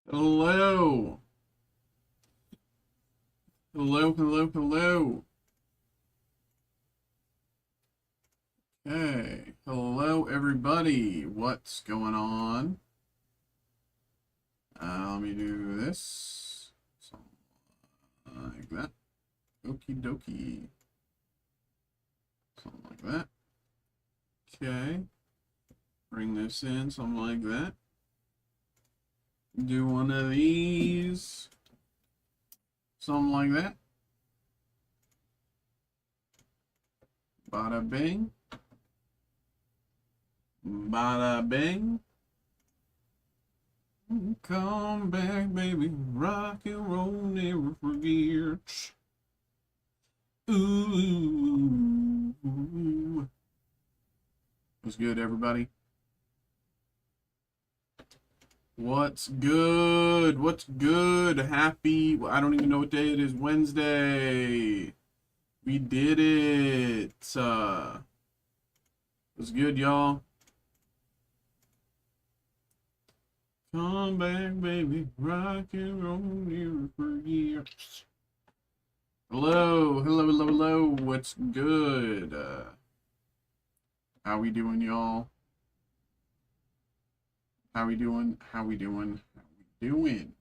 Hello. Hello, hello, hello. Hey, hello everybody. What's going on? Let me do this. Something like that. Okie dokie. Something like that. Okay. Bring this in, something like that. Do one of these. Something like that. Bada bing. Bada bing. Come back, baby. Rock and roll, never forget. Ooh. What's good, everybody? What's good? What's good? Happy, I don't even know what day it is. Wednesday. We did it. What's good, y'all? Come back, baby. Rock and roll, never forget. Hello, hello, hello, hello. What's good? How we doing, y'all? How we doing? How we doing? How we doing?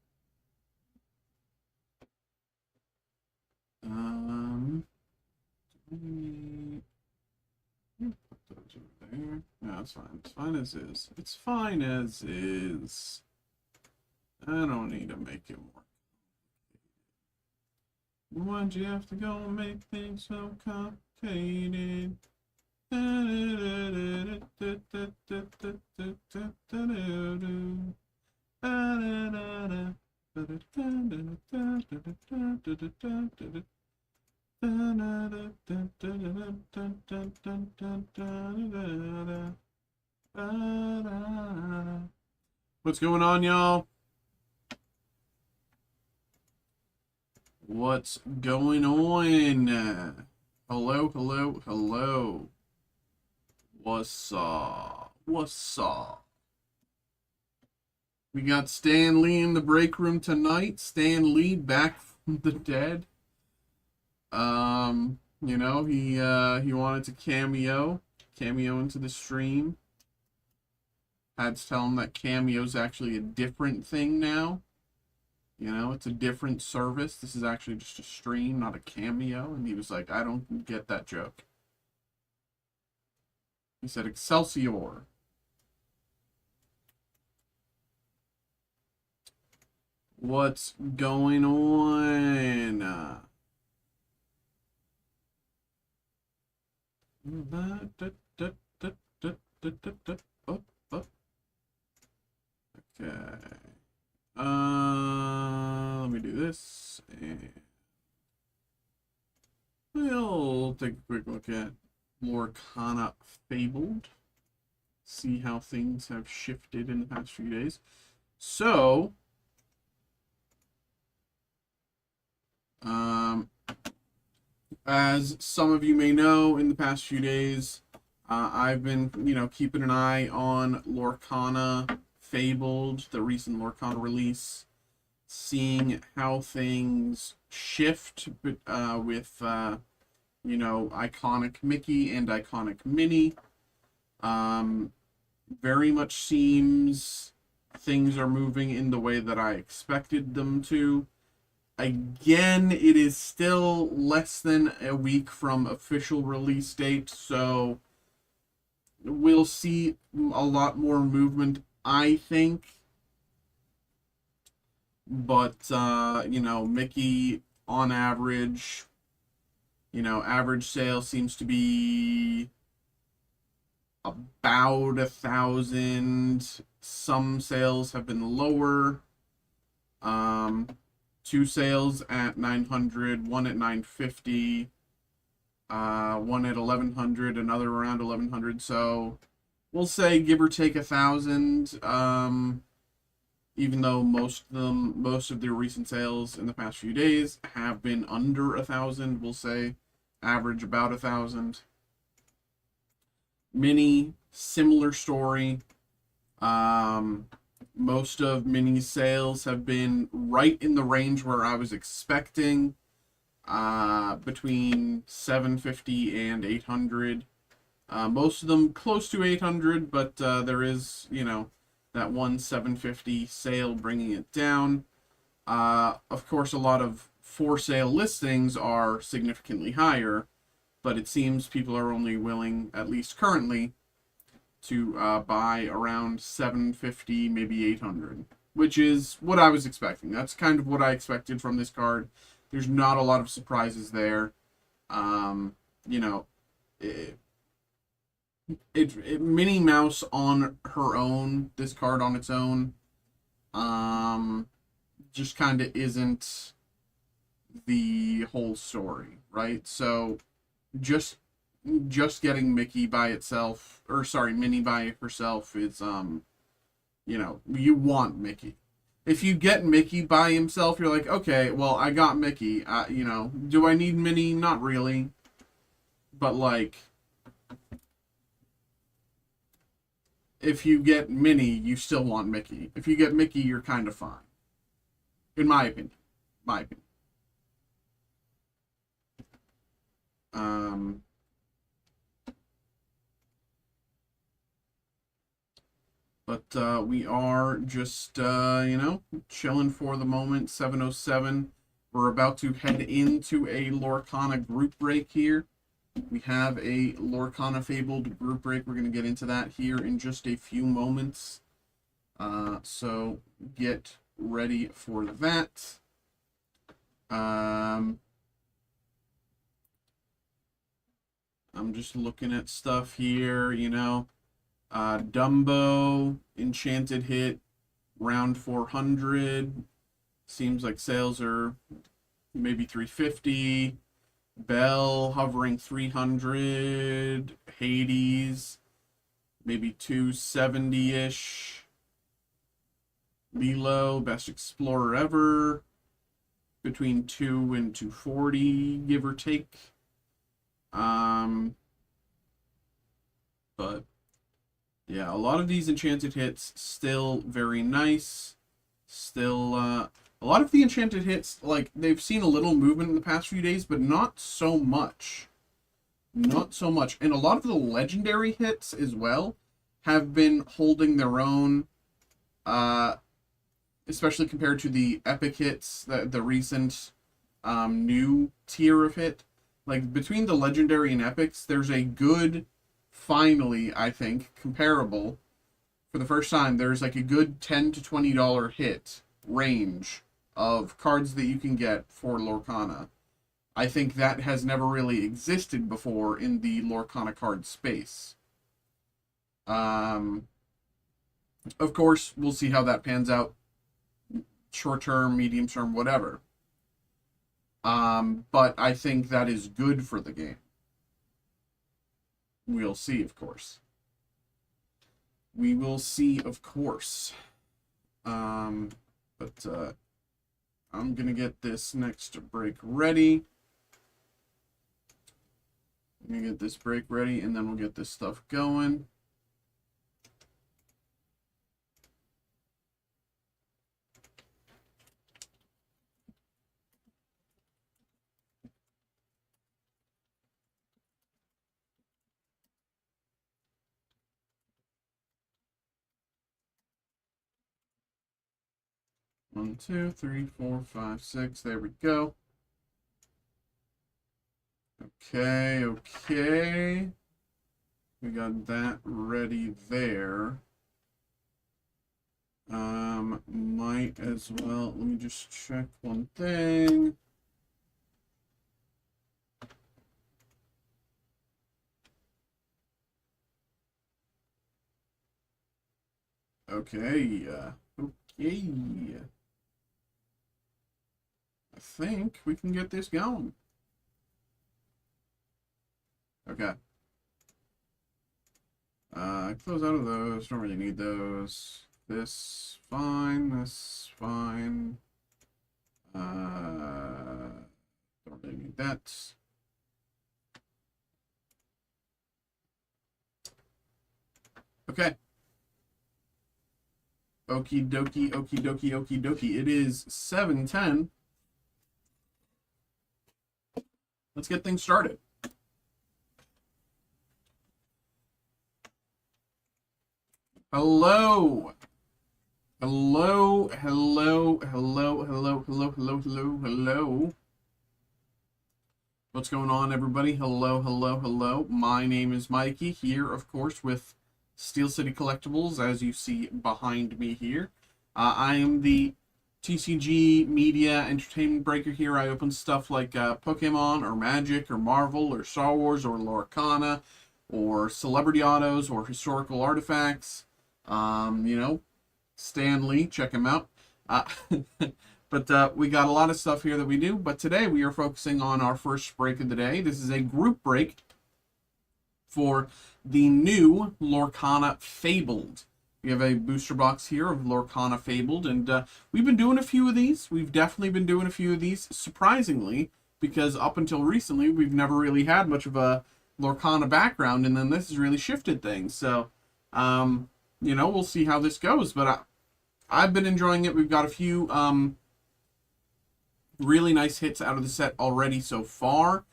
Put those over there. No, it's fine. It's fine as is. It's fine as is. I don't need to make it more. Why'd you have to go and make things so complicated? What's going on, y'all? What's going on? Hello, hello, hello. What's up? What's up? We got Stan Lee in the break room tonight. Stan Lee back from the dead. You know, he wanted to cameo into the stream. Had to tell him that Cameo's actually a different thing now. You know, it's a different service. This is actually just a stream, not a cameo. And he was like, I don't get that joke. He said, Excelsior. What's going on? Okay. Let me do this. And we'll take a quick look at Lorcana Fabled. See how things have shifted in the past few days. So, as some of you may know, in the past few days, I've been, keeping an eye on Lorcana Fabled, the recent Lorcana release, seeing how things shift with, iconic Mickey and iconic Minnie. Very much seems things are moving in the way that I expected them to. Again, it is still less than a week from official release date, so we'll see a lot more movement, I think. But, Mickey, on average, average sale seems to be about 1,000. Some sales have been lower. 2 sales at 900, one at 950, one at 1,100, another around 1,100. So we'll say give or take 1,000. Even though most of their recent sales in the past few days have been under 1,000, we'll say average about 1,000. Mini, similar story. Most of Mini's sales have been right in the range where I was expecting, between 750 and 800. Most of them close to 800, but there is, that one 750 sale bringing it down. Of course, a lot of for sale listings are significantly higher, but it seems people are only willing, at least currently, to buy around 750, maybe 800, which is what I was expecting. That's kind of what I expected from this card. There's not a lot of surprises there. You know, Minnie Mouse on her own, this card on its own, just kind of isn't the whole story, right? So just getting Mickey by itself, or sorry, Minnie by herself is, you want Mickey. If you get Mickey by himself, you're like, okay, well, I got Mickey. Do I need Minnie? Not really. But, like, if you get Minnie, you still want Mickey. If you get Mickey, you're kind of fine. In my opinion. But we are just, chilling for the moment. 7:07. We're about to head into a Lorcana group break here. We have a Lorcana Fabled group break. We're going to get into that here in just a few moments. So get ready for that. I'm just looking at stuff here, Dumbo, Enchanted Hit, round 400. Seems like sales are maybe 350. Belle hovering 300. Hades, maybe 270-ish. Lilo, best explorer ever, between 2 and 240, give or take. But yeah, a lot of these enchanted hits still very nice. Still, a lot of the enchanted hits, like, they've seen a little movement in the past few days, but not so much. Not so much. And a lot of the legendary hits as well have been holding their own, especially compared to the epic hits, the recent new tier of hit. Like, between the legendary and epics, there's a good, finally, I think, comparable. For the first time, there's like a good $10 to $20 hit range of cards that you can get for Lorcana. I think that has never really existed before in the Lorcana card space. Of course, we'll see how that pans out. Short term, medium term, whatever. But I think that is good for the game. We'll see, of course. We will see, of course. But I'm going to get this next break ready. I'm going to get this break ready, and then we'll get this stuff going. One, two, three, four, five, six. There we go. Okay. We got that ready there. Might as well, let me just check one thing. Okay. I think we can get this going. Okay. Close out of those. Don't really need those. This, fine. This, fine. Don't really need that. Okay. Okie dokie, okie dokie, okie dokie. It is 7:10. Let's get things started. Hello. Hello, hello, hello, hello, hello, hello, hello, hello. What's going on, everybody? Hello, hello, hello. My name is Mikey, here, of course, with Steel City Collectibles, as you see behind me here. I am the TCG Media Entertainment Breaker here. I open stuff like Pokemon, or Magic, or Marvel, or Star Wars, or Lorcana, or Celebrity Autos, or Historical Artifacts. You know, Stan Lee, check him out. But we got a lot of stuff here that we do. But today we are focusing on our first break of the day. This is a group break for the new Lorcana Fabled. We have a booster box here of Lorcana Fabled, and we've been doing a few of these. We've definitely been doing a few of these, surprisingly, because up until recently, we've never really had much of a Lorcana background, and then this has really shifted things. So, you know, we'll see how this goes, but I've been enjoying it. We've got a few really nice hits out of the set already so far.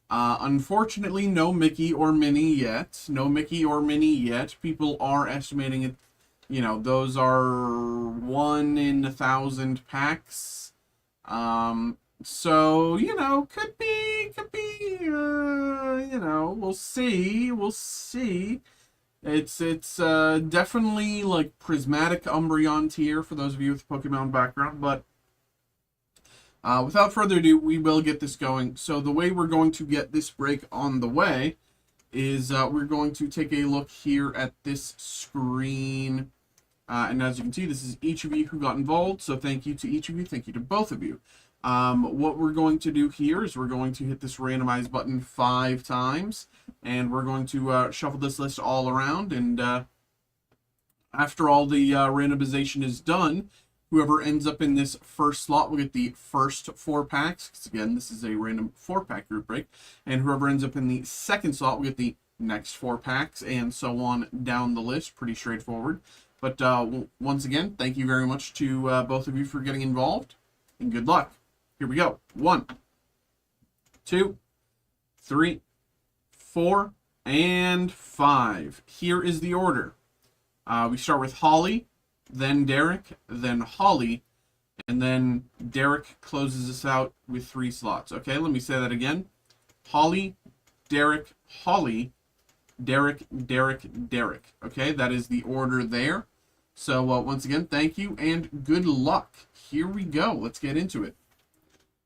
Unfortunately, no Mickey or Minnie yet. No Mickey or Minnie yet. People are estimating it, you know, those are 1 in 1,000 packs. So, you know, could be, you know, we'll see. It's definitely like Prismatic Umbreon tier for those of you with Pokemon background, but without further ado, we will get this going. So the way we're going to get this break on the way is we're going to take a look here at this screen. And as you can see, this is each of you who got involved. So thank you to each of you. Thank you to both of you. What we're going to do here is we're going to hit this randomize button 5 times. And we're going to shuffle this list all around. And after all the randomization is done, whoever ends up in this first slot will get the first 4 packs. Because again, this is a random 4-pack group break. And whoever ends up in the second slot will get the next 4 packs, and so on down the list. Pretty straightforward. But once again, thank you very much to both of you for getting involved. And good luck. Here we go. 1, 2, 3, 4, and 5. Here is the order. We start with Holly, then Derek, then Holly, and then Derek closes us out with 3 slots. Okay, let me say that again. Holly, Derek, Holly, Derek, Derek, Derek. Okay, that is the order there. So once again, thank you and good luck. Here we go. Let's get into it.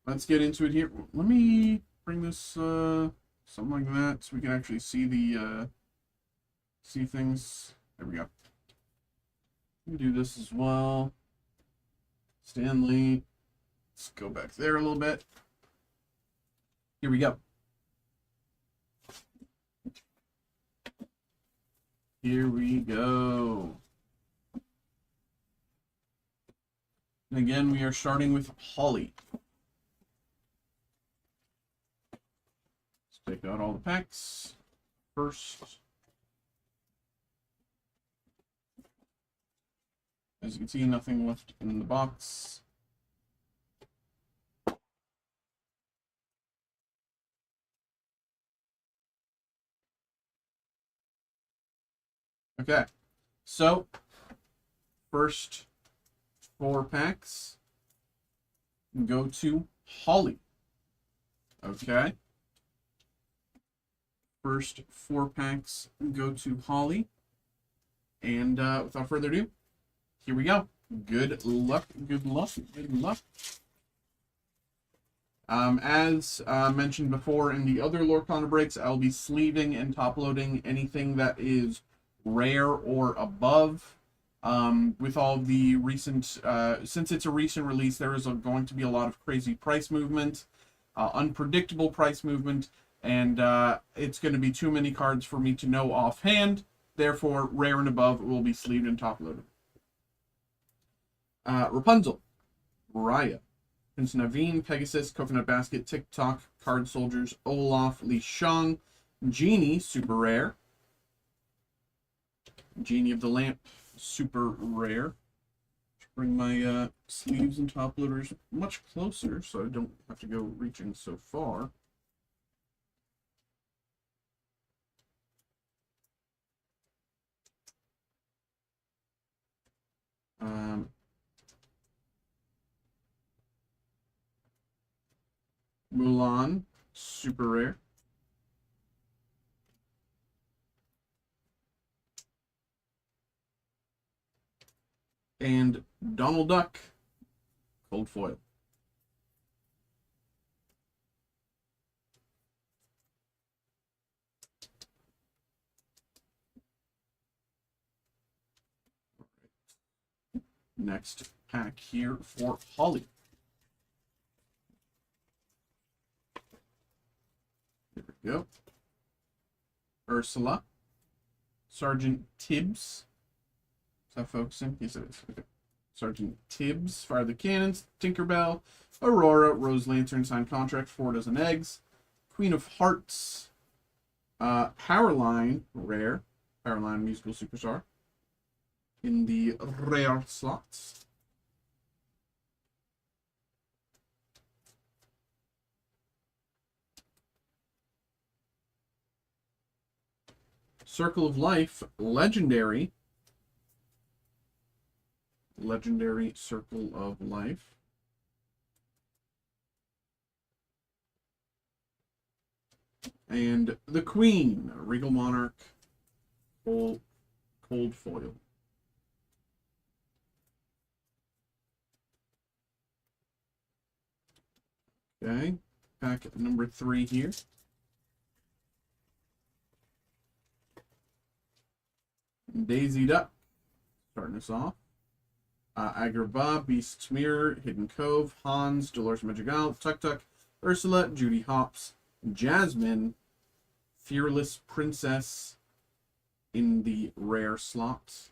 Let's get into it here. Let me bring this something like that so we can actually see the see things. There we go. Let me do this as well. Stanley. Let's go back there a little bit. Here we go. Here we go. And again, we are starting with Holly. Let's take out all the packs first. As you can see, nothing left in the box. Okay, so first 4 packs go to Holly. Okay, first 4 packs go to Holly, and without further ado, here we go. Good luck, good luck, good luck. As mentioned before in the other Lorcana breaks, I'll be sleeving and top-loading anything that is rare or above. With all the recent, since it's a recent release, there is going to be a lot of crazy price movement, unpredictable price movement, and it's going to be too many cards for me to know offhand. Therefore, rare and above will be sleeved and top-loaded. Rapunzel, Raya, Prince Naveen, Pegasus, Coconut Basket, TikTok, Card Soldiers, Olaf, Li Shang, Genie, super rare, Genie of the Lamp, super rare, Bring my sleeves and top loaders much closer so I don't have to go reaching so far. Mulan, super rare. And Donald Duck, cold foil. Next pack here for Holly. There we go. Ursula. Sergeant Tibbs. Is that focusing? Yes, it is. Okay. Sergeant Tibbs. Fire the Cannons. Tinkerbell. Aurora. Rose Lantern. Signed contract. 4 dozen eggs. Queen of Hearts. Powerline. Rare. Powerline musical superstar. In the rare slots. Circle of Life, legendary. Legendary Circle of Life. And the Queen, Regal Monarch, cold foil. Okay, packet number 3 here. Daisy Duck, starting us off. Agrabah, Beast's Mirror, Hidden Cove, Hans, Dolores Madrigal, Tuk Tuk, Ursula, Judy Hopps, Jasmine, Fearless Princess in the rare slots.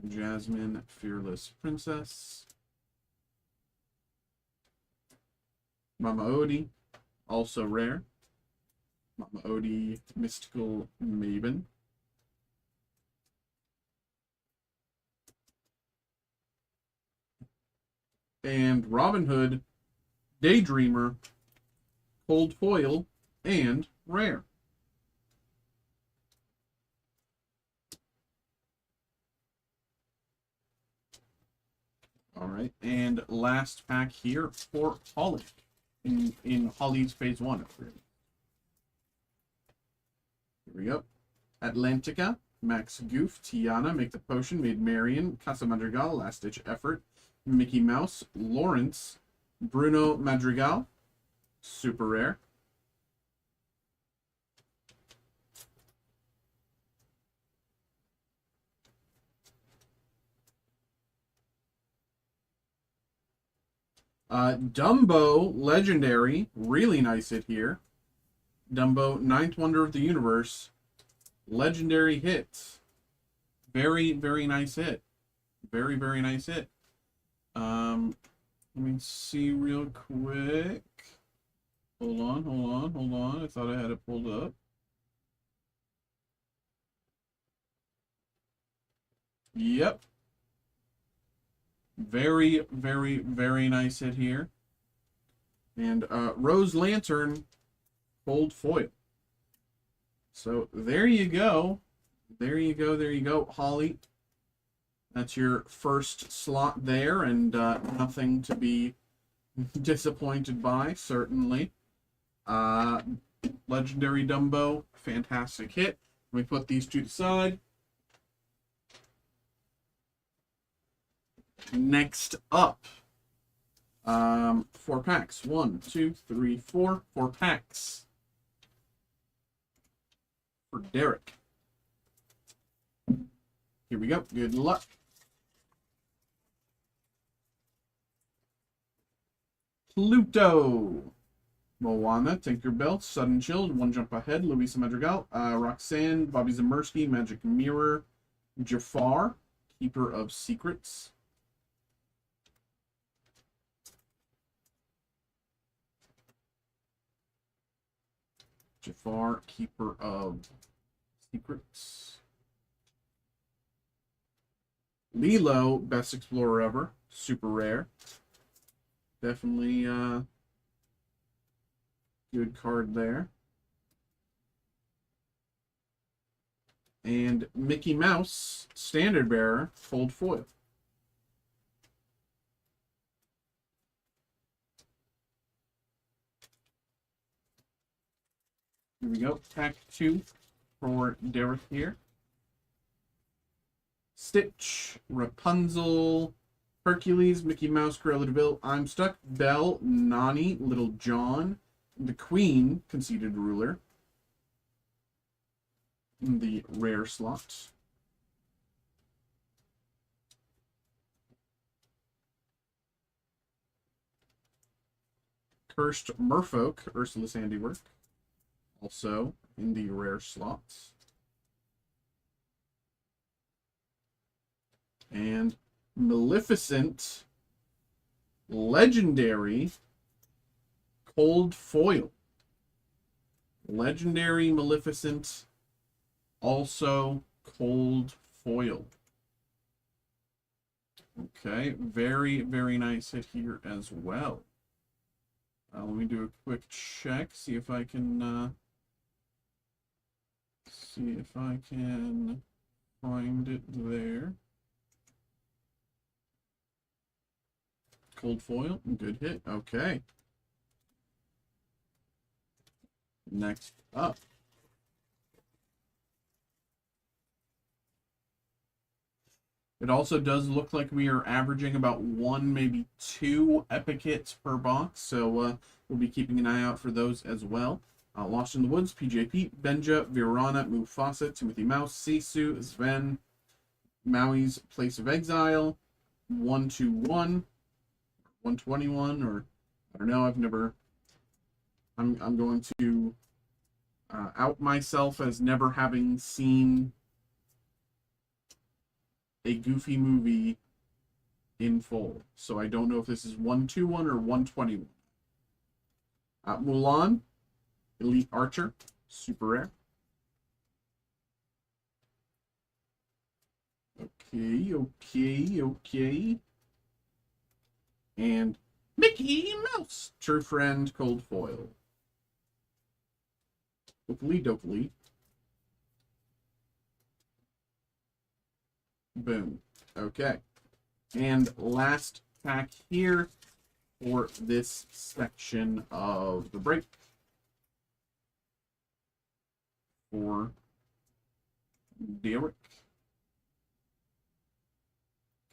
Jasmine, Fearless Princess. Mama Odie, also rare. Mama Odie, Mystical Maven. And Robin Hood, Daydreamer, cold foil, and rare. All right, and last pack here for Holly in Holly's Phase 1. Here we go. Atlantica, Max Goof, Tiana, Make the Potion, Maid Marian, Casa Madrigal, Last Ditch Effort, Mickey Mouse, Lawrence, Bruno Madrigal, super rare. Dumbo, legendary, really nice hit here. Dumbo, 9th Wonder of the Universe, legendary hit. Very, very nice hit. Very, very nice hit. Let me see real quick. Hold on. I thought I had it pulled up. Yep. Very, very, very nice hit here. And Rose Lantern, cold foil. So there you go. There you go, Holly. That's your first slot there, and nothing to be disappointed by, certainly. Legendary Dumbo, fantastic hit. Let me put these two to the side. Next up, 4 packs. 1, 2, 3, 4. 4 packs for Derek. Here we go. Good luck. Pluto. Moana, Tinkerbell, Sudden Chill, One Jump Ahead, Luisa Madrigal, Roxanne, Bobby Zamersky, Magic Mirror, Jafar, Keeper of Secrets. Jafar, Keeper of Secrets. Lilo, Best Explorer Ever, super rare. Definitely good card there. And Mickey Mouse, Standard Bearer, Cold Foil. Here we go. Pack 2 for Derek here. Stitch, Rapunzel, Hercules, Mickey Mouse, Cruella de Vil, I'm Stuck, Belle, Nani, Little John, the Queen, Conceited Ruler, in the rare slot. Cursed Merfolk, Ursula's handiwork, also in the rare slots. And Maleficent, Legendary, Cold Foil. Legendary Maleficent, also Cold Foil. Okay, very, very nice hit here as well. Let me do a quick check, see if I can find it there. Cold foil, good hit. Okay. Next up. It also does look like we are averaging about 1, maybe 2 epic hits per box, so we'll be keeping an eye out for those as well. Lost in the Woods, PJP, Benja, Virana, Mufasa, Timothy Mouse, Sisu, Sven, Maui's Place of Exile, 121, 121, or I don't know, I've never, I'm going to out myself as never having seen a Goofy movie in full. So I don't know if this is 121 or 121. Mulan, Elite Archer, super rare. Okay. And Mickey Mouse, True Friend, Cold Foil. Dokily. Boom. Okay. And last pack here for this section of the break. For Derek.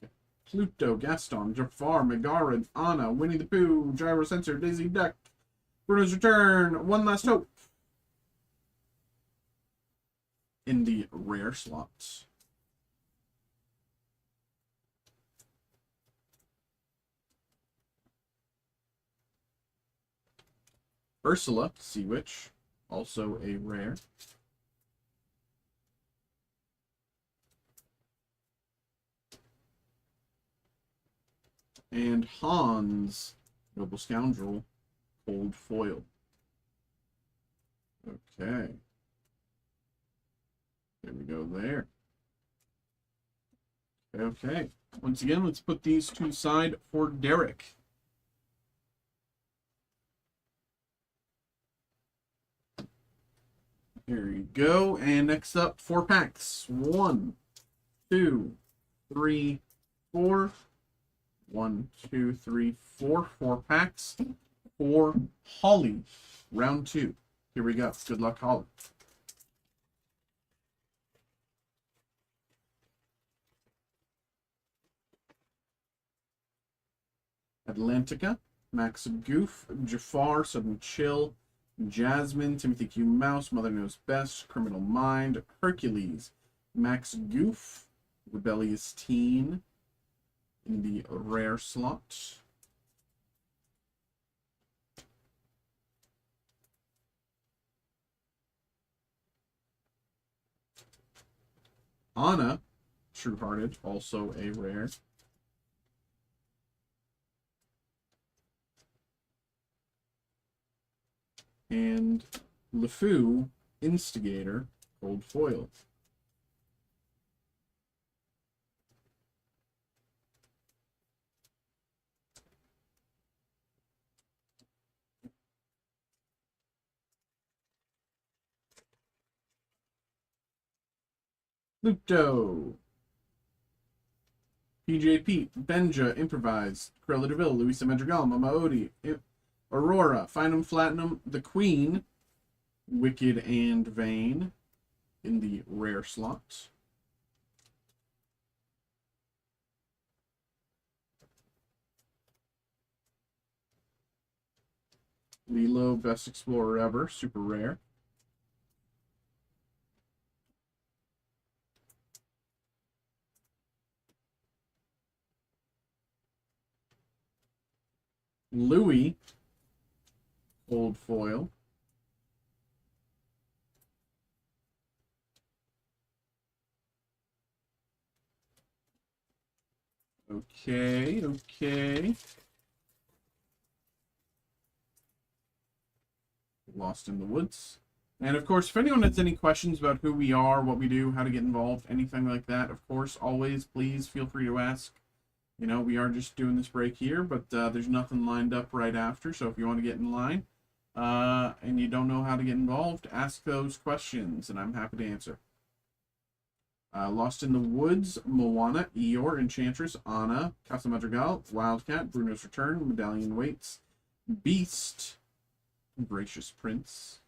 Okay. Pluto, Gaston, Jafar, Megara, Anna, Winnie the Pooh, Gyro Sensor, Daisy Duck, Bruno's Return, One Last Hope. In the rare slots. Ursula, Sea Witch, also a rare. And Hans, Noble Scoundrel, Cold Foil. Okay. There we go there. Okay. Once again, let's put these to the side for Derek. There you go. And next up, 4 packs. 1, 2, 3, 4. 1, 2, 3, 4. 4 packs for Holly. Round 2. Here we go. Good luck, Holly. Atlantica, Max Goof, Jafar, Sudden Chill, Jasmine, Timothy Q. Mouse, Mother Knows Best, Criminal Mind, Hercules, Max Goof, Rebellious Teen, in the rare slot. Anna, True Hearted, also a rare. And LeFou, Instigator, Gold Foil. Pluto. PJ Pete, Benja, Improvise, Cruella DeVille, Luisa Madrigal, Mama Odie, Aurora, Finum Platinum, The Queen, Wicked and Vain in the rare slot. Lilo, Best Explorer Ever, super rare. Louis, Old Foil. Okay, okay. Lost in the Woods. And of course, if anyone has any questions about who we are, what we do, how to get involved, anything like that, of course, always, please feel free to ask. You know, we are just doing this break here, but there's nothing lined up right after. So if you want to get in line and you don't know how to get involved, ask those questions, and I'm happy to answer. Lost in the Woods, Moana, Eeyore, Enchantress, Anna, Casa Madrigal, Wildcat, Bruno's Return, Medallion Waits, Beast, Gracious Prince.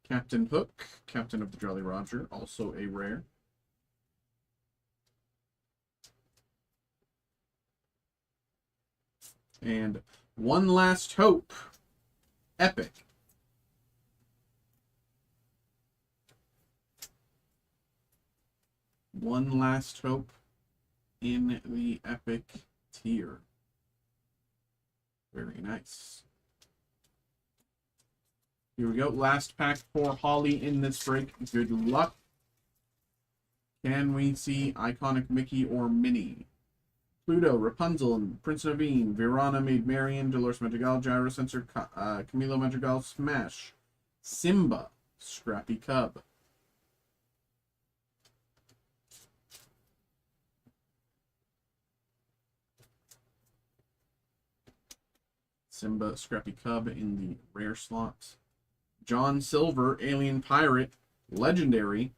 Captain Hook, Captain of the Jolly Roger, also a rare. And One Last Hope, Epic. One Last Hope in the Epic tier. Very nice. Here we go. Last pack for Holly in this break. Good luck. Can we see iconic Mickey or Minnie? Pluto, Rapunzel, Prince Naveen, Virana, Maid Marian, Dolores Madrigal, Gyro Sensor, Camilo Madrigal, Smash, Simba, Scrappy Cub. Simba, Scrappy Cub in the rare slot. John Silver, Alien Pirate, Legendary.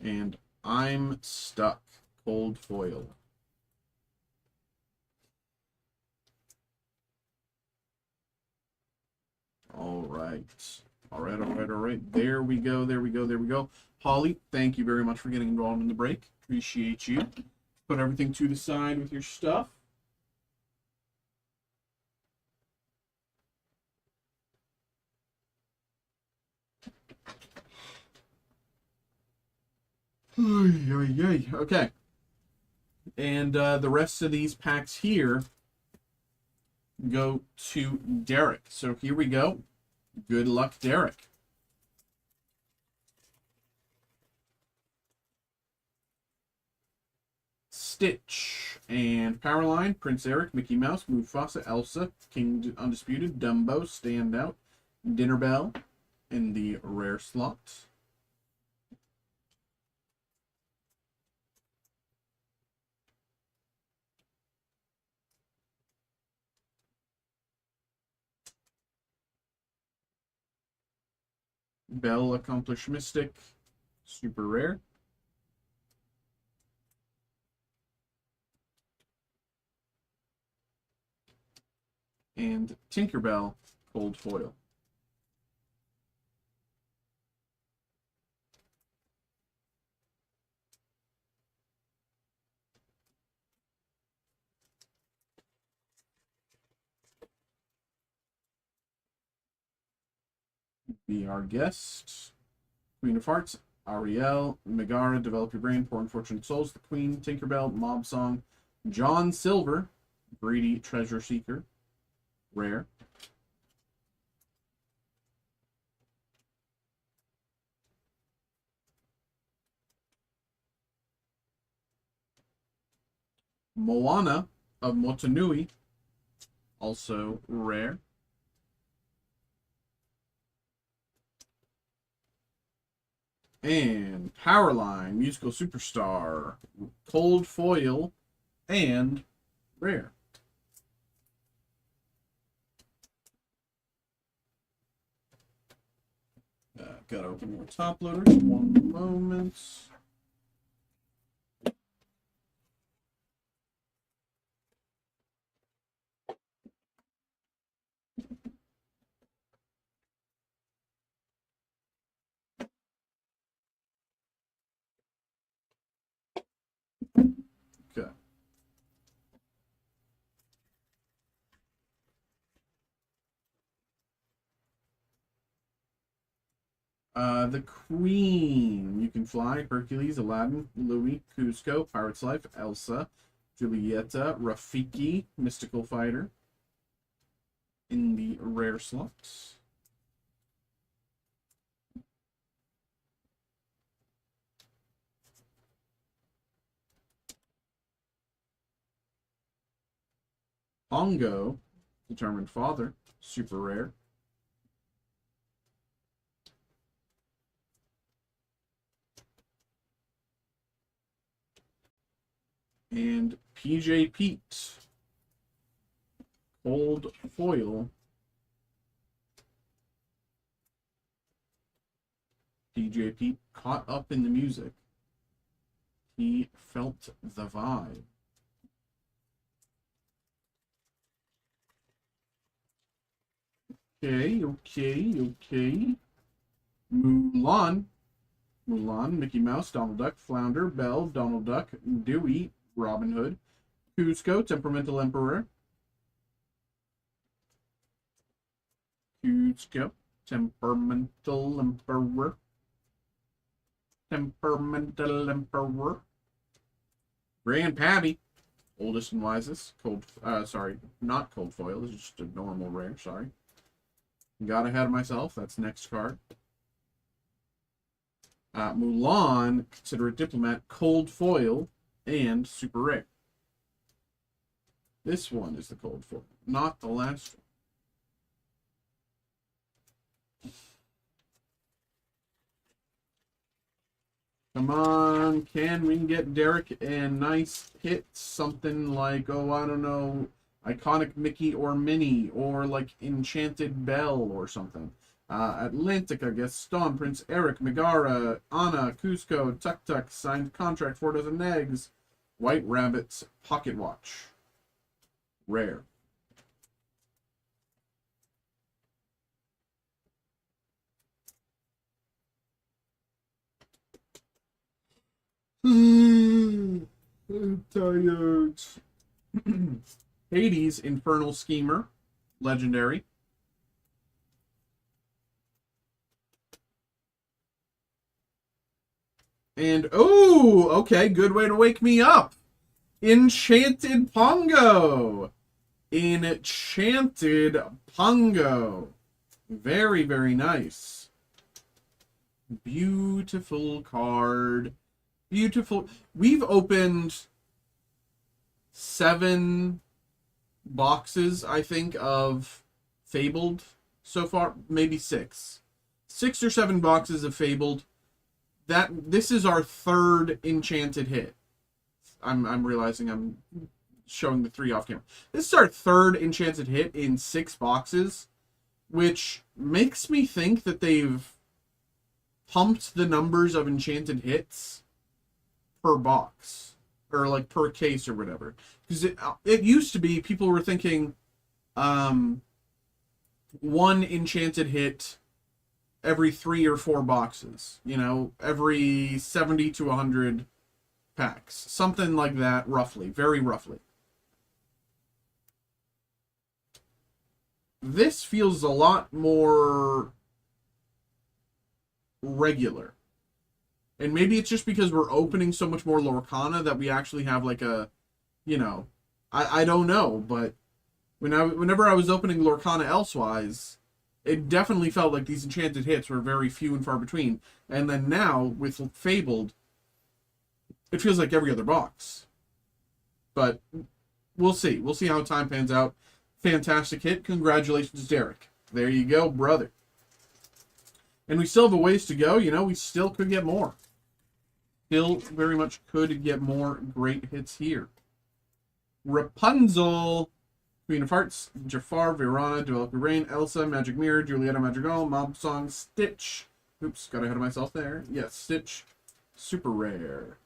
And I'm Stuck, Cold Foil. All right. All right. There we go. Holly, thank you very much for getting involved in the break. Appreciate you. Put everything to the side with your stuff. Okay. And the rest of these packs here go to Derek. So here we go. Good luck, Derek. Stitch and Powerline, Prince Eric, Mickey Mouse, Mufasa, Elsa, King Undisputed, Dumbo, Standout, Dinner Bell in the rare slot. Bell, Accomplished Mystic, super rare. And Tinkerbell, Cold Foil. Be our guest. Queen of Hearts, Ariel, Megara, Develop Your Brain, Poor Unfortunate Souls, The Queen, Tinkerbell, Mob Song, John Silver, Greedy Treasure Seeker, rare. Moana of Motunui, also rare. And Powerline, Musical Superstar, Cold Foil, and Rare. Gotta open more top loaders. One moment. Okay. The Queen. You can fly. Hercules, Aladdin, Louis, Cusco, Pirate's Life, Elsa, Julieta, Rafiki, Mystical Fighter. In the rare slots. Pongo, Determined Father, super rare. And PJ Pete, Cold Foil. PJ Pete caught up in the music. He felt the vibe. Okay. Mulan, Mickey Mouse, Donald Duck, Flounder, Belle, Donald Duck, Dewey, Robin Hood, Cusco, Temperamental Emperor, Cusco, Temperamental Emperor, Grandpappy, Oldest and Wisest, not Cold Foil, this is just a normal rare, sorry. Got ahead of myself, that's next card. Mulan, Considerate Diplomat, Cold Foil, and Super Rare. This one is the Cold Foil, not the last one. Come on, can we get Derek a nice hit? Something like, oh, I don't know, Iconic Mickey or Minnie, or like Enchanted Belle or something. Atlantica, Gaston, Prince Eric, Megara, Anna, Cusco, Tuk Tuk, Signed Contract, 4 Dozen Eggs, White Rabbits, Pocket Watch. Rare. I'm tired. Hades, Infernal Schemer, Legendary. And, oh, okay, good way to wake me up. Enchanted Pongo. Enchanted Pongo. Very, very nice. Beautiful card. Beautiful. We've opened 7 boxes, I think, of Fabled so far. Maybe 6. 6 or 7 boxes of Fabled. This is our 3rd enchanted hit. I'm realizing I'm showing the 3 off camera. This is our 3rd enchanted hit in 6 boxes, which makes me think that they've pumped the numbers of enchanted hits per box, or like per case or whatever. Because it used to be people were thinking 1 enchanted hit every 3 or 4 boxes, you know, every 70 to 100 packs, something like that, roughly, very roughly. This feels a lot more regular, and maybe it's just because we're opening so much more Lorcana that we actually have like a, you know, I don't know, but whenever I was opening Lorcana elsewise, it definitely felt like these enchanted hits were very few and far between. And then now, with Fabled, it feels like every other box. But we'll see. We'll see how time pans out. Fantastic hit. Congratulations, Derek. There you go, brother. And we still have a ways to go. You know, we still could get more. Still very much could get more great hits here. Rapunzel, Queen of Hearts, Jafar, Verona, Developer Rain, Elsa, Magic Mirror, Julieta Madrigal, Mob Song, Stitch. Oops, got ahead of myself there. Yes, Stitch. Super rare.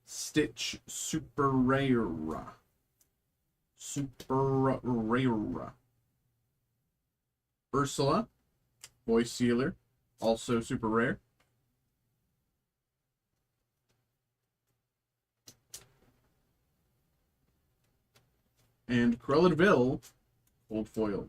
Stitch, super rare. Super rare. Ursula, Voice Sealer, also super rare. And Cruella de Vil, old foil.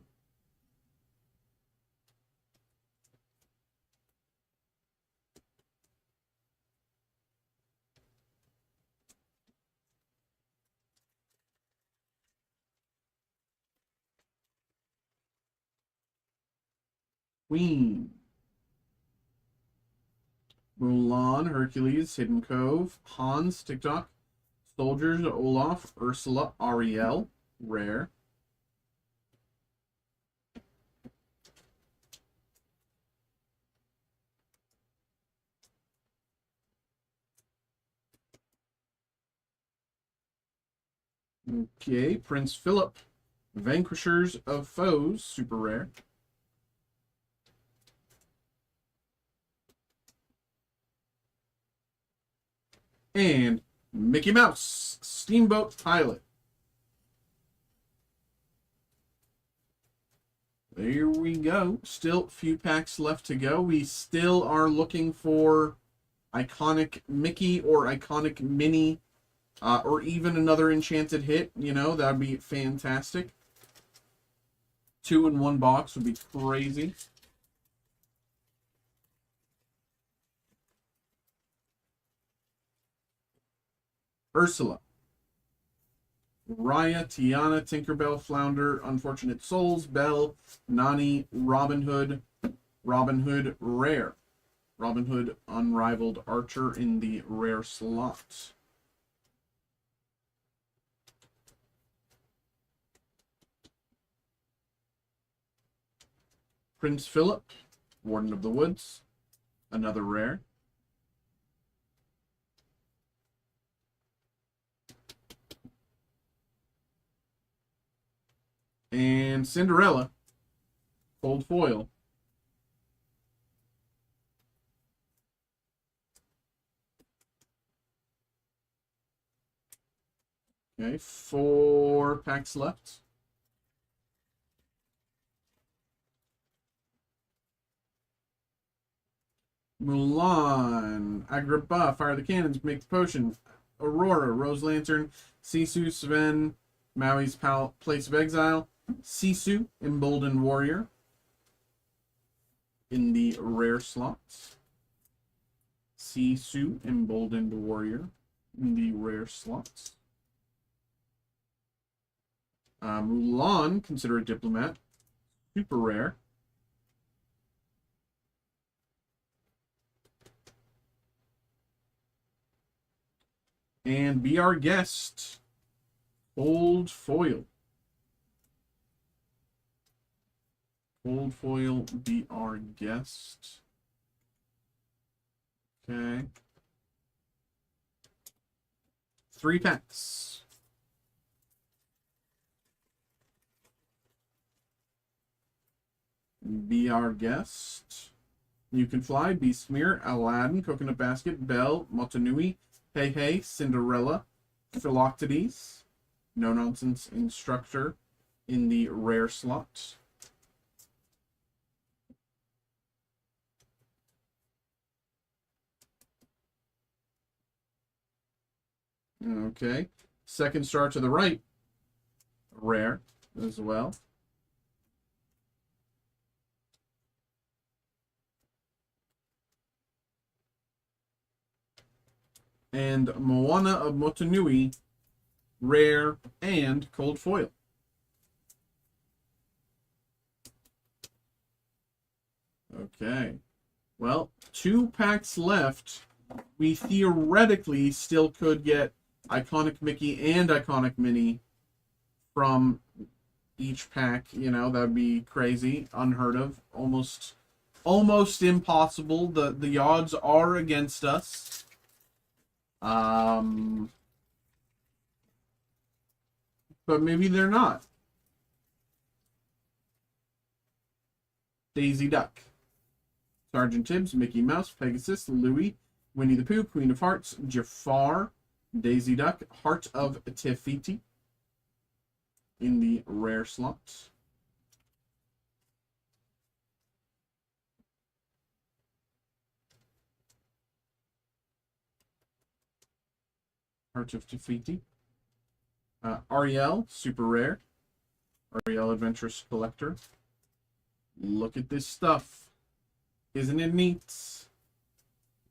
Queen. Mulan, Hercules, Hidden Cove, Hans, TikTok, Soldiers, Olaf, Ursula, Ariel, rare. Okay, Prince Philip, Vanquishers of Foes, super rare. And Mickey Mouse, Steamboat Pilot. There we go. Still a few packs left to go. We still are looking for iconic Mickey or iconic Minnie, or even another enchanted hit. You know, that would be fantastic. 2 in 1 box would be crazy. Ursula, Raya, Tiana, Tinkerbell, Flounder, Unfortunate Souls, Belle, Nani, Robin Hood, rare. Robin Hood, Unrivaled Archer in the rare slot. Prince Philip, Warden of the Woods, another rare. And Cinderella, cold foil. Okay, 4 packs left. Mulan, Agrippa, Fire the Cannons, Make the Potion, Aurora, Rose Lantern, Sisu, Sven, Maui's Place of Exile, Sisu, Emboldened Warrior in the rare slots. Sisu, Emboldened Warrior in the rare slots. Mulan, Consider a Diplomat, super rare. And Be Our Guest, old foil. Old foil, Be Our Guest. Okay. 3 packs. Be Our Guest. You Can Fly, Beastmere, Aladdin, Coconut Basket, Belle, Motunui, Hey Hey, Cinderella, Philoctetes, No Nonsense Instructor in the rare slot. Okay. Second star to the right, rare as well. And Moana of Motunui, rare and cold foil. Okay. Well, 2 packs left. We theoretically still could get iconic Mickey and iconic Minnie from each pack. You know, that'd be crazy, unheard of, almost impossible. The odds are against us. But maybe they're not. Daisy Duck, Sergeant Tibbs, Mickey Mouse, Pegasus, Louie, Winnie the Pooh, Queen of Hearts, Jafar, Daisy Duck, Heart of Tefiti in the rare slots. Heart of Tefiti. Ariel, super rare. Ariel Adventurous Collector. Look at this stuff. Isn't it neat?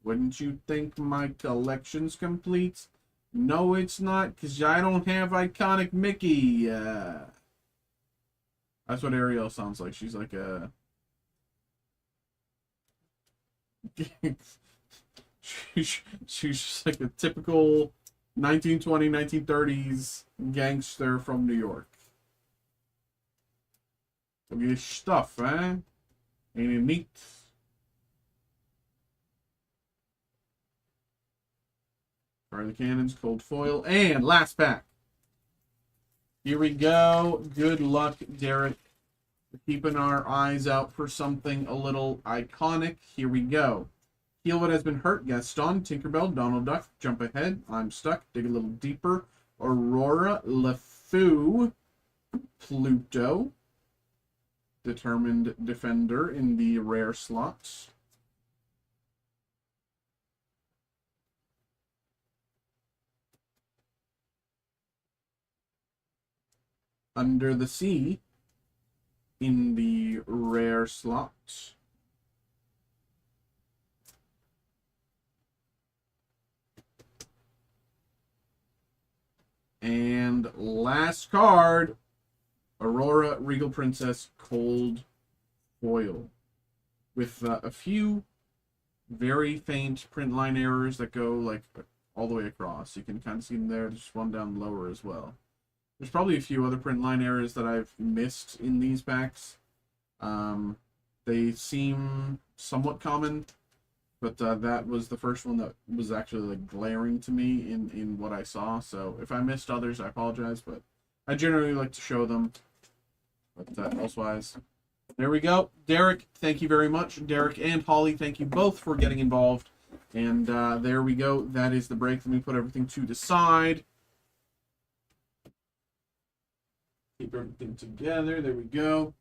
Wouldn't you think my collection's complete? No, it's not, because I don't have iconic Mickey. That's what Ariel sounds like. She's like a... she's just like a typical 1920s, 1930s gangster from New York. Look at this stuff, eh? Ain't it neat? Fire the Cannons, Cold Foil, and last pack. Here we go. Good luck, Derek. We're keeping our eyes out for something a little iconic. Here we go. Heal What Has Been Hurt, Gaston, Tinkerbell, Donald Duck, Jump Ahead, I'm Stuck, Dig a Little Deeper, Aurora, LeFou, Pluto, Determined Defender in the rare slots. Under the Sea in the rare slots. And last card, Aurora Regal Princess Cold Foil. With a few very faint print line errors that go like all the way across. You can kind of see them there. There's one down lower as well. There's probably a few other print line errors that I've missed in these packs. They seem somewhat common, but that was the first one that was actually like glaring to me in what I saw. So if I missed others, I apologize, but I generally like to show them. But elsewise, there we go. Derek, thank you very much. Derek and Holly, thank you both for getting involved. And there we go. That is the break. Let me put everything to the side. Keep everything together. There we go.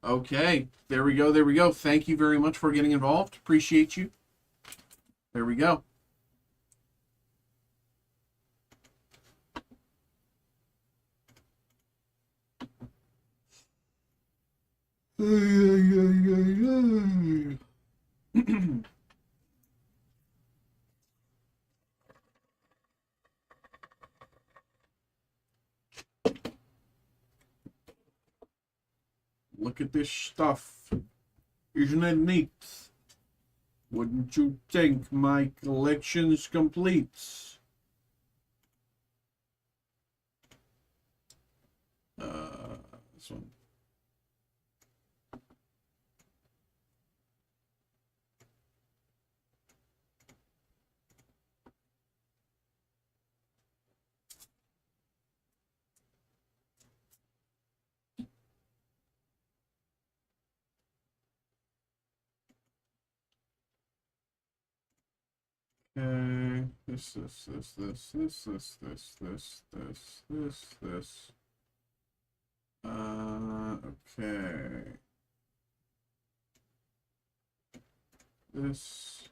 Okay. There we go. There we go. Thank you very much for getting involved. Appreciate you. There we go. Look at this stuff. Isn't it neat? Wouldn't you think my collection's complete? This one. Okay, this. Okay. This.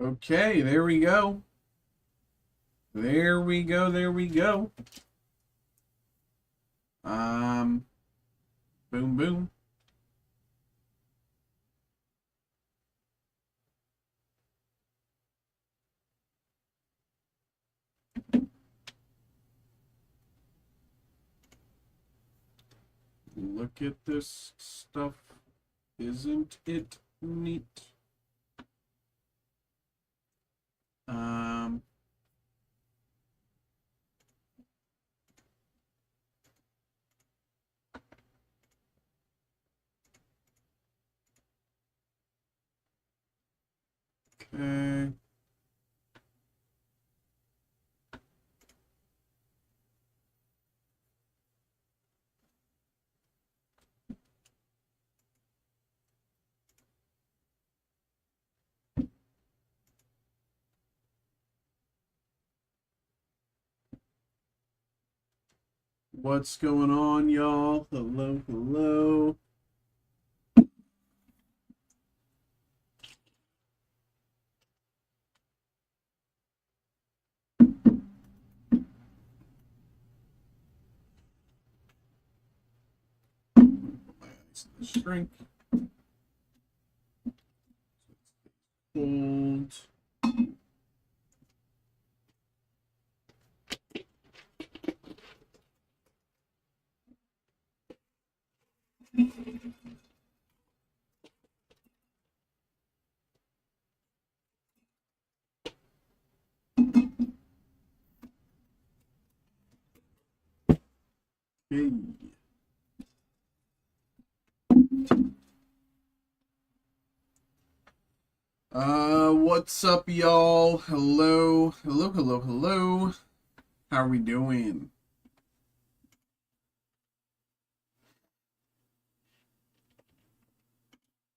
Okay, there we go. There we go. There we go. Um, boom, boom. Look at this stuff. Isn't it neat? Um, okay. What's going on, y'all? Hello, hello. Shrink. Hold. Okay. What's up, y'all? Hello, hello, hello, hello. How are we doing?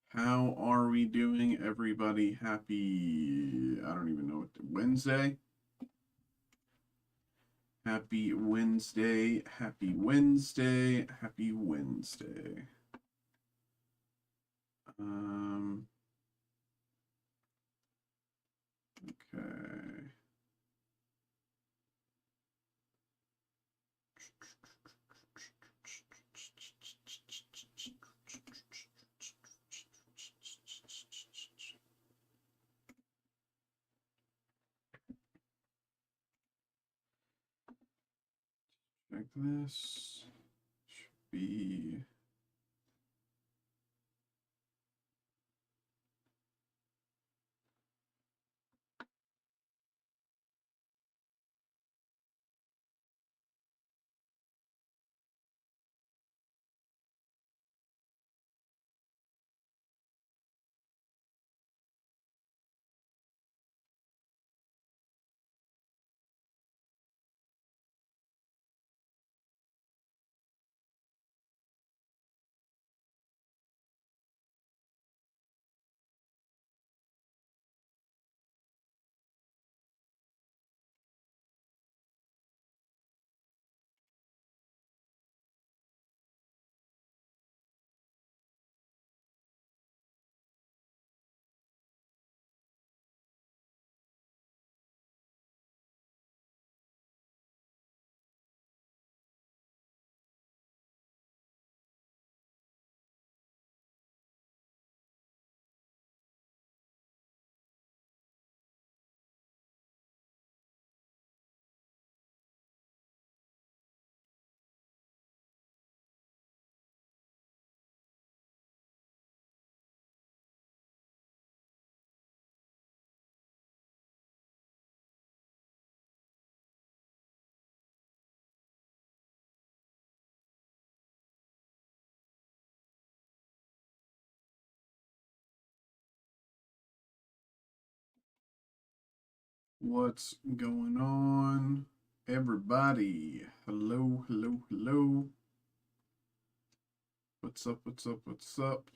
How are we doing, everybody? Happy, I don't even know what, Wednesday? Happy Wednesday, happy Wednesday, happy Wednesday. Okay. Check this. Should be. What's going on, everybody? Hello, hello, hello. What's up, what's up, what's up?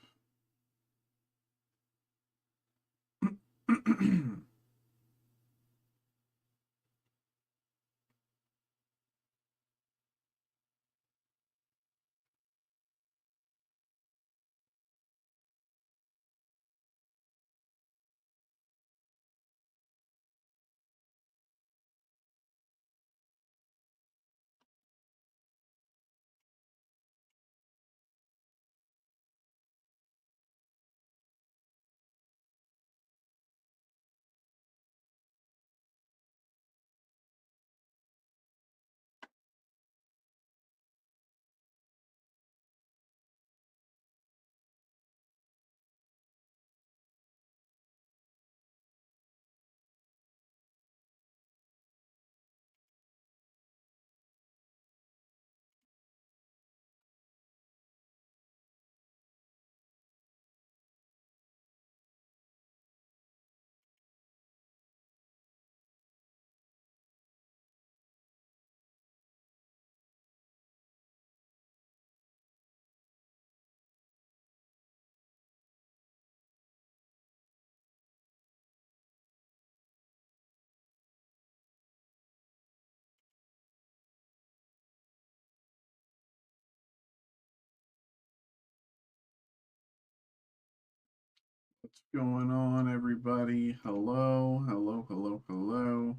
Going on, everybody? Hello, hello, hello, hello.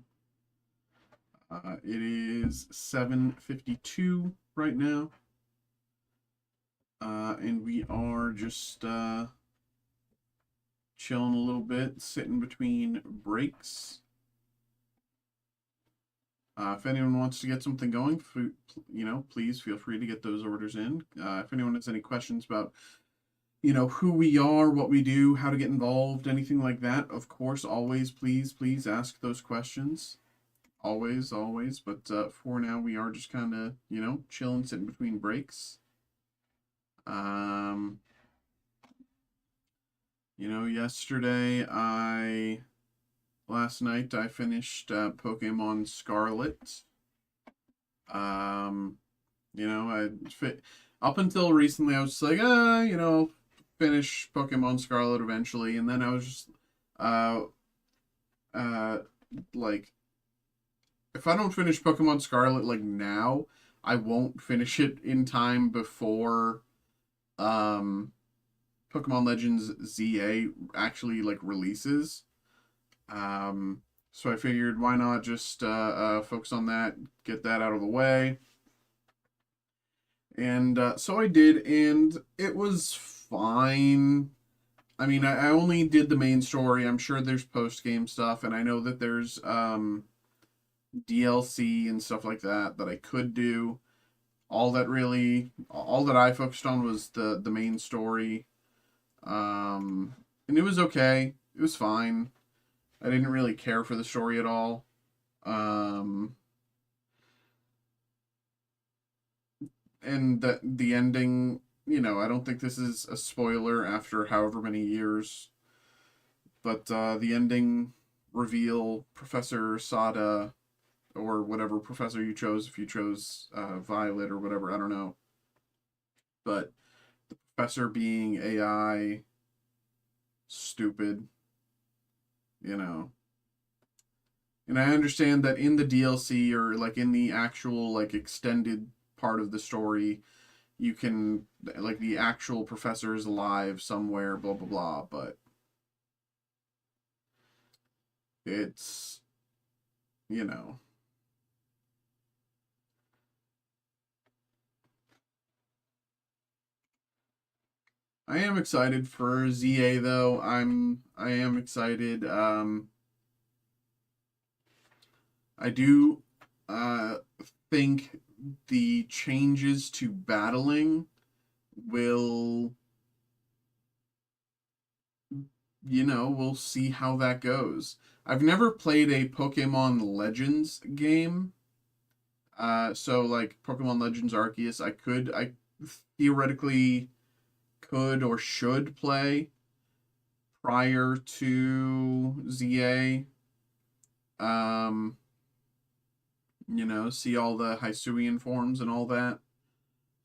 It is 7:52 right now, and we are just chilling a little bit, sitting between breaks. If anyone wants to get something going, please feel free to get those orders in. If anyone has any questions about who we are, what we do, how to get involved, anything like that, of course, always, please ask those questions. Always, always. But for now, we are just kind of, chilling, sitting between breaks. Um, last night, I finished Pokemon Scarlet. Um, up until recently, I was just like, finish Pokemon Scarlet eventually, and then I was just, uh, uh, like, if I don't finish Pokemon Scarlet like now, I won't finish it in time before, um, Pokemon Legends ZA actually like releases. So I figured why not just focus on that, get that out of the way. And so I did, and it was fine. I mean, I only did the main story. I'm sure there's post game stuff, and I know that there's DLC and stuff like that that I could do. All that I focused on was the main story. And it was okay. It was fine. I didn't really care for the story at all. Um, and the ending, I don't think this is a spoiler after however many years, but the ending reveal Professor Sada, or whatever professor you chose, if you chose Violet or whatever, I don't know. But the professor being AI, stupid, you know. And I understand that in the DLC or like in the actual like extended part of the story, you can like the actual professor is alive somewhere, blah blah blah, but it's you know. I am excited for ZA though. I am excited. I do uh think the changes to battling will, we'll see how that goes. I've never played a Pokemon Legends game. So like Pokemon Legends Arceus, I theoretically could or should play prior to ZA. Um, see all the Hisuian forms and all that.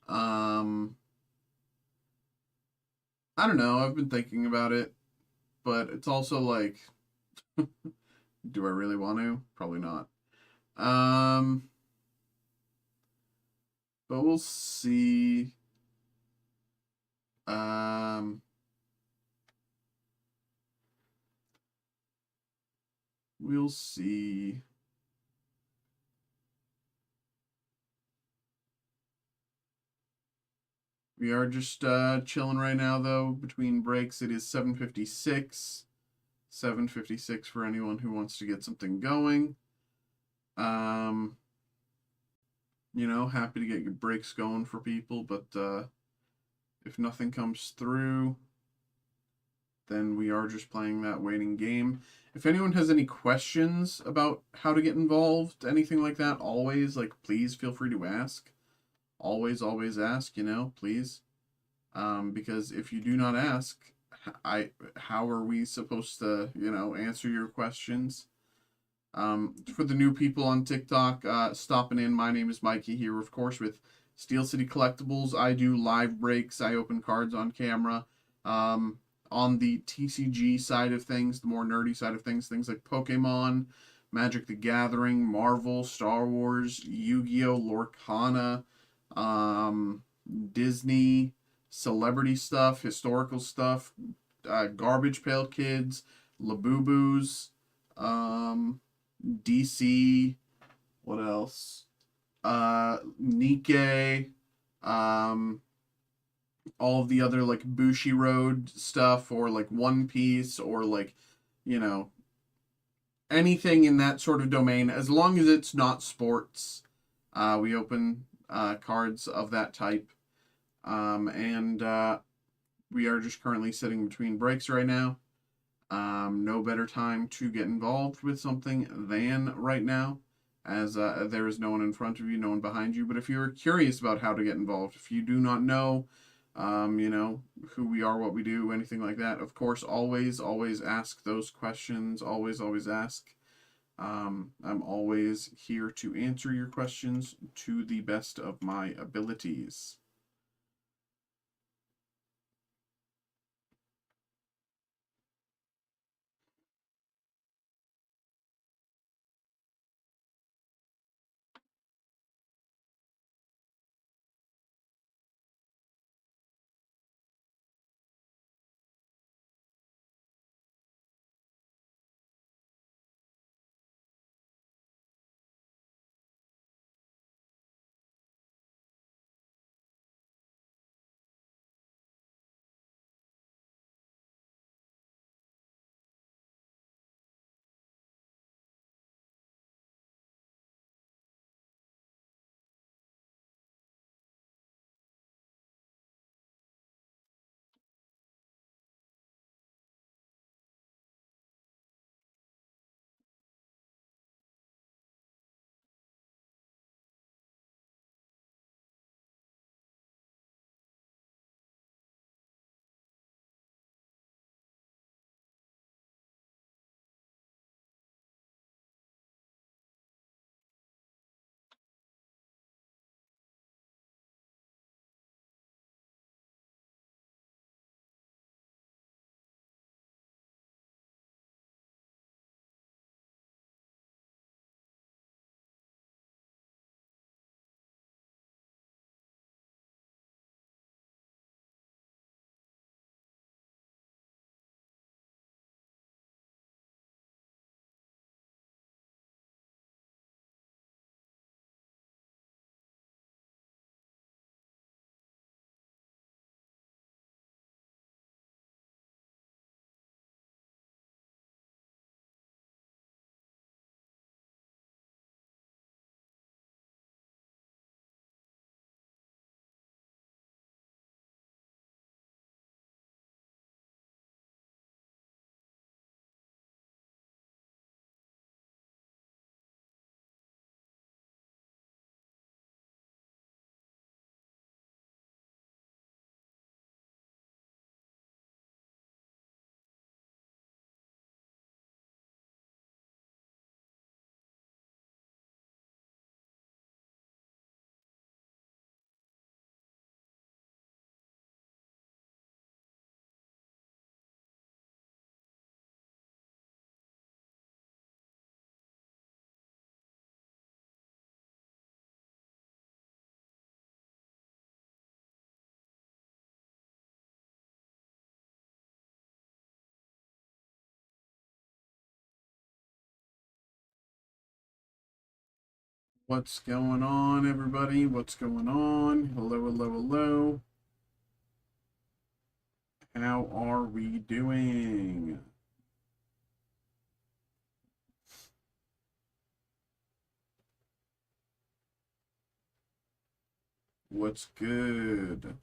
Um, I don't know. I've been thinking about it, but it's also like, do I really want to? Probably not. Um, but we'll see. Um, we'll see. We are just chilling right now, though. Between breaks, it is 7:56. 7:56 for anyone who wants to get something going. Um, happy to get your breaks going for people, but if nothing comes through, then we are just playing that waiting game. If anyone has any questions about how to get involved, anything like that, always, like, please feel free to ask. Always, always ask, please. Because if you do not ask, how are we supposed to, answer your questions? For the new people on TikTok, stopping in, my name is Mikey here, of course, with Steel City Collectibles. I do live breaks. I open cards on camera. On the TCG side of things, the more nerdy side of things like Pokemon, Magic the Gathering, Marvel, Star Wars, Yu-Gi-Oh, Lorcana, Disney, celebrity stuff, historical stuff, Garbage Pail Kids, Labubus, DC. What else? Nikkei. Um, all of the other like Bushi Road stuff, or like One Piece, or like, you know, anything in that sort of domain, as long as it's not sports. We open cards of that type. And we are just currently sitting between breaks right now. No better time to get involved with something than right now, as there is no one in front of you, no one behind you. But if you're curious about how to get involved, if you do not know, who we are, what we do, anything like that, of course, always ask those questions. Always ask. I'm always here to answer your questions to the best of my abilities. What's going on, everybody? What's going on? Hello. How are we doing? What's good?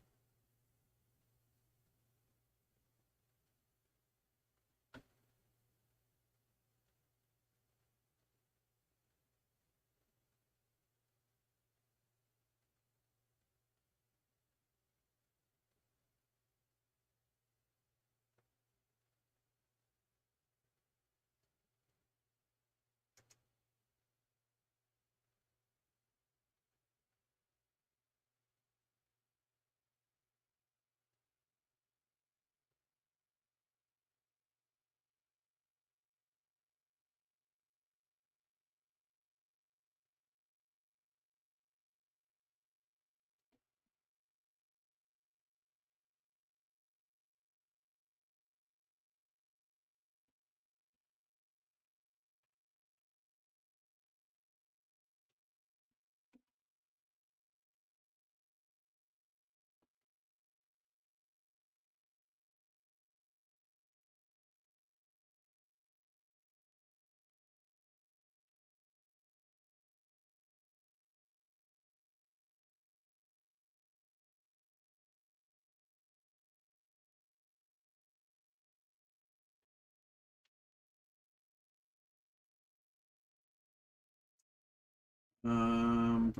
Um,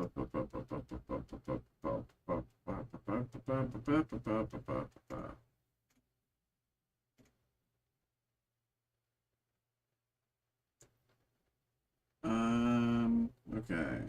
okay.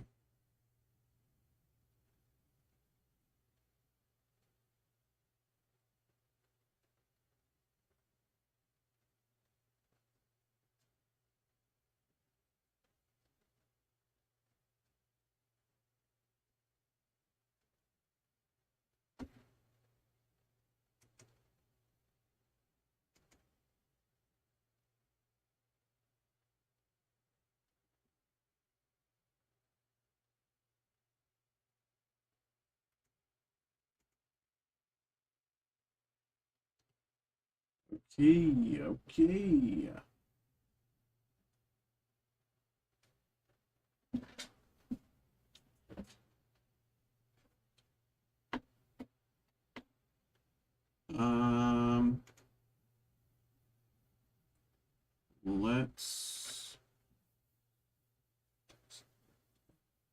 Okay, okay. Um, let's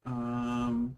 um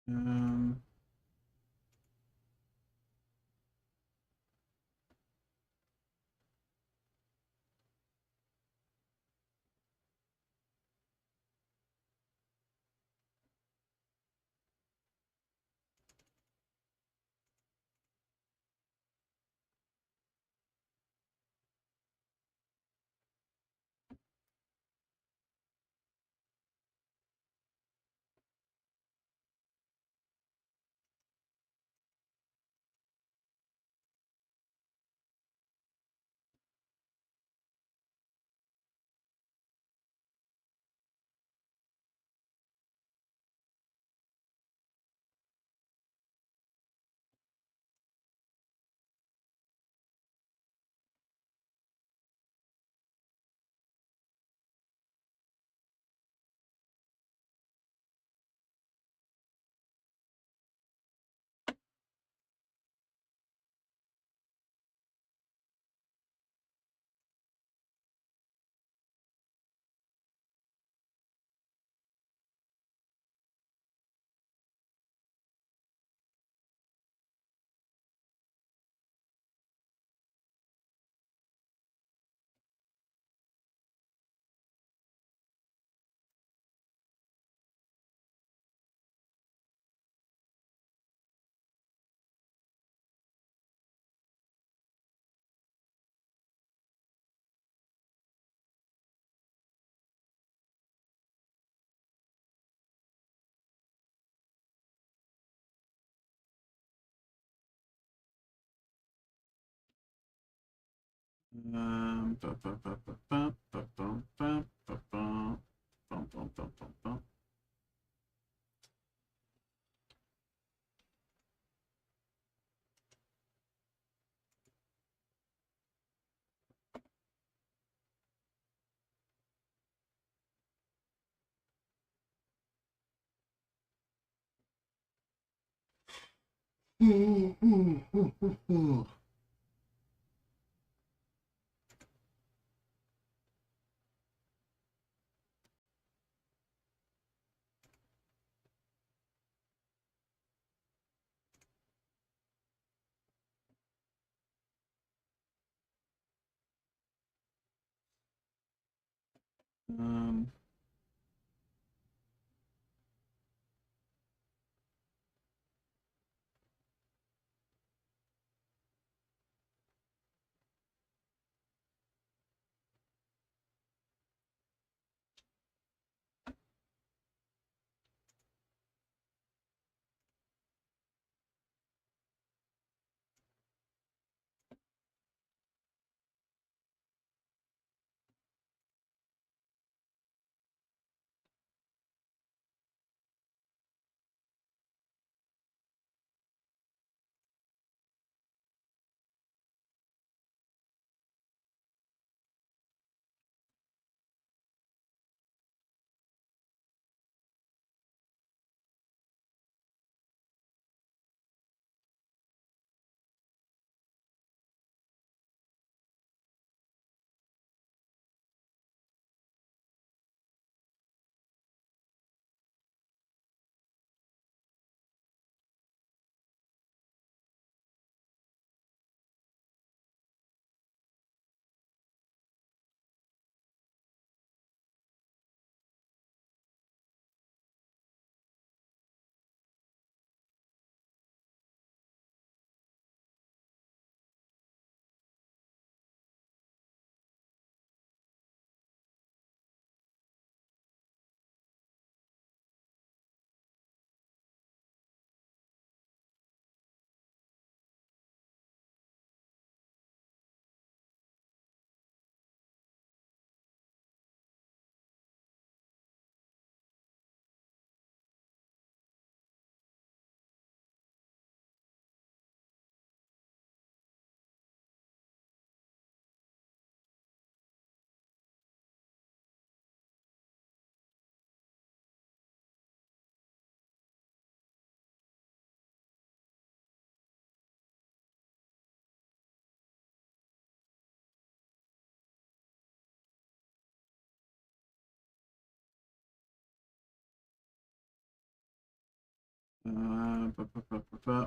um Um,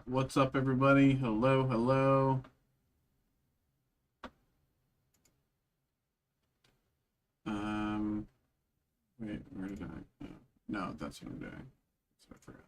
What's up, everybody? Hello, hello. Wait, where did I? No, that's what I'm doing. So I forgot.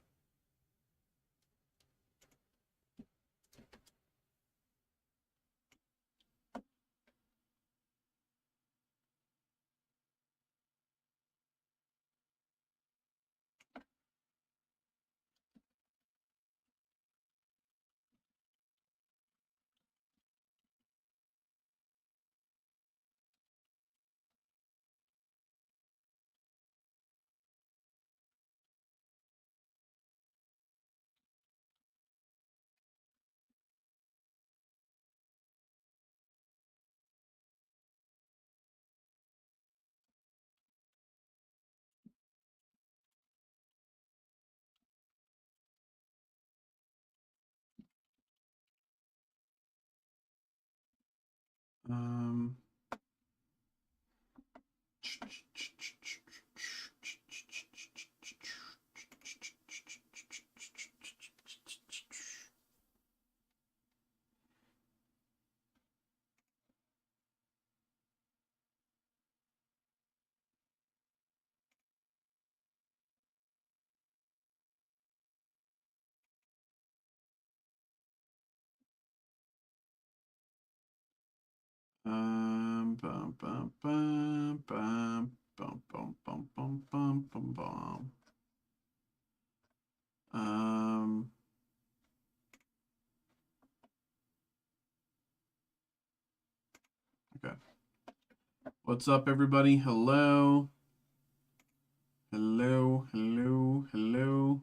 Um, bum, bum, bum, bum, bum, bum, bum, bum, bum, bum, bum. Okay. What's up, everybody? Hello. Hello, hello, hello.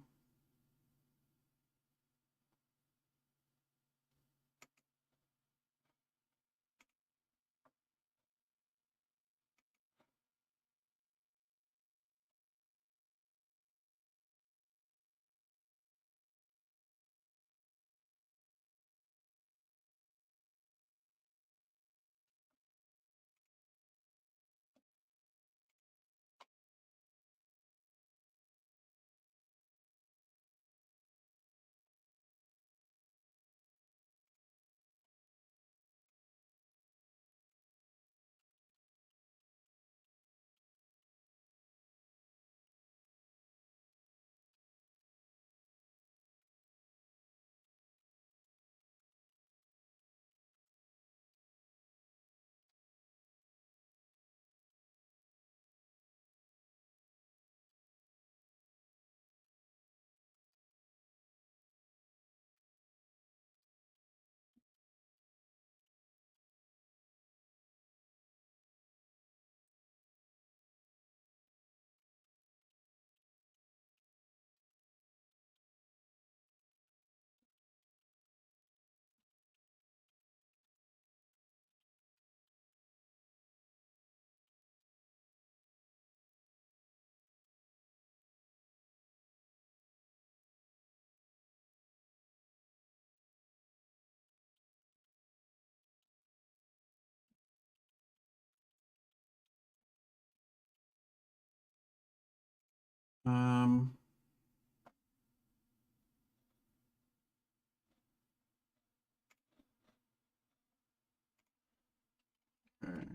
Um, okay.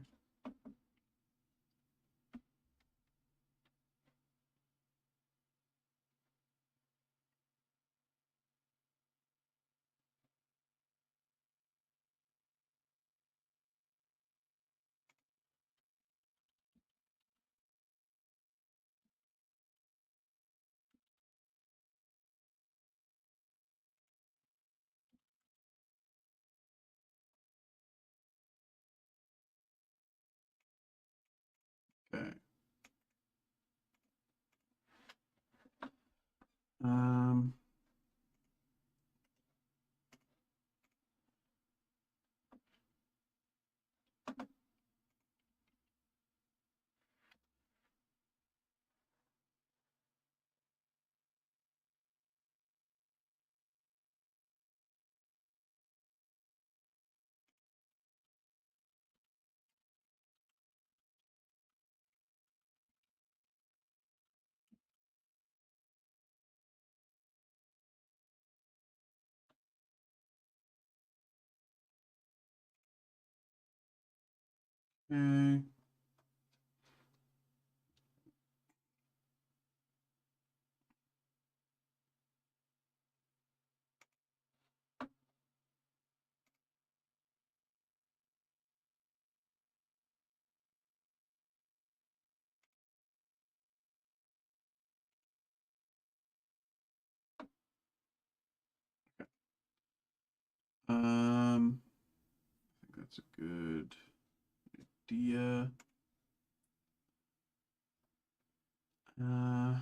Okay. Um, okay. I think that's a good idea. Uh,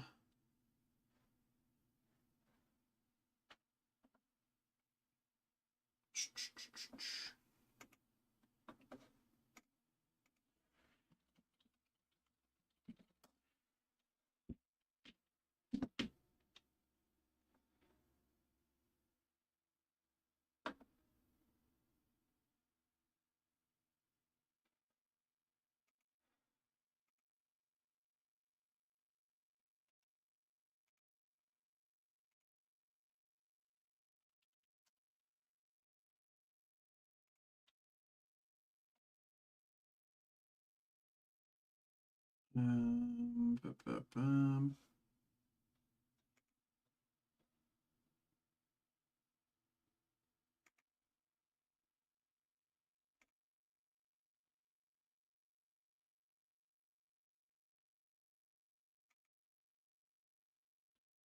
ba, ba, bum.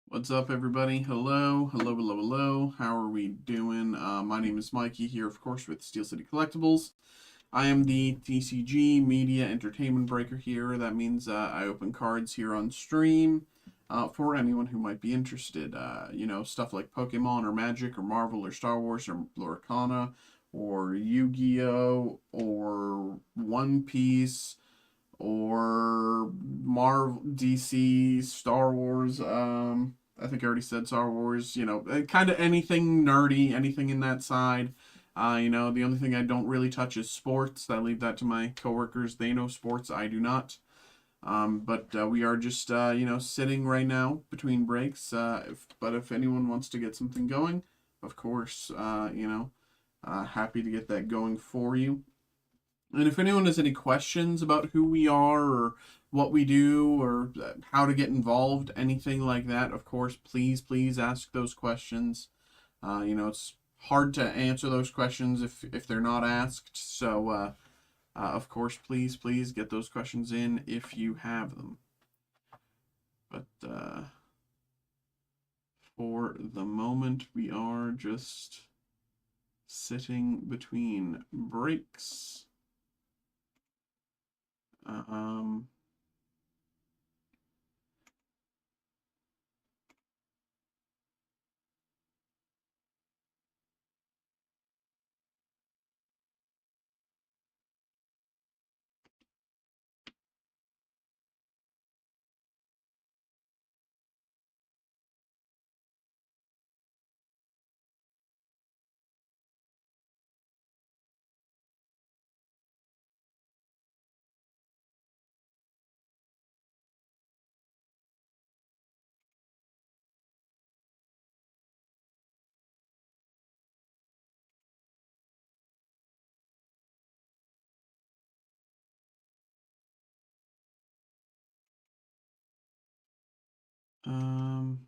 What's up, everybody? Hello, hello, hello, hello. How are we doing? My name is Mikey here, of course, with Steel City Collectibles. I am the TCG Media Entertainment Breaker here. That means I open cards here on stream for anyone who might be interested. You know, stuff like Pokemon or Magic or Marvel or Star Wars or Lorcana or Yu-Gi-Oh! Or One Piece or Marvel, DC, Star Wars. I think I already said Star Wars. You know, kind of anything nerdy, anything in that side. You know, the only thing I don't really touch is sports. I leave that to my coworkers. They know sports. I do not. But we are just you know, sitting right now between breaks. But if anyone wants to get something going, of course, you know, happy to get that going for you. And if anyone has any questions about who we are or what we do or how to get involved, anything like that, of course, please ask those questions. You know, it's hard to answer those questions if they're not asked. So, of course, please get those questions in if you have them. But for the moment, we are just sitting between breaks. Um, Um,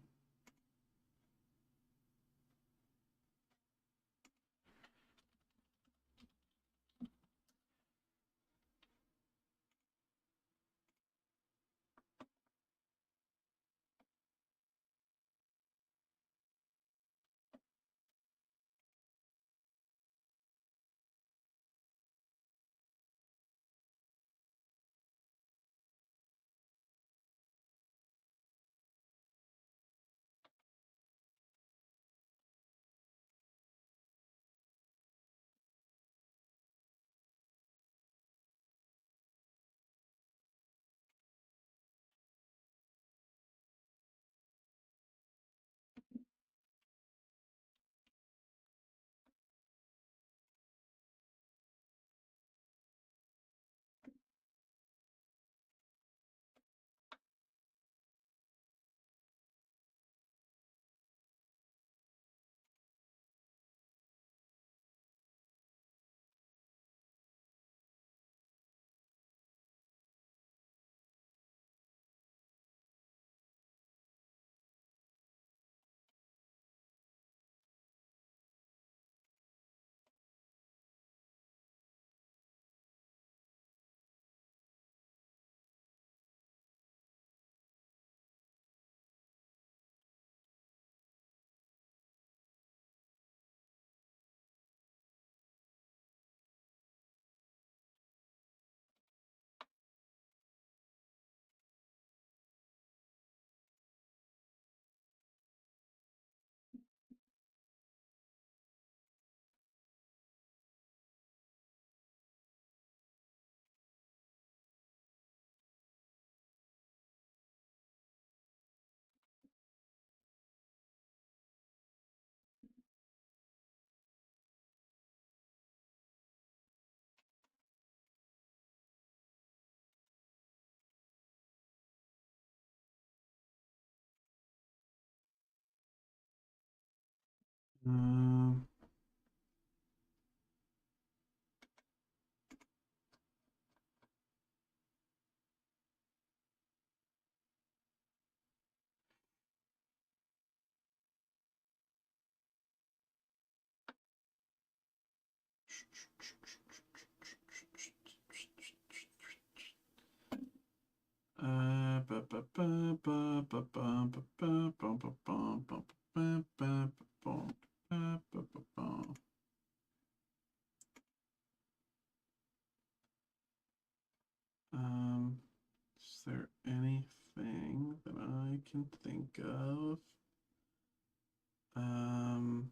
um, is there anything that I can think of? Um,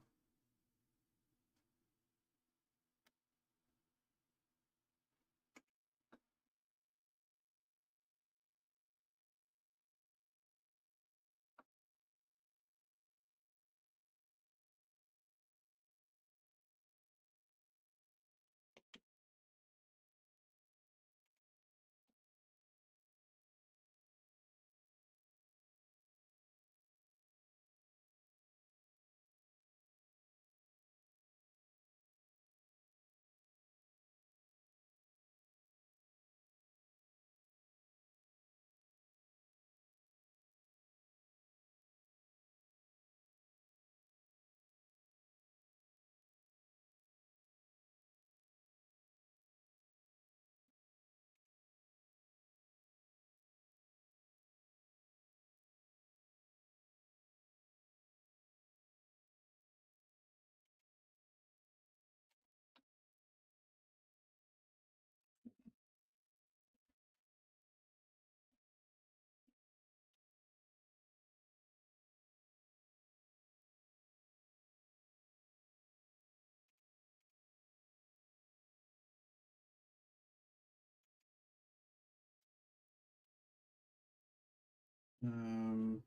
um,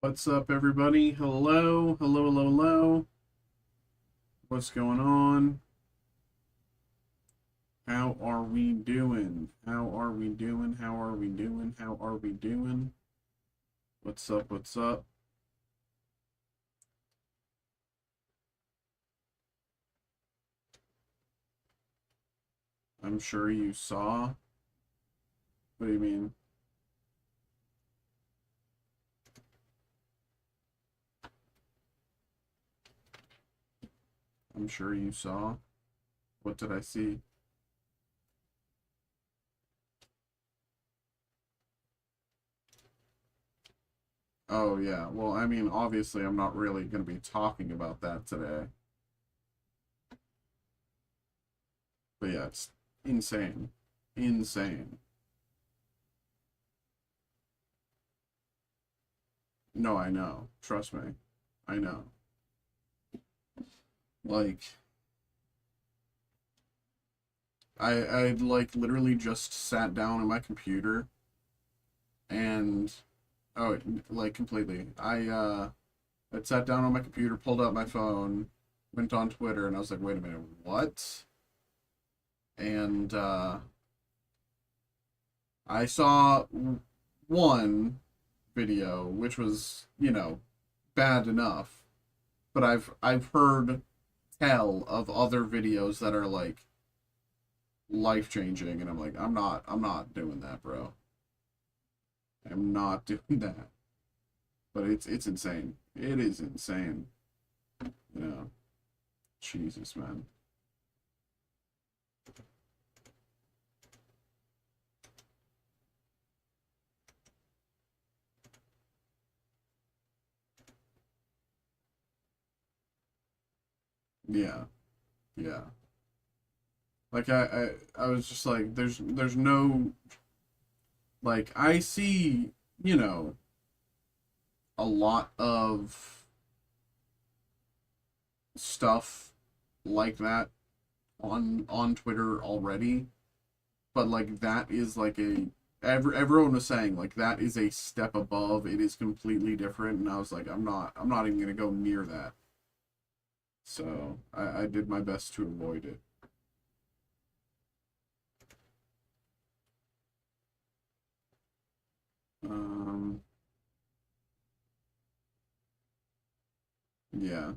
What's up, everybody? Hello, hello, hello, hello. What's going on? How are we doing? How are we doing? How are we doing? How are we doing? What's up? What's up? I'm sure you saw. What do you mean? I'm sure you saw. What did I see? Oh, yeah. Well, I mean, obviously, I'm not really going to be talking about that today. But yeah, it's insane. Insane. No, I know. Trust me. I know. Like, I like literally just sat down at my computer and oh, like completely. I sat down on my computer, pulled out my phone, went on Twitter, and I was like, wait a minute, what? And I saw one video which was, bad enough, but I've heard tell of other videos that are like life changing, and I'm like, I'm not doing that, bro. I'm not doing that. But it's insane. It is insane. Yeah. Jesus, man. Yeah. Yeah. Like I was just like, there's no, like, I see, you know, a lot of stuff like that on Twitter already, but like that is like everyone was saying like that is a step above. It is completely different, and I was like, I'm not even gonna go near that. So I did my best to avoid it. Um, yeah.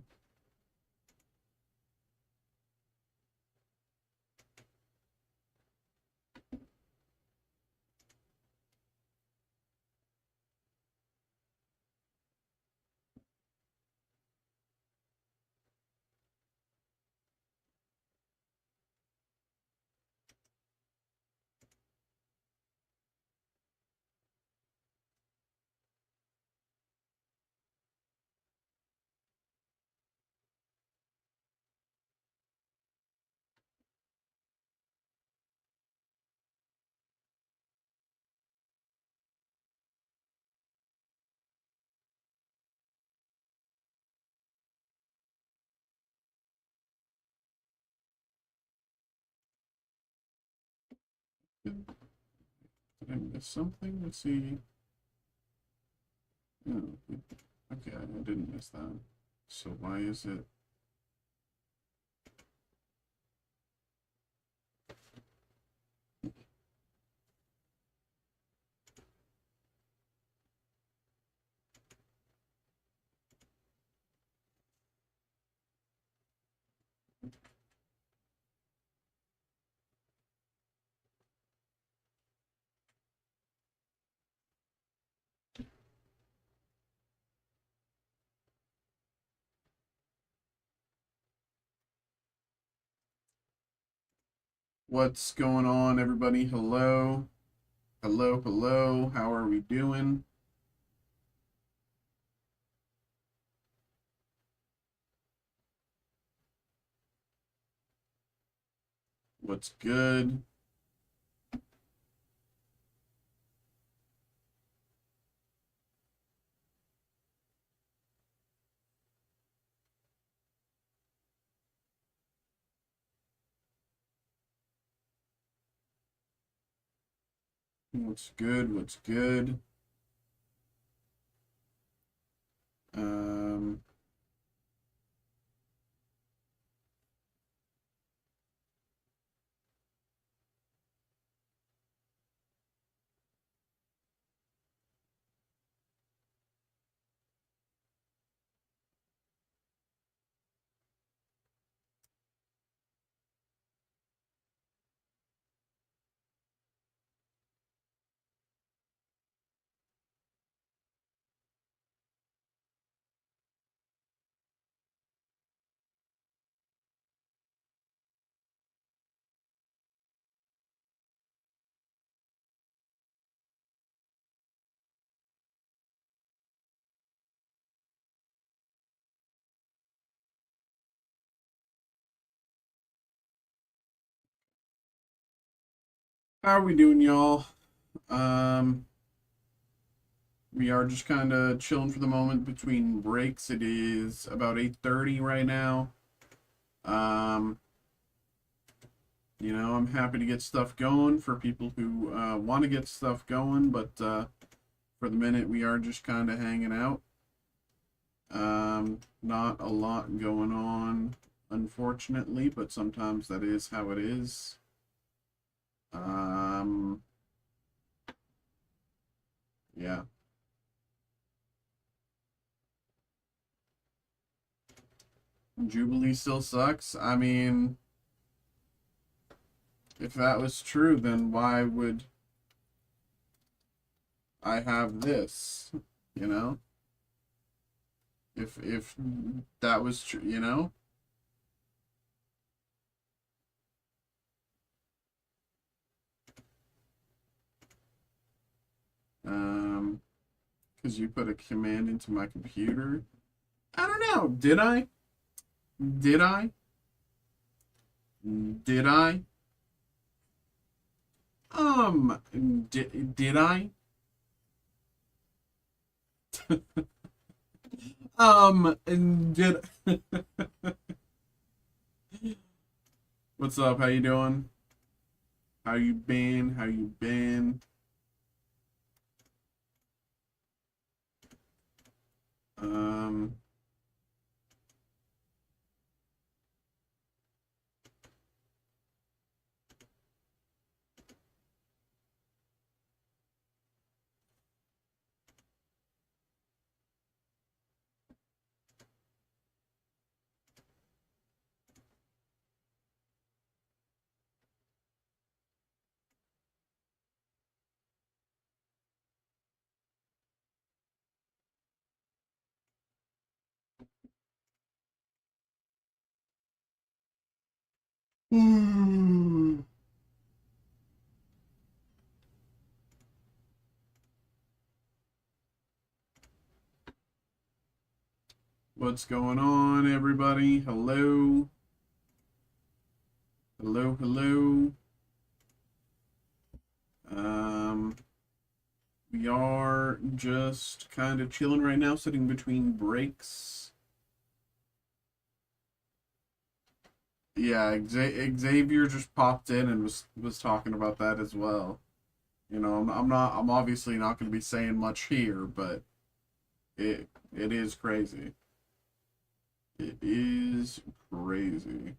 Did I miss something? Let's see. Oh, okay, I didn't miss that. So why is it? What's going on, everybody? Hello, hello, hello. How are we doing? What's good? What's good? What's good? Um, how are we doing, y'all? Um, we are just kind of chilling for the moment between breaks. It is about 8:30 right now. Um, I'm happy to get stuff going for people who want to get stuff going, but for the minute, we are just kind of hanging out. Not a lot going on, unfortunately, but sometimes that is how it is. Um, yeah. Jubilee still sucks. I mean, if that was true, then why would I have this? You know? If that was true, you know? Um, because you put a command into my computer. I don't know. Did I? Did I? Did I? Did I? Did What's up? How you doing? How you been? How you been? Um, what's going on, everybody? Hello. Hello, hello. Um, we are just kind of chilling right now, sitting between breaks. Yeah, Xavier just popped in and was talking about that as well. I'm obviously not going to be saying much here, but it is crazy. It is crazy.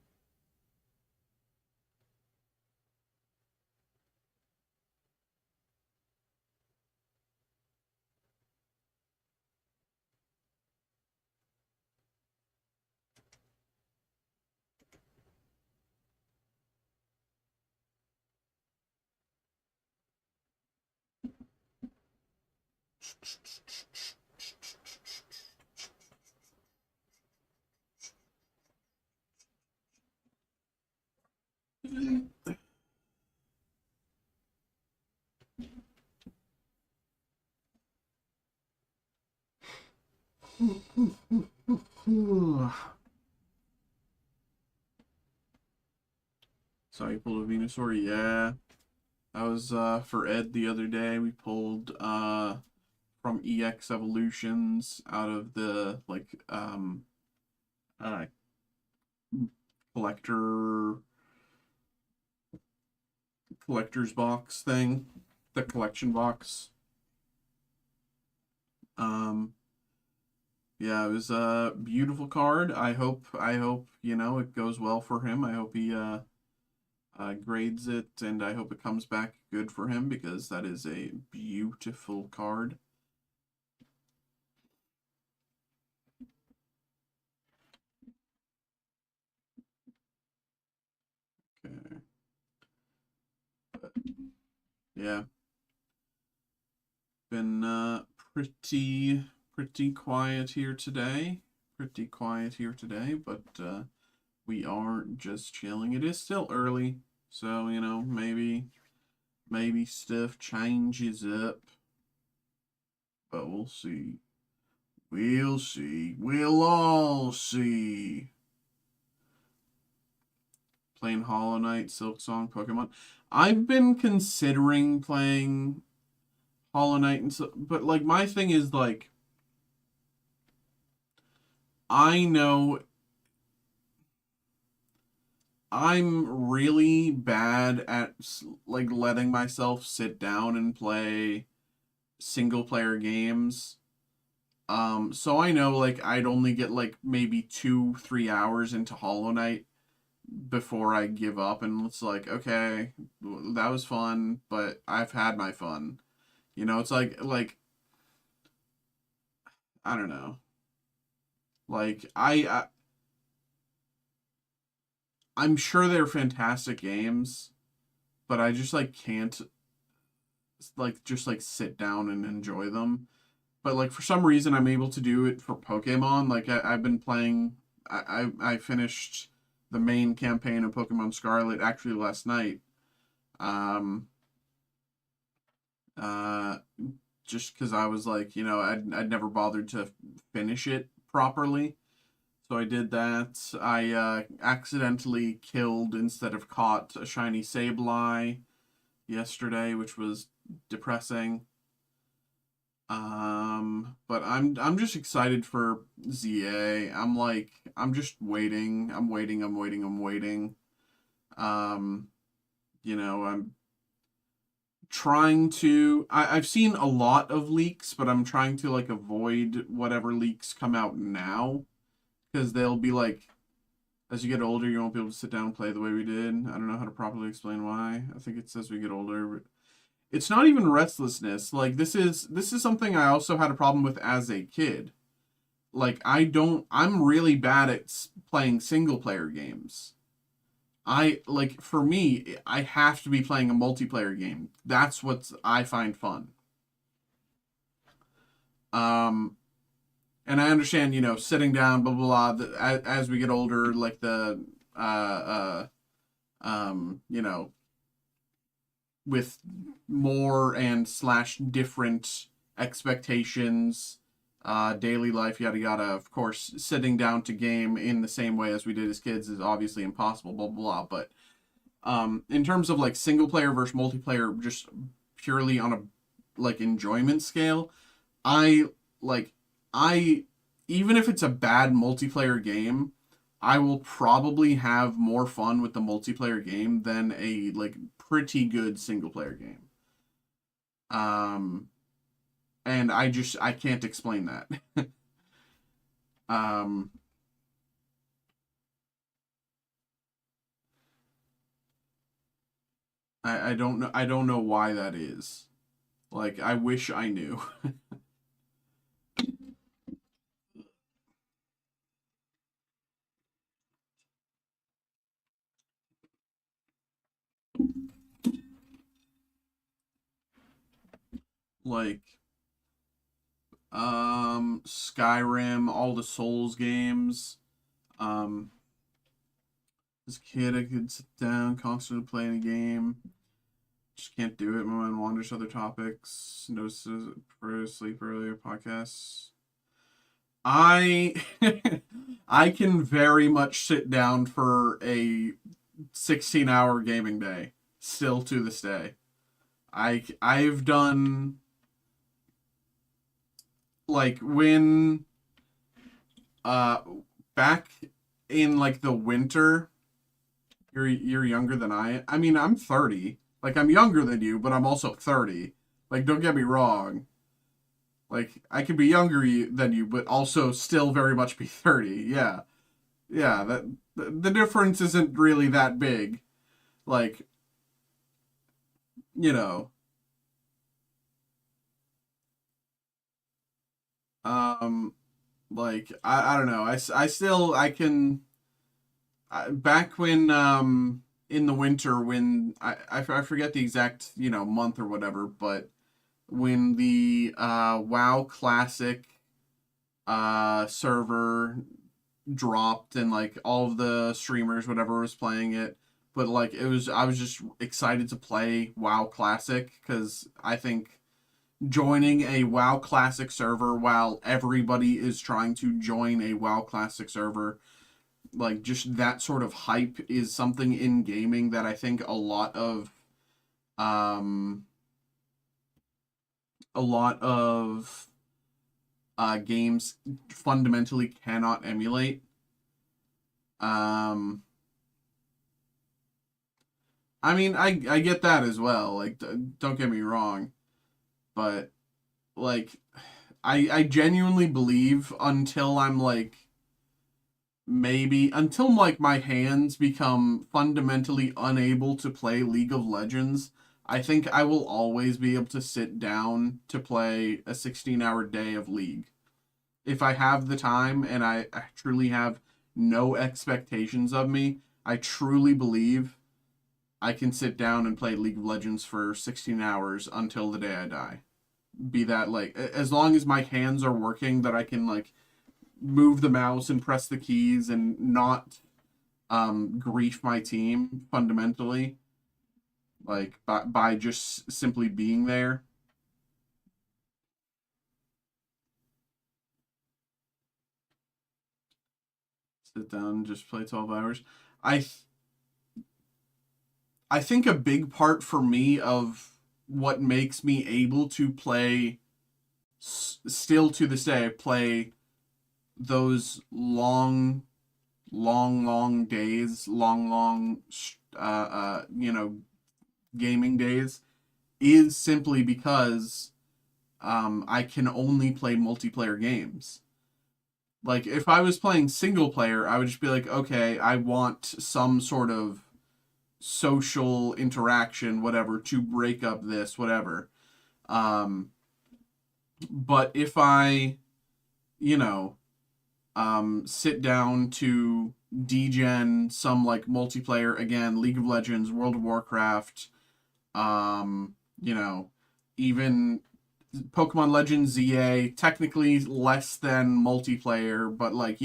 So you pulled a Venusaur? Yeah. That was for Ed the other day. We pulled from EX Evolutions out of the uh collector collector's box thing, the collection box. Um Yeah, it was a beautiful card. I hope, you know, it goes well for him. I hope he grades it, and I hope it comes back good for him because that is a beautiful card. Okay. Yeah, been pretty quiet here today. Pretty quiet here today, but we are just chilling. It is still early, so you know, maybe stuff changes up, but we'll see. We'll see. We'll all see. Playing Hollow Knight, Silk Song, Pokemon. I've been considering playing Hollow Knight, but like my thing is like I know I'm really bad at like letting myself sit down and play single player games. So I know like I'd only get like maybe 2-3 hours into Hollow Knight before I give up, and it's like, okay, that was fun, but I've had my fun. You know, it's like I don't know. Like I'm sure they're fantastic games, but I just like can't like just like sit down and enjoy them. But like for some reason I'm able to do it for Pokemon. Like I've been playing. I finished the main campaign of Pokemon Scarlet actually last night. Um, uh, just because I was like, you know, I'd never bothered to finish it properly. So I did that. I accidentally killed instead of caught a shiny Sableye yesterday, which was depressing. But I'm just excited for ZA. I'm like I'm just waiting. I'm waiting. I'm waiting. I'm waiting. Um, you know, I'm trying to. I've seen a lot of leaks, but I'm trying to like avoid whatever leaks come out now because they'll be like, as you get older, you won't be able to sit down and play the way we did. I don't know how to properly explain why. I think it's as we get older. It's not even restlessness. Like this is something I also had a problem with as a kid. Like I'm really bad at playing single player games. I like for me, I have to be playing a multiplayer game. That's what I find fun. Um and I understand, you know, sitting down, blah blah blah. As we get older, like the you know, with more and slash different expectations, daily life, yada yada. Of course, sitting down to game in the same way as we did as kids is obviously impossible, blah blah blah. But in terms of like single player versus multiplayer, just purely on a like enjoyment scale, I like I even if it's a bad multiplayer game, I will probably have more fun with the multiplayer game than a like pretty good single player game. Um, and I can't explain that. um, I don't know why that is. Like I wish I knew. Like Skyrim, all the Souls games. Um, as a kid, I could sit down, constantly playing a game. Just can't do it. My mind wanders to other topics. Notices prefer to sleep earlier. Podcasts. I I can very much sit down for a 16-hour gaming day. Still to this day, I've done like when uh back in like the winter. You're younger than I. I mean, I'm 30. Like I'm younger than you, but I'm also 30. Like don't get me wrong. Like, I could be younger than you, but also still very much be 30. Yeah. Yeah, the difference isn't really that big. Like, you know, um, like, I don't know. I still, I can, back when, in the winter when, I forget the exact, month or whatever, but when the, WoW Classic, server dropped and like all of the streamers whatever was playing it, but like I was just excited to play WoW Classic because I think joining a WoW Classic server while everybody is trying to join a WoW Classic server, like just that sort of hype is something in gaming that I think um a lot of games fundamentally cannot emulate. um I mean, I get that as well. Like, don't get me wrong, but like, I genuinely believe until I'm like maybe until like my hands become fundamentally unable to play League of Legends, I think I will always be able to sit down to play a 16-hour day of League. If I have the time and I truly have no expectations of me, I truly believe I can sit down and play League of Legends for 16 hours until the day I die. Be that like as long as my hands are working that I can like move the mouse and press the keys and not grief my team fundamentally like by just simply being there. Sit down and just play 12 hours. I I think a big part for me of what makes me able to play still to this day play those long days, long, gaming days is simply because I can only play multiplayer games. Like, if I was playing single player, I would just be like, okay, I want some sort of social interaction, whatever, to break up this, whatever. Um, but if I, you know, sit down to degen some like multiplayer again, League of Legends, World of Warcraft, you know, even Pokemon Legends ZA, technically less than multiplayer, but like,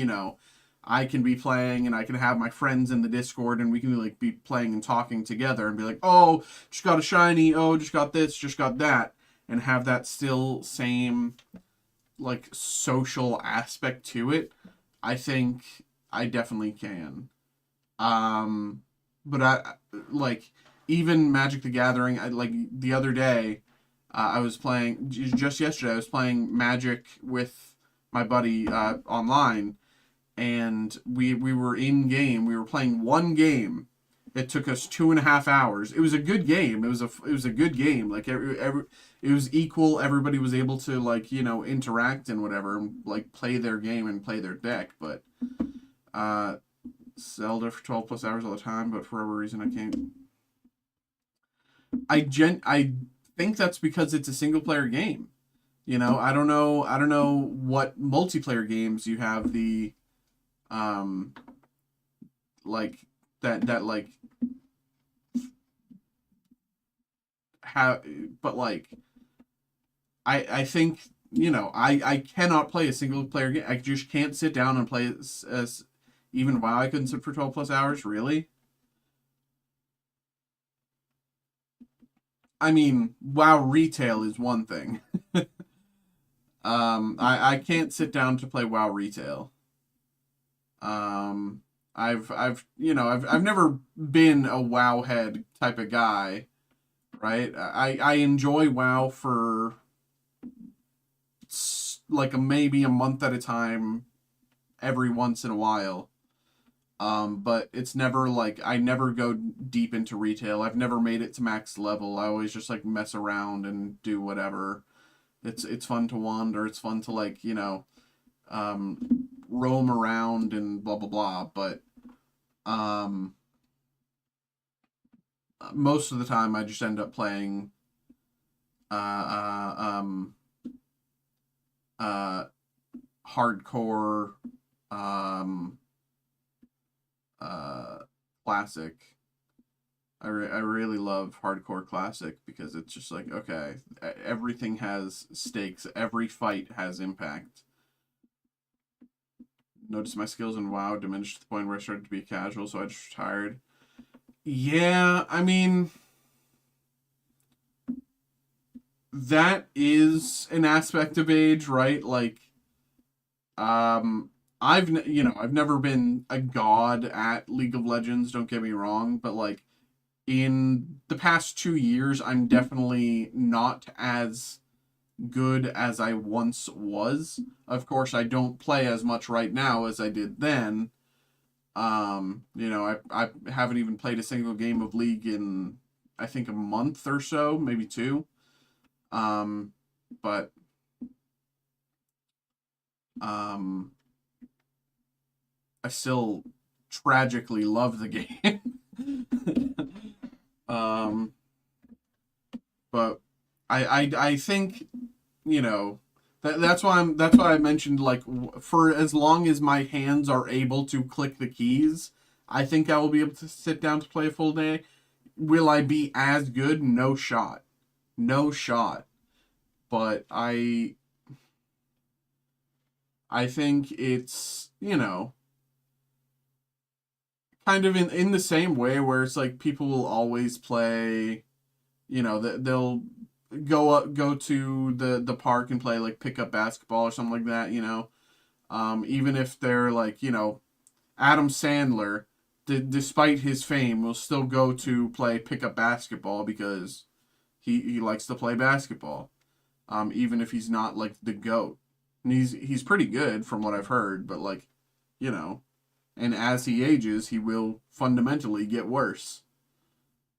I can be playing and I can have my friends in the Discord and we can like be playing and talking together and be like, oh, just got a shiny, oh, just got this, just got that, and have that still same like social aspect to it. I think I definitely can. Um, but I like even Magic the Gathering. I like the other day. I was playing just yesterday. I was playing Magic with my buddy online, and we were in game. We were playing one game. It took us 2.5 hours. It was a good game. It was a good game. Like it was equal. Everybody was able to like interact and whatever, and like play their game and play their deck. But uh, Zelda for 12 plus hours all the time. But for whatever reason, I can't. I think that's because it's a single player game. I don't know. I don't know what multiplayer games you have the um like that like have, but like I think I cannot play a single player game. I just can't sit down and play as even WoW. I couldn't sit for 12 plus hours. Really? I mean, WoW retail is one thing. I can't sit down to play WoW retail. Um, I've never been a WoW head type of guy, right? I enjoy WoW for like maybe a month at a time, every once in a while. But it's never like I never go deep into retail. I've never made it to max level. I always just like mess around and do whatever. It's fun to wander. It's fun to like, roam around and blah blah blah. But um, most of the time, I just end up playing uh, uh um uh hardcore um uh classic. I really love hardcore classic because it's just like, okay, everything has stakes. Every fight has impact. Noticed my skills in WoW diminished to the point where I started to be casual, so I just retired. Yeah, I mean, that is an aspect of age, right? Like, um, I've never been a god at League of Legends. Don't get me wrong, but like in the past 2 years, I'm definitely not as good as I once was. Of course, I don't play as much right now as I did then. I haven't even played a single game of League in I think a month or so, maybe two. Um, but um, I still tragically love the game. um, but I think that's why I mentioned like for as long as my hands are able to click the keys, I think I will be able to sit down to play a full day. Will I be as good? No shot. No shot. But I think it's, kind of in the same way where it's like people will always play, they'll go to the park and play like pickup basketball or something like that, even if they're like, Adam Sandler, despite his fame, will still go to play pickup basketball because he likes to play basketball, even if he's not like the GOAT. And he's pretty good from what I've heard, but like, you know, and as he ages, he will fundamentally get worse.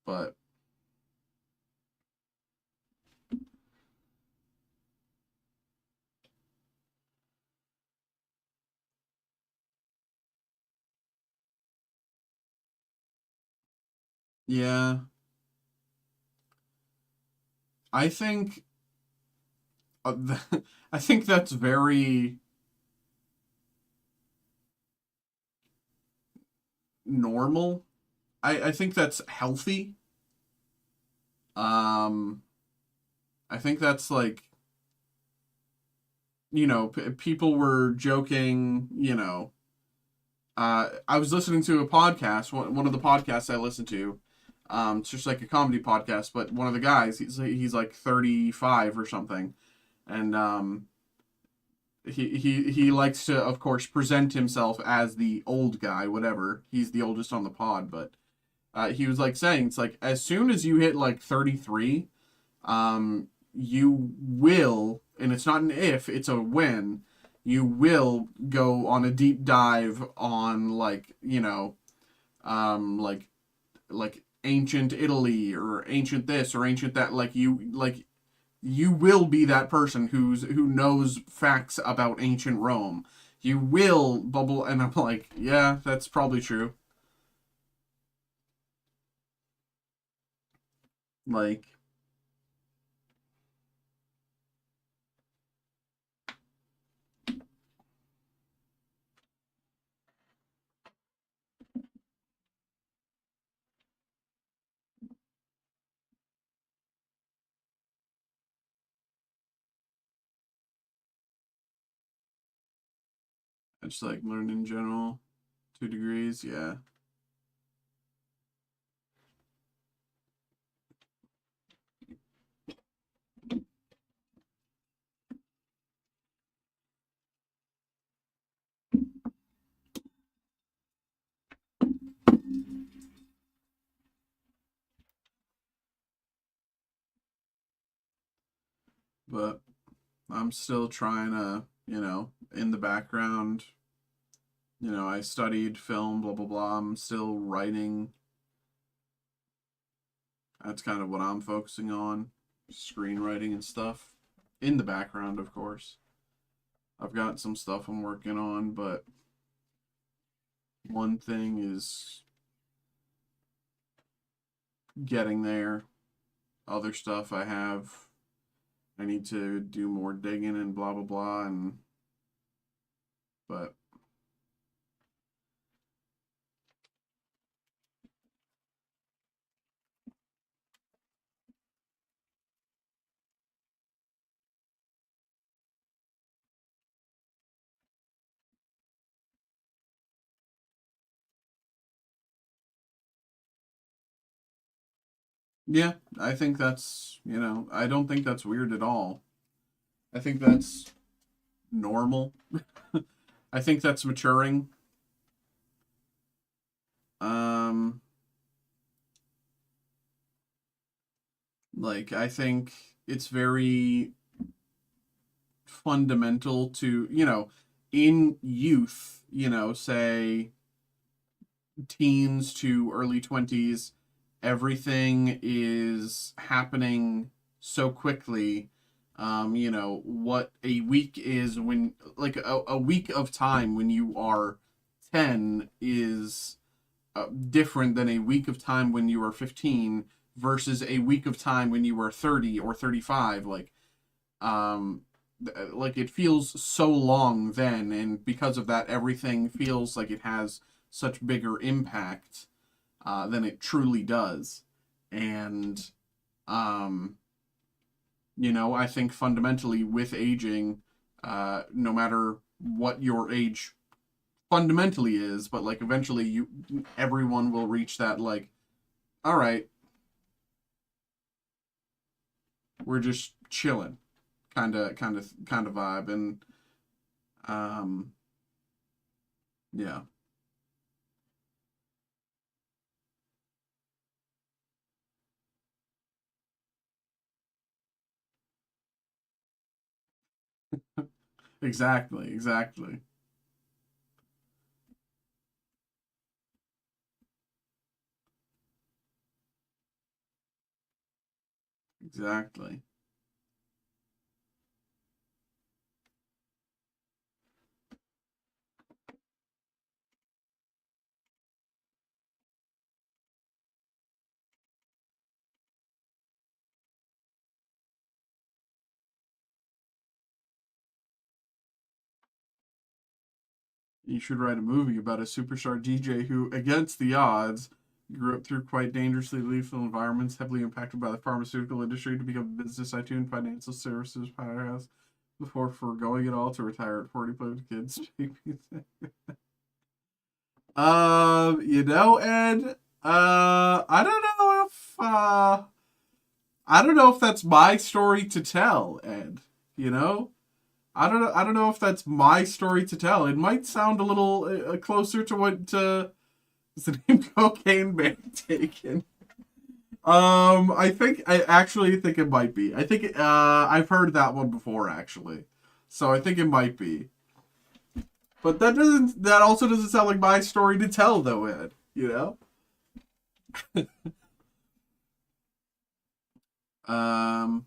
But yeah, I think uh, I think that's very normal. I think that's healthy. Um, I think that's like, people were joking, I was listening to a podcast, one of the podcasts I listened to. It's just like a comedy podcast, but one of the guys, he's like 35 or something, and he likes to, of course, present himself as the old guy, whatever. He's the oldest on the pod, but he was like saying it's like as soon as you hit like 33, you will, and it's not an if, it's a when, you will go on a deep dive on like, like ancient Italy or ancient this or ancient that. You will be that person who knows facts about ancient Rome. You will bubble, and I'm like, yeah, that's probably true. Like, I just like learn in general. 2 degrees, yeah. But I'm still trying to, in the background, I studied film, blah blah blah. I'm still writing. That's kind of what I'm focusing on, screenwriting and stuff. in the background, of course. I've got some stuff I'm working on, but one thing is getting there. Other stuff I need to do more digging and blah blah blah, and but yeah, I think that's, I don't think that's weird at all. I think that's normal. I think that's maturing. Um, like I think it's very fundamental to, in youth, say teens to early 20s, everything is happening so quickly. What a week is when, like, a week of time when you are 10 is different than a week of time when you are 15 versus a week of time when you were 30 or 35. Um, like it feels so long then, and because of that, everything feels like it has such bigger impact than it truly does. And um, I think fundamentally with aging, no matter what your age fundamentally is, but like eventually everyone will reach that, like, all right, we're just chilling, kind of vibe. And um, yeah, exactly, exactly. You should write a movie about a superstar DJ who, against the odds, grew up through quite dangerously lethal environments, heavily impacted by the pharmaceutical industry, to become a business tycoon, financial services powerhouse, before foregoing it all to retire at 40, play with kids. Ed, I don't know if that's my story to tell, Ed. You know? I don't know if that's my story to tell. It might sound a little closer to what is the name Cocaine Bear taken. I actually think it might be. I think I've heard that one before actually, so I think it might be. But that also doesn't sound like my story to tell though, Ed. You know. Um.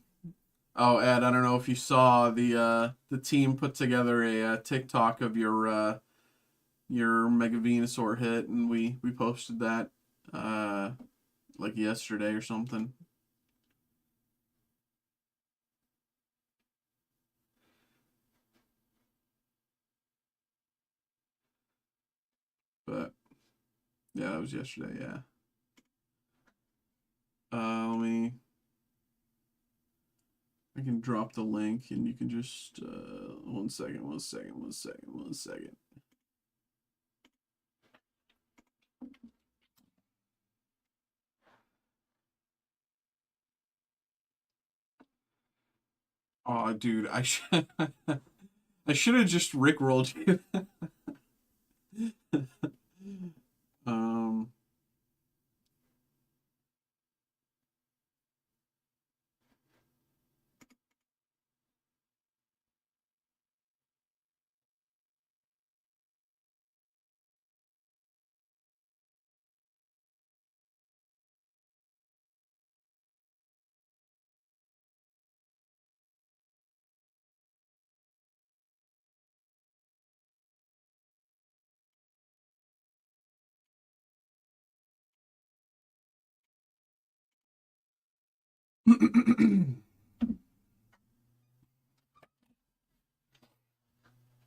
Oh, Ed, I don't know if you saw the team put together a TikTok of your Mega Venusaur hit, and we posted that uh like yesterday or something. But yeah, that was yesterday. Yeah. Let me. I can drop the link, and you can just 1 second, 1 second, 1 second, 1 second. Oh, dude, I should have just rickrolled you. um.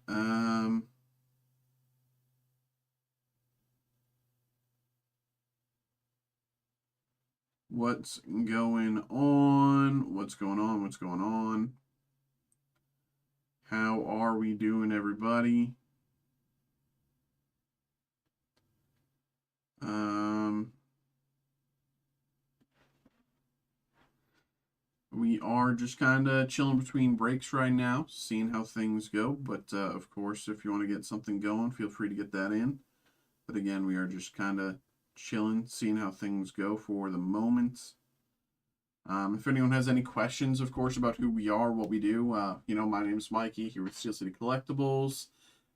um, what's going on? What's going on? What's going on? How are we doing, everybody? We are just kind of chilling between breaks right now, seeing how things go. But of course, if you want to get something going, feel free to get that in. But again, we are just kind of chilling, seeing how things go for the moment. If anyone has any questions, of course, about who we are, what we do, my name is Mikey here with Steel City Collectibles.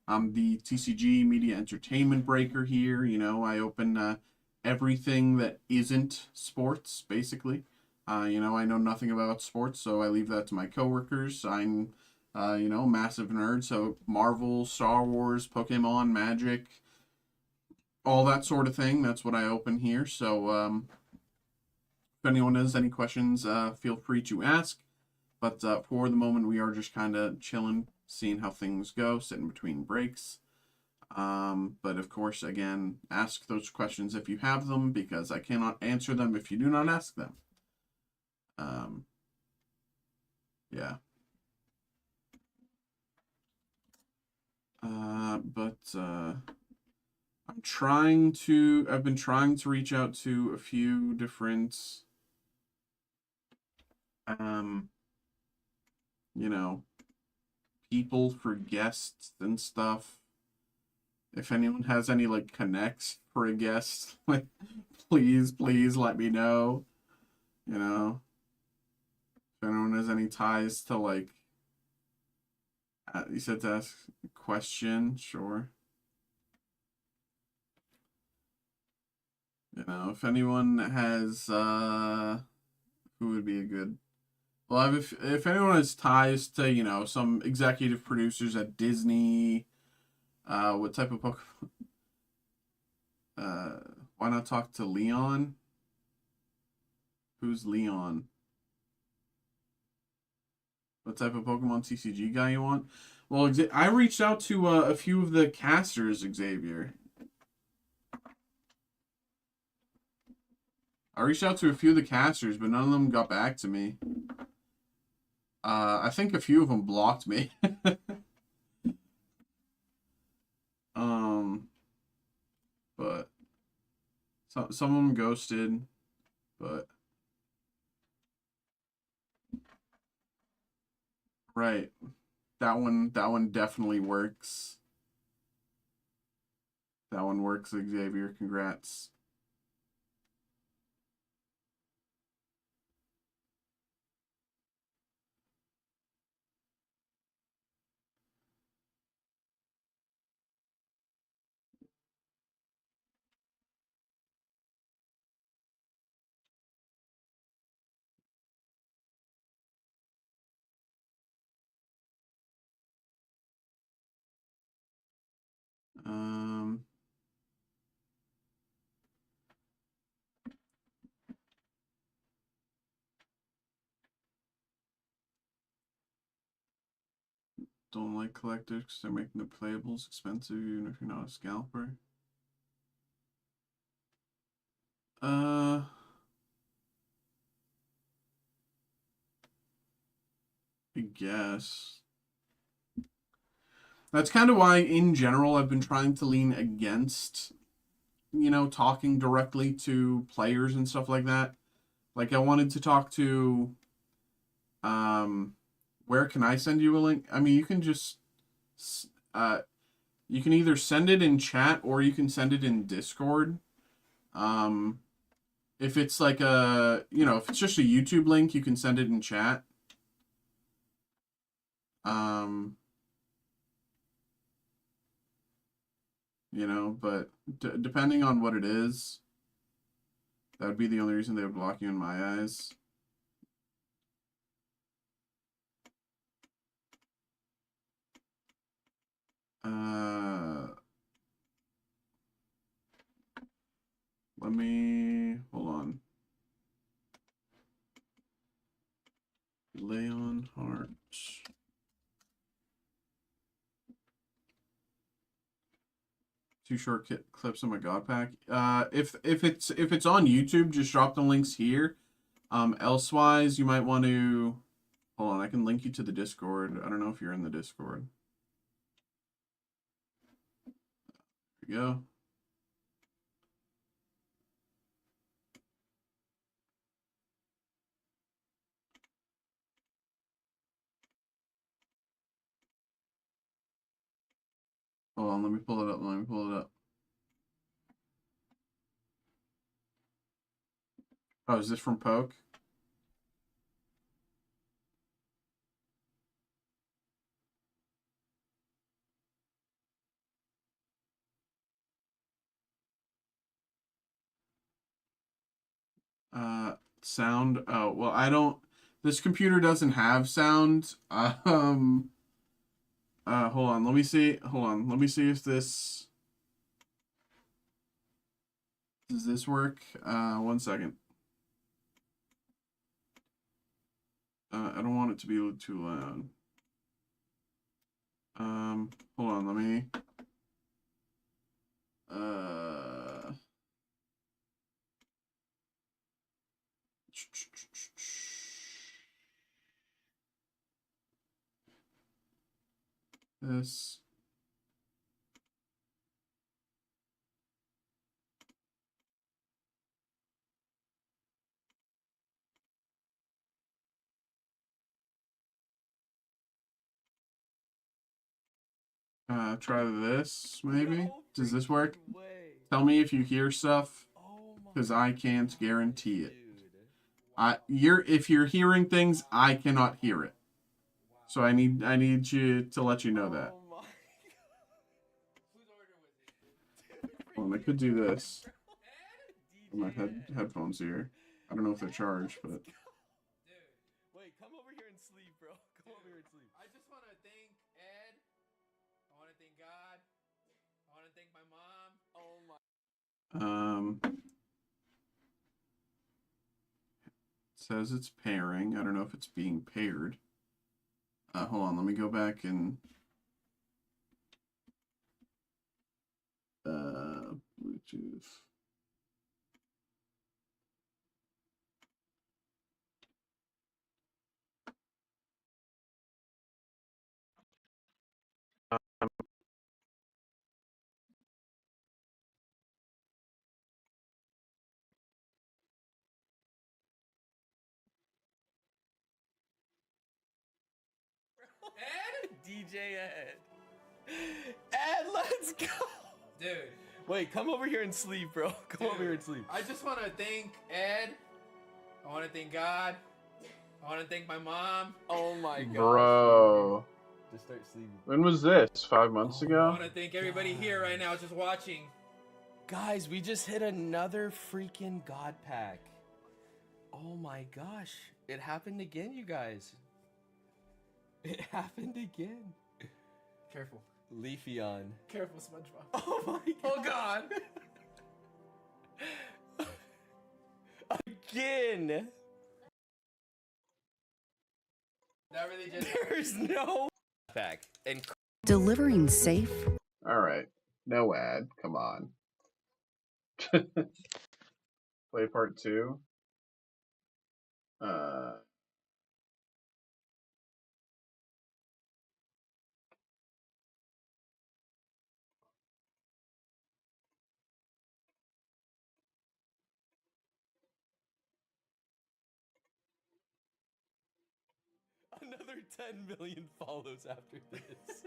I'm the TCG Media Entertainment Breaker here. I open everything that isn't sports, basically. I know nothing about sports, so I leave that to my coworkers. I'm, massive nerd, so Marvel, Star Wars, Pokemon, Magic, all that sort of thing. That's what I open here. So, if anyone has any questions, feel free to ask. But for the moment, we are just kind of chilling, seeing how things go, sitting between breaks. But of course, again, ask those questions if you have them, because I cannot answer them if you do not ask them. Yeah. I've been trying to reach out to a few different, um, you know, people for guests and stuff. If anyone has any like connects for a guest, like please let me know. You know, if anyone has any ties to like, you said to ask a question, sure. If anyone has, who would be a good. Well, if anyone has ties to some executive producers at Disney, what type of Pokemon? Uh, why not talk to Leon? Who's Leon? What type of Pokemon TCG guy you want? Well, I reached out to a few of the casters, Xavier. I reached out to a few of the casters, but none of them got back to me. I think a few of them blocked me. But some of them ghosted, but right. That one definitely works. That one works, Xavier. Congrats. Um, don't like collectors because they're making the playables expensive, even if you're not a scalper. Uh, I guess. That's kind of why, in general, I've been trying to lean against, talking directly to players and stuff like that. Like, I wanted to talk to, um, where can I send you a link? I mean, you can just, uh, you can either send it in chat or you can send it in Discord. Um, if it's like if it's just a YouTube link, you can send it in chat. Um, but depending on what it is, that would be the only reason they would block you in my eyes. Let me hold on. 2 short clips of my God pack. If it's on YouTube, just drop the links here. Elsewise, you might want to hold on. I can link you to the Discord. I don't know if you're in the Discord. There we go. Hold on, let me pull it up. Let me pull it up. Oh, is this from Poke? Sound. Oh, well, I don't. This computer doesn't have sound. Hold on. Let me see. Hold on. Let me see if this. Does this work? 1 second. I don't want it to be too loud. Hold on. Let me. This. Try this, maybe? Does this work? Tell me if you hear stuff, because I can't guarantee it. If you're hearing things, I cannot hear it. So I need you to let you know that. Well, I could do this. My headphones here. I don't know if they're charged, but. Wait, come over here and sleep, bro. Come over here and sleep. I just want to thank Ed. I want to thank God. I want to thank my mom. Oh my. It says it's pairing. I don't know if it's being paired. Hold on, let me go back and Bluetooth. Ed? DJ Ed. Ed, let's go. Dude. Wait, come over here and sleep, bro. Come over here and sleep. I just want to thank Ed. I want to thank God. I want to thank my mom. Oh my god. Bro. Just start sleeping. When was this? 5 months I ago? want to thank everybody here right now just watching. Guys, we just hit another freaking God pack. Oh my gosh. It happened again, you guys. It happened again. Careful. Leafeon. Careful, SpongeBob. Oh my god. Oh, God. Again. That really just... There's no pack. And Delivering safe. All right. No ad. Come on. Play part 2. another 10 million follows after this.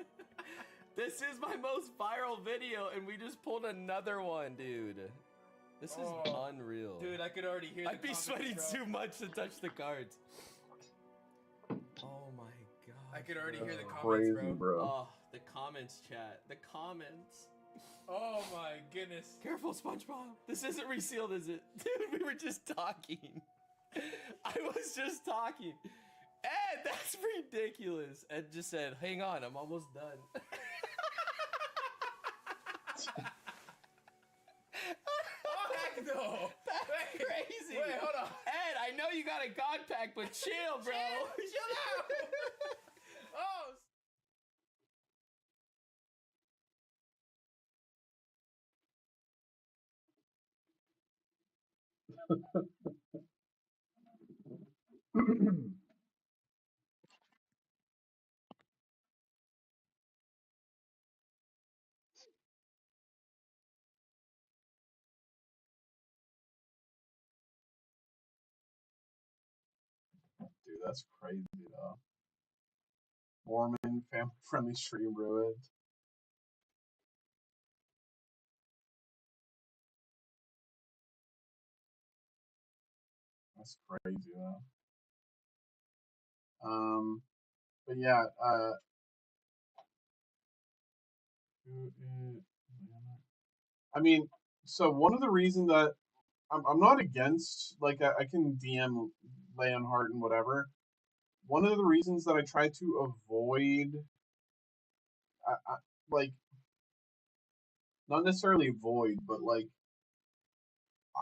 This is my most viral video, and we just pulled another one, dude. This is unreal. Dude, I could already hear the I'd be comments, sweating bro. too much to touch the cards. Oh my god. I could already hear the comments, Crazy, bro. bro. Oh, the comments, chat. The comments. Oh my goodness. Careful, SpongeBob. This isn't resealed, is it? Dude, we were just talking. I was just talking. Ed, that's ridiculous. Ed just said, hang on, I'm almost done. Oh, heck no. That's crazy. Wait, hold on. Ed, I know you got a God pack, but chill, bro. Chill out. Dude, that's crazy though. Mormon family-friendly stream ruined. That's crazy though. But yeah, I mean, so one of the reasons that I'm not against, like, I can DM Leonhardt and whatever. One of the reasons that I try to avoid, I, like, not necessarily avoid, but like,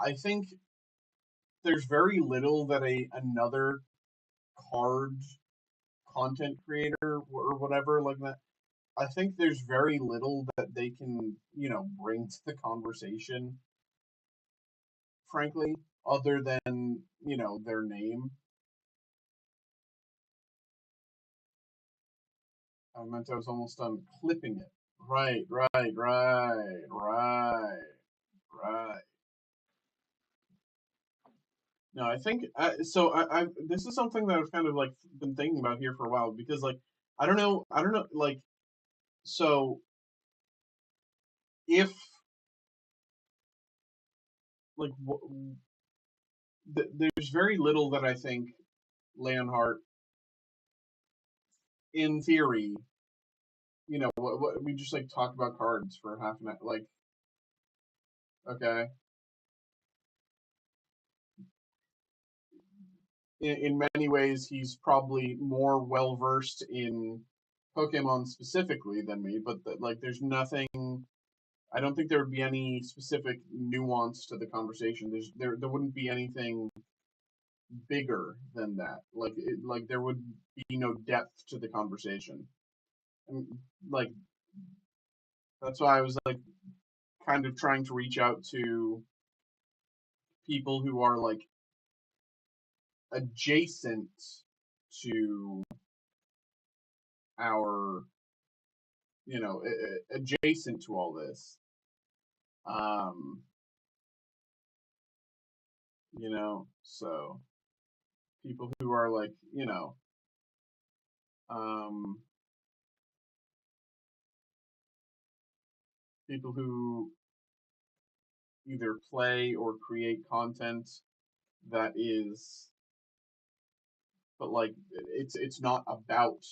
I think there's very little that another card content creator or whatever like that. I think there's very little that they can, bring to the conversation, frankly, other than, their name. I meant I was almost done clipping it. Right, right, right, right, right. No, I think so. I this is something that I've kind of like been thinking about here for a while because like I don't know, like so if like there's very little that I think Leonhardt, in theory, we just like talk about cards for half an hour, like okay, in many ways he's probably more well versed in Pokemon specifically than me, but like there's nothing. I don't think there would be any specific nuance to the conversation. There wouldn't be anything bigger than that. Like there would be no depth to the conversation. And like that's why I was like kind of trying to reach out to people who are like adjacent to our, adjacent to all this. Um, so people who are like, um, people who either play or create content that is, but like it's not about,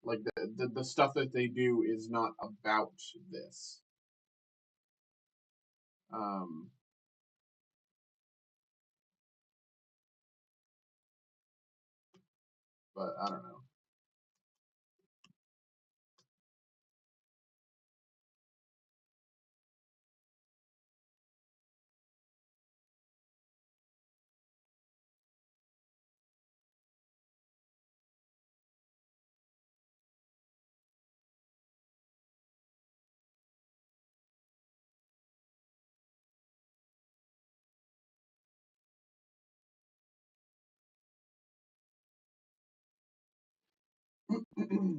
like the stuff that they do is not about this. Um, but I don't know.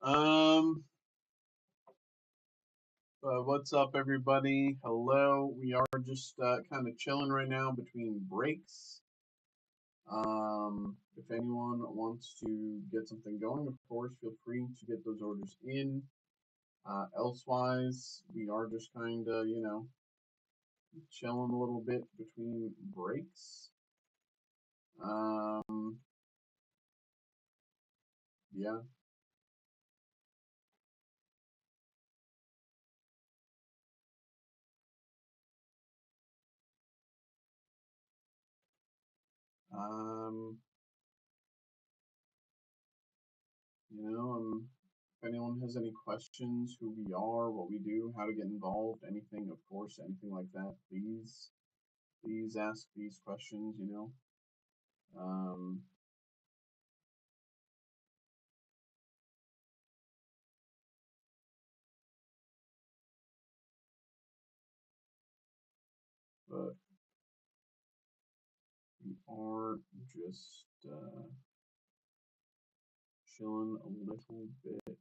um, what's up, everybody? Hello. We are just kind of chilling right now between breaks. If anyone wants to get something going, of course, feel free to get those orders in. Elsewise, we are just kind of, chilling a little bit between breaks. Yeah. Um, I'm If anyone has any questions, who we are, what we do, how to get involved, anything, of course, anything like that, please ask these questions, you know. But we are just chilling a little bit.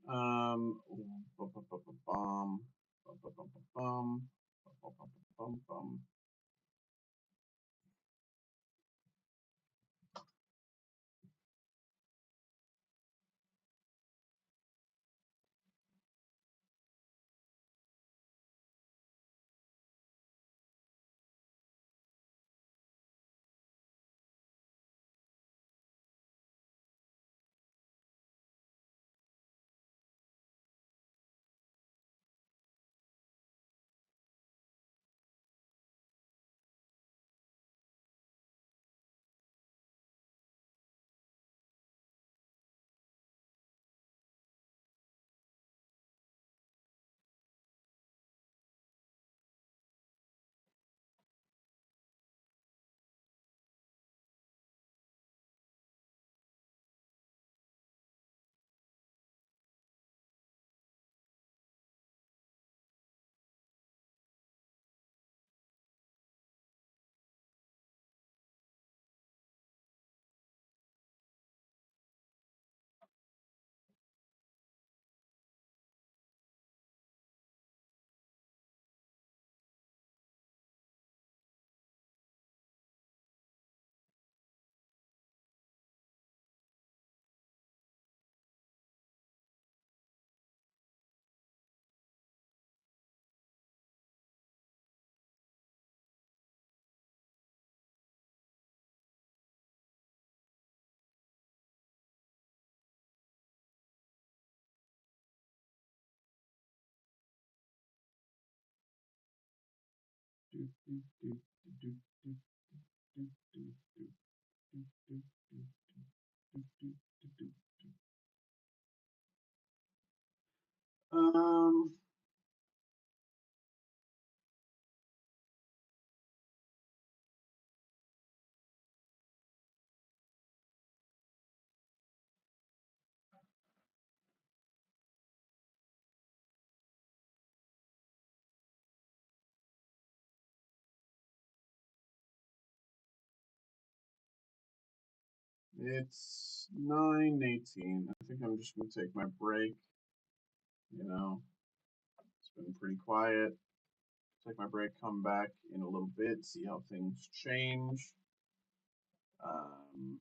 Um, bum, bum, bum, bum, bum, bum, bum, bum, bum, bum, bum, bum. Do, do, do, do, do, do, do, do, do, do, do, do, do, do, do. It's 9:18. I think I'm just gonna take my break. You know, it's been pretty quiet. Take my break, come back in a little bit, see how things change. Um,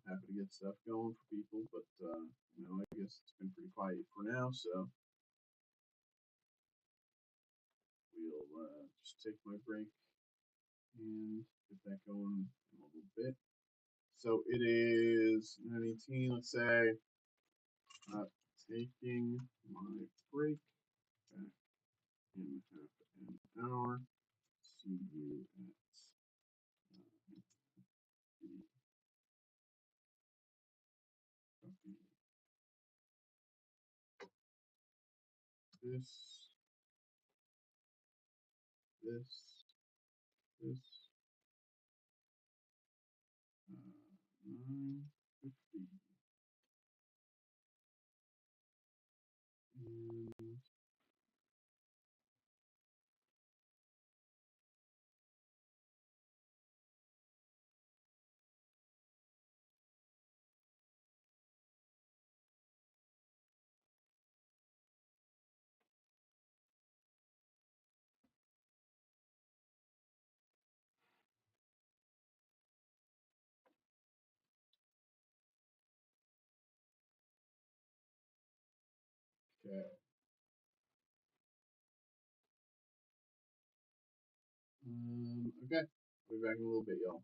happy to get stuff going for people, but I guess it's been pretty quiet for now, so we'll just take my break and get that going in a little bit. So it is 9:18, let's say. Taking my break back in half an hour. See you at this, this, this, 9:50. And okay. Okay. I'll be back in a little bit, y'all.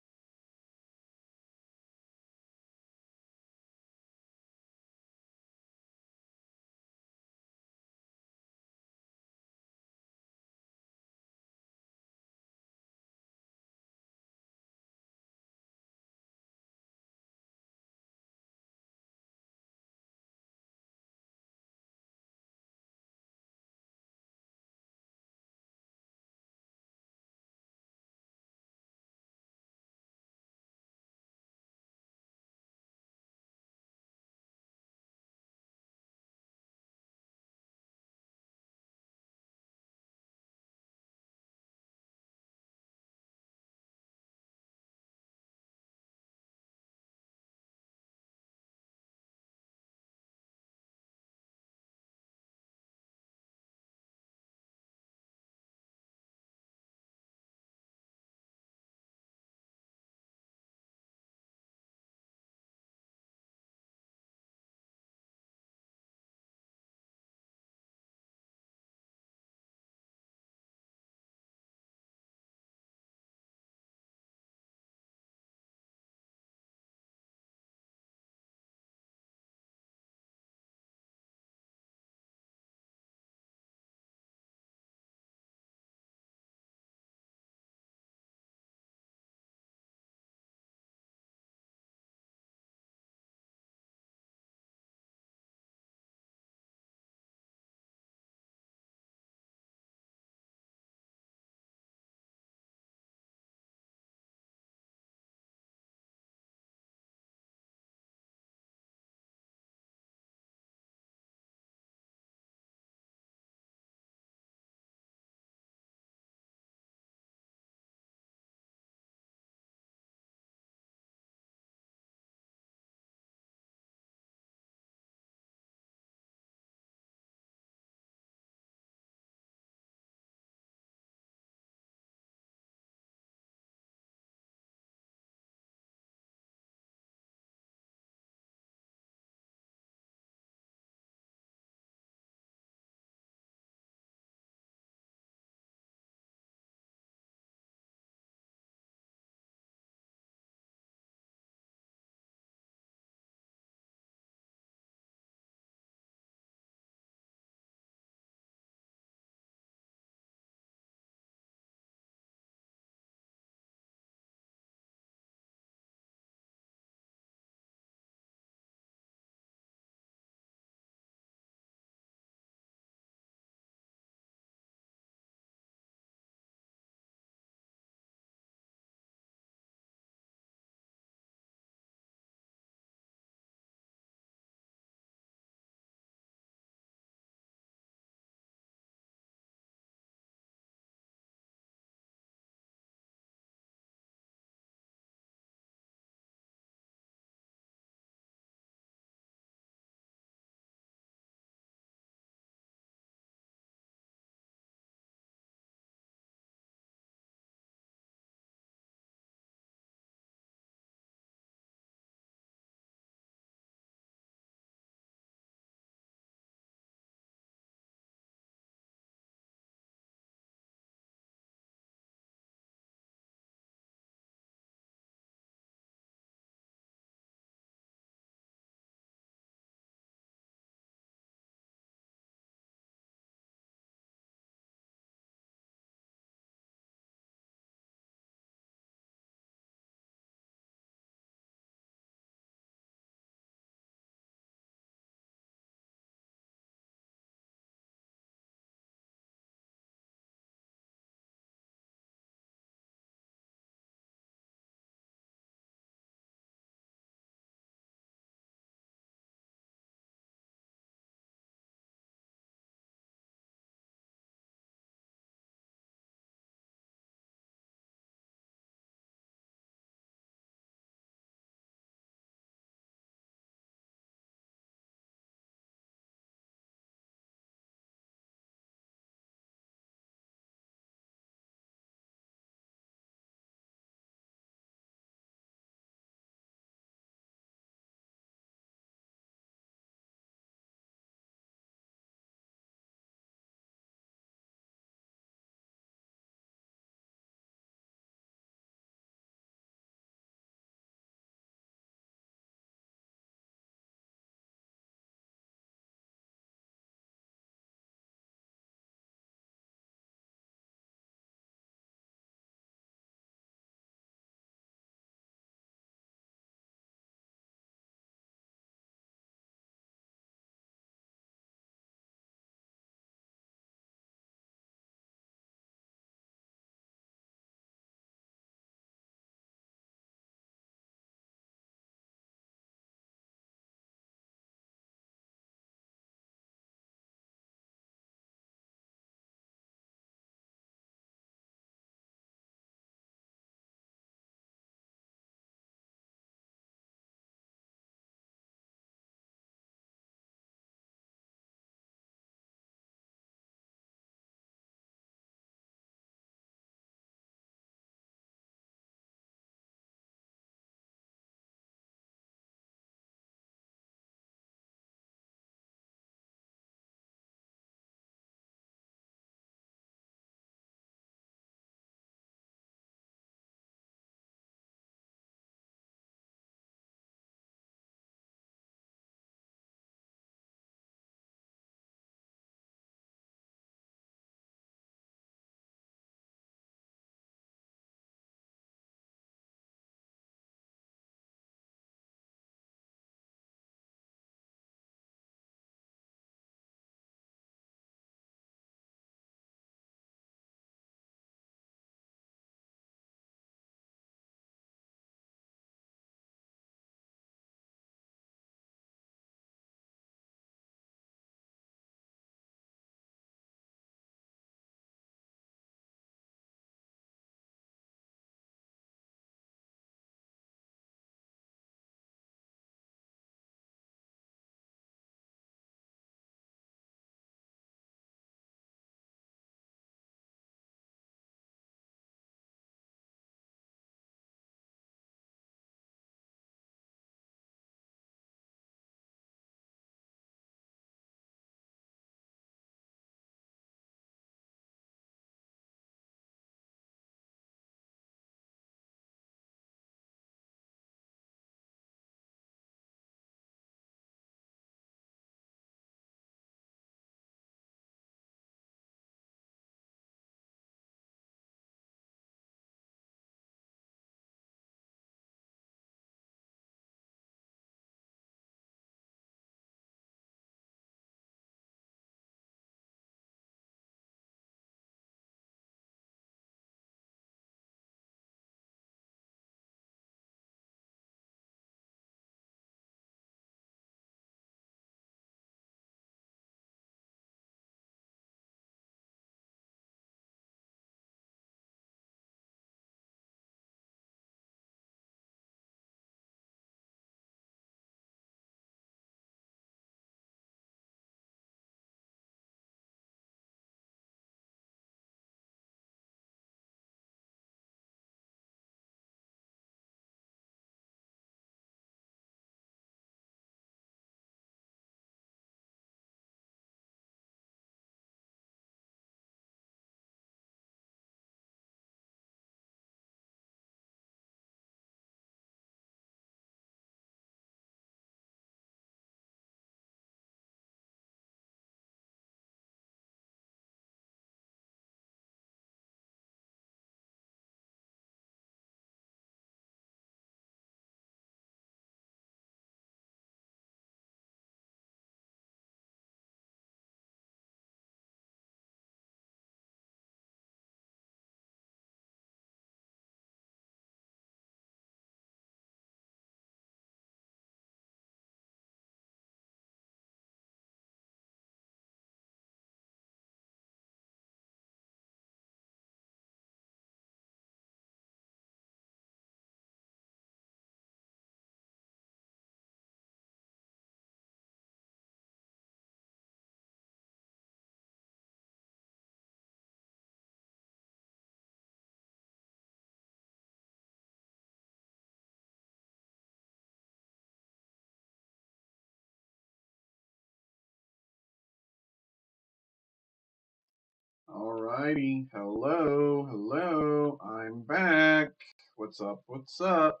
Alrighty. Hello, hello. I'm back. What's up? What's up?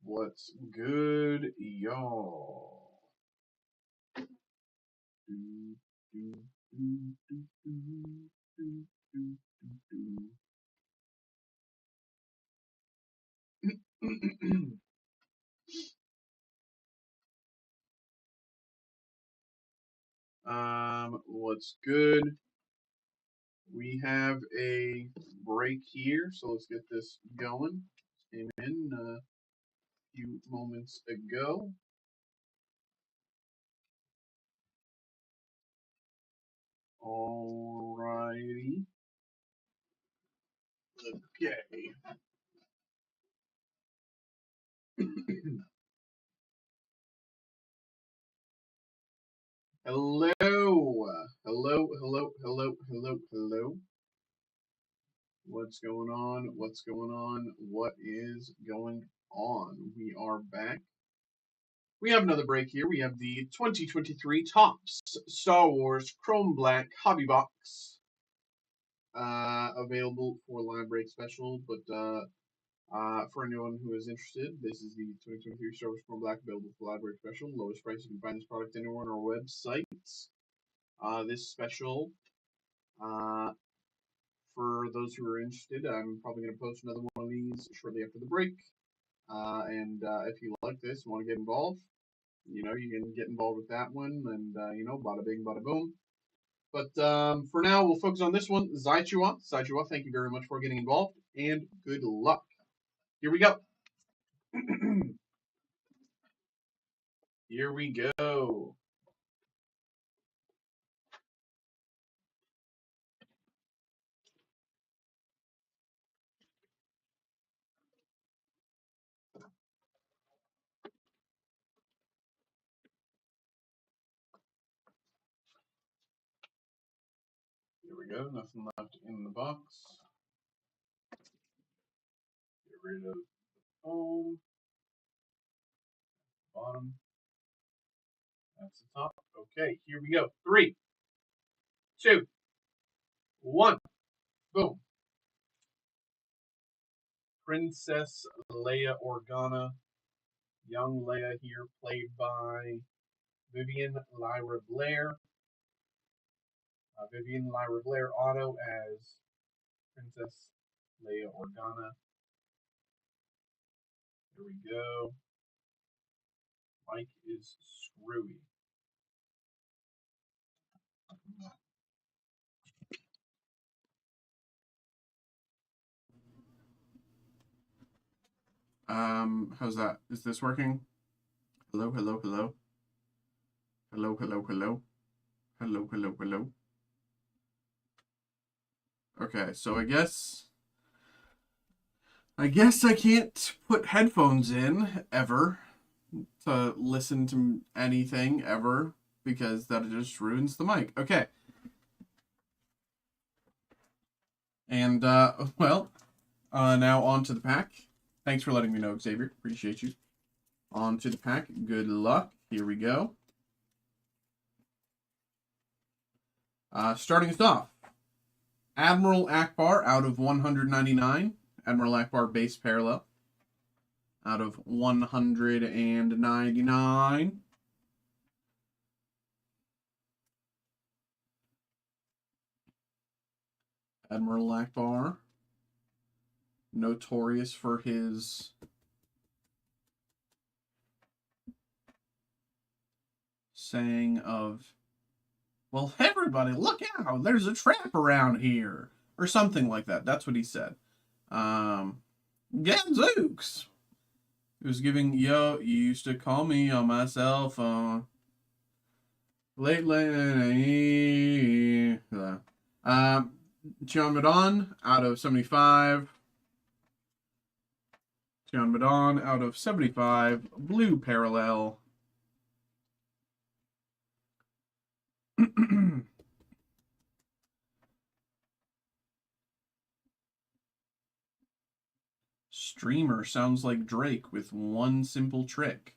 What's good, y'all? Do, do, do, do, do, do, do. What's good? We have a break here, so let's get this going. Came in a few moments ago. Alrighty. Okay. Hello. Hello, hello, hello, hello, hello. What's going on? What's going on? What is going on? We are back. We have another break here. We have the 2023 Topps Star Wars Chrome Black Hobby Box available for live break special. But for anyone who is interested, this is the 2023 Star Wars Chrome Black available for live break special. Lowest price. You can find this product anywhere on our website. This special, for those who are interested, I'm probably going to post another one of these shortly after the break. And if you like this, want to get involved, you can get involved with that one, and bada bing, bada boom. But for now, we'll focus on this one. Zaichua, thank you very much for getting involved, and good luck. Here we go. Here we go. Here we go. Nothing left in the box. Get rid of home. Bottom. That's the top. Okay, here we go. 3, 2, 1. Boom. Princess Leia Organa. Young Leia here, played by Vivian Lyra Blair. Vivian Lyra Blair auto as Princess Leia Organa. Here we go. Mike is screwy. How's that? Is this working? Hello, hello, hello. Hello, hello, hello. Hello, hello, hello. Okay, so I guess I can't put headphones in ever to listen to anything ever because that just ruins the mic. Okay. And now on to the pack. Thanks for letting me know, Xavier. Appreciate you. On to the pack. Good luck. Here we go. Starting us off. Admiral Akbar out of 199. Admiral Akbar base parallel out of 199. Admiral Akbar, notorious for his saying of, well, everybody, look out, there's a trap around here, or something like that. That's what he said. Gadzooks. He was giving, you used to call me on my cell phone. Lately, Tian Madon out of 75. Tian Madon out of 75. Blue parallel. Streamer sounds like Drake with one simple trick.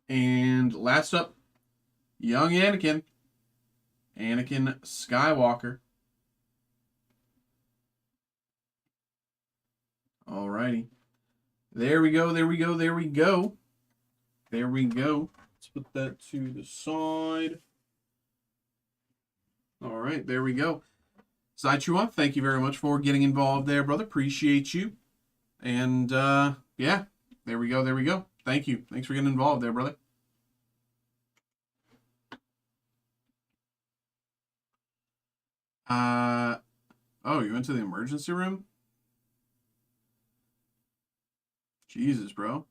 And last up, Young Anakin. Anakin Skywalker. Alrighty. There we go, there we go, there we go. There we go. Let's put that to the side. Alright, there we go. Saichua, thank you very much for getting involved there, brother. Appreciate you. And, yeah. There we go, there we go. Thank you. Thanks for getting involved there, brother. Oh, you went to the emergency room? Jesus, bro.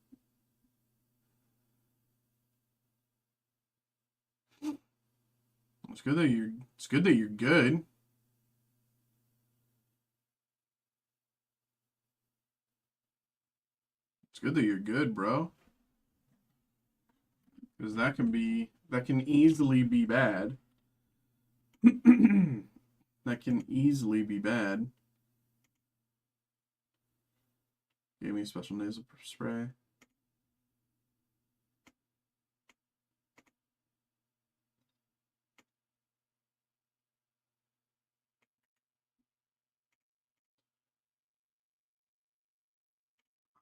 It's good that you're good. It's good that you're good, bro. Because that can easily be bad. That can easily be bad. Gave me a special nasal spray.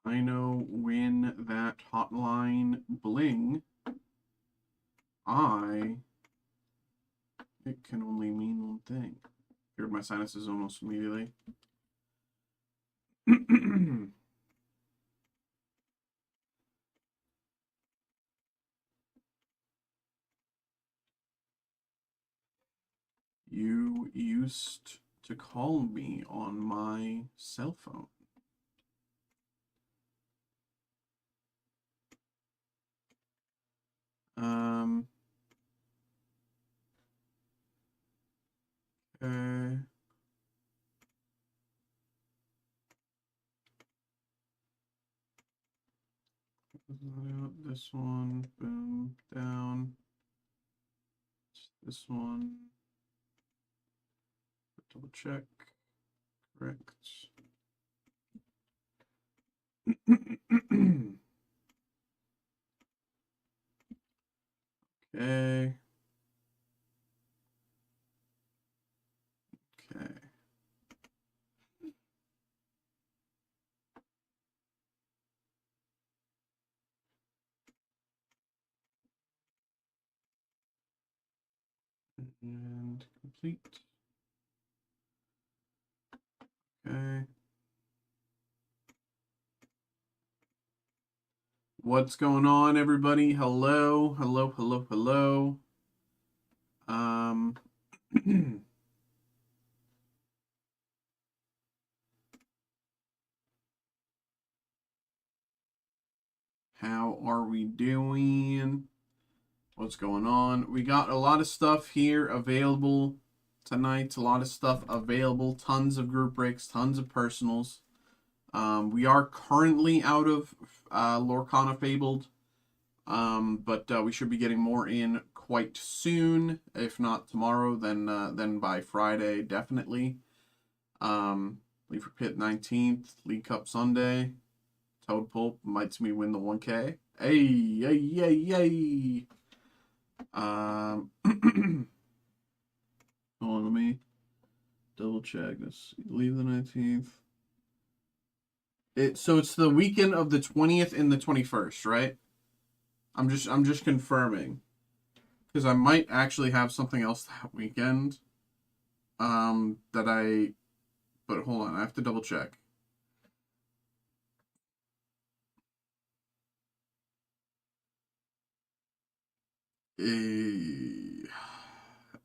I know when that hotline bling, it can only mean one thing. Cured my sinuses almost immediately. You used to call me on my cell phone. Okay. This one, boom, down. This one. Double check. Correct. Okay. Okay. And complete. Okay. What's going on, everybody? Hello, hello, hello, hello. How are we doing? What's going on? We got a lot of stuff here available tonight. A lot of stuff available. Tons of group breaks, tons of personals. We are currently out of Lorcana Fabled. But we should be getting more in quite soon. If not tomorrow, then by Friday, definitely. Leave for Pit 19th. League Cup Sunday. Toad Pulp might me win the 1K. Hey, hey, hey, hey. Hold on, let me double check this. Leave the 19th. So it's the weekend of the 20th and the 21st, right? I'm just confirming. Because I might actually have something else that weekend. But hold on, I have to double check.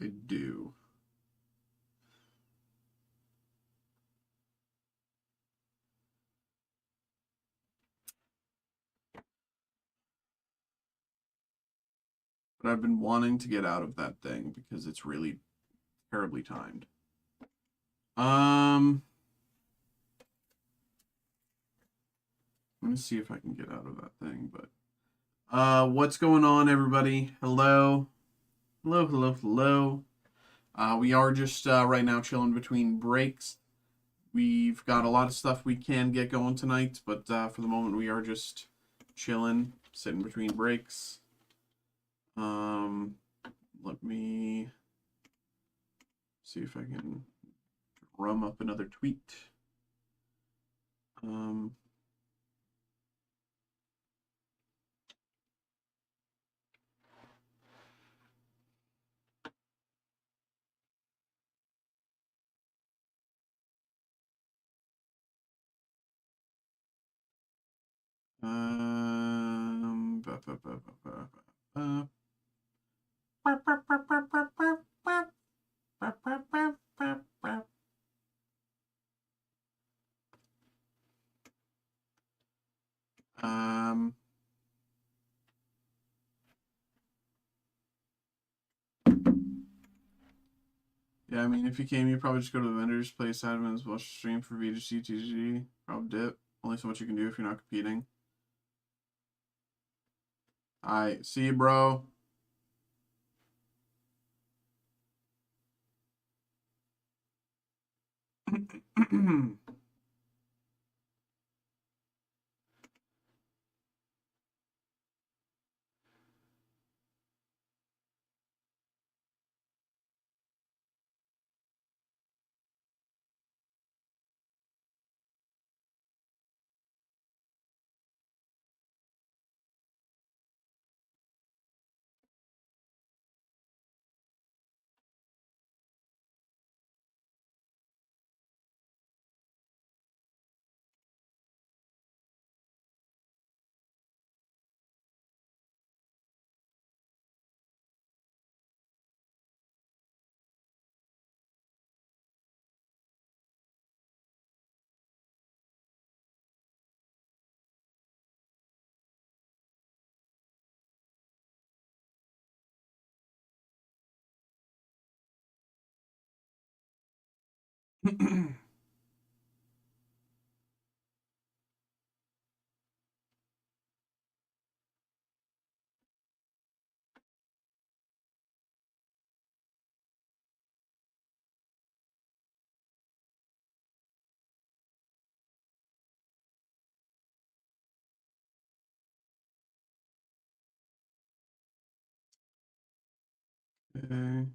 I do. But I've been wanting to get out of that thing because it's really terribly timed. I'm gonna see if I can get out of that thing, but what's going on, everybody? Hello. Hello, hello, hello. We are just right now chilling between breaks. We've got a lot of stuff we can get going tonight, but for the moment we are just chilling, sitting between breaks. let me see if I can drum up another tweet. Ba, ba, ba, ba, ba, ba. Ba, ba, ba, ba, ba, ba, ba. Ba, ba, ba, ba, ba. Yeah, I mean, if you came, you'd probably just go to the vendors, play admins, watch stream for VGC, TCG, probably dip. Only so much you can do if you're not competing. Alright, see you, bro. Okay.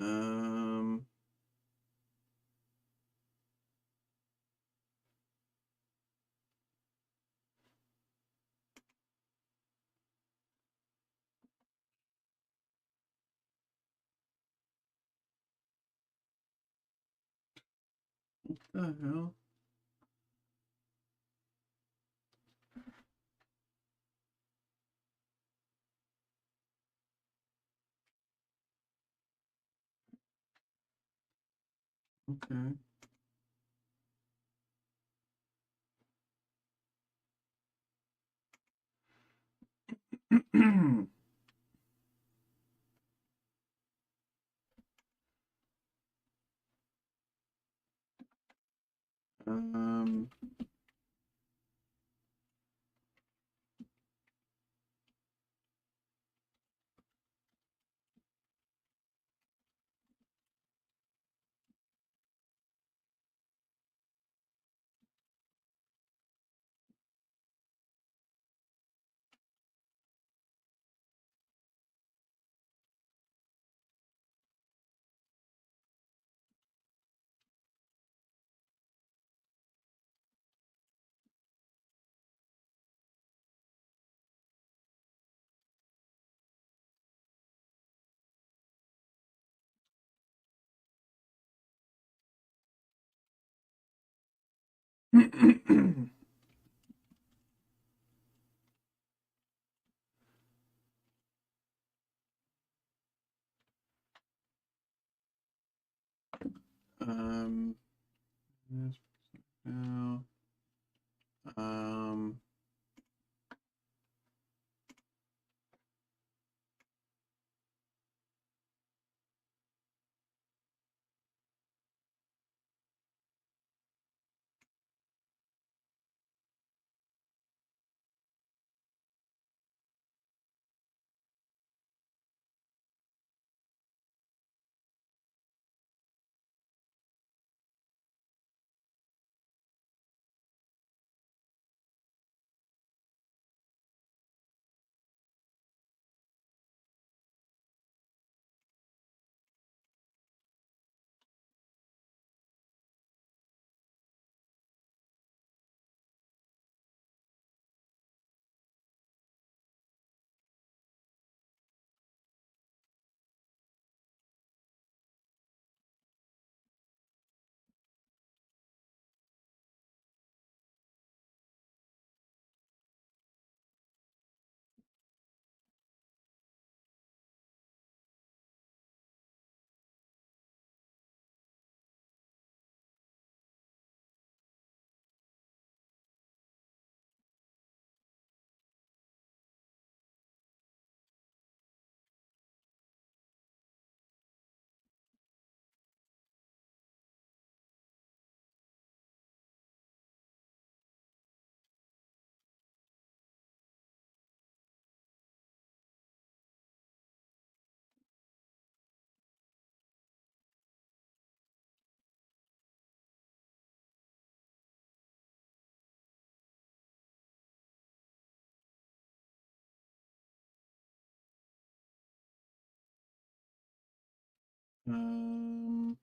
Um, What the hell? Okay. um. um. Yes, now. Um. Um.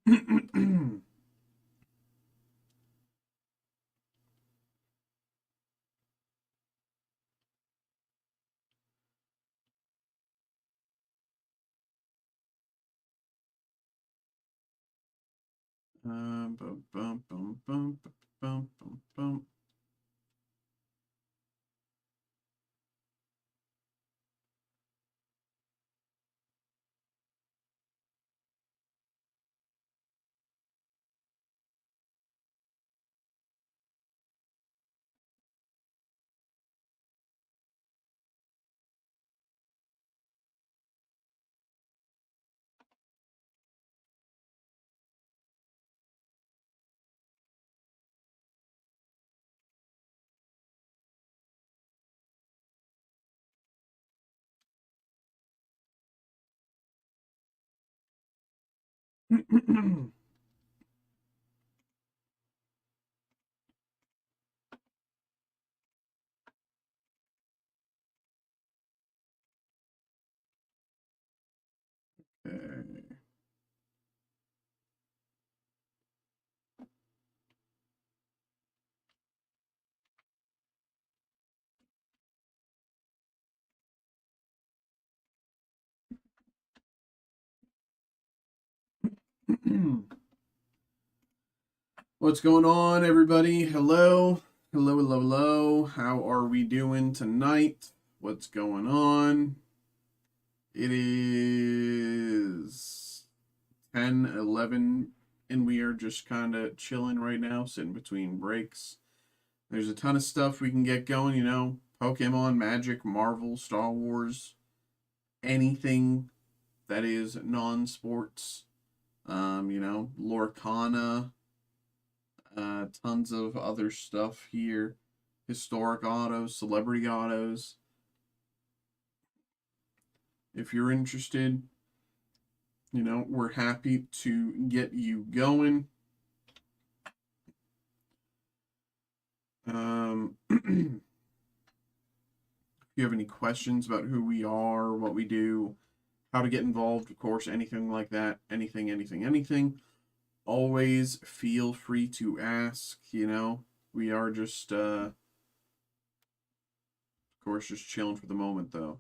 Bum, bum, bum, bum, bum, bum, bum. Okay. What's going on, everybody? Hello. Hello, hello, hello. How are we doing tonight? What's going on? It is 10:11, and we are just kind of chilling right now, sitting between breaks. There's a ton of stuff we can get going, Pokemon, Magic, Marvel, Star Wars, anything that is non-sports. Lorcana, tons of other stuff here. Historic autos, celebrity autos. If you're interested, we're happy to get you going. If you have any questions about who we are, what we do, how to get involved, of course, anything like that, anything, always feel free to ask. We are just, of course, just chilling for the moment, though.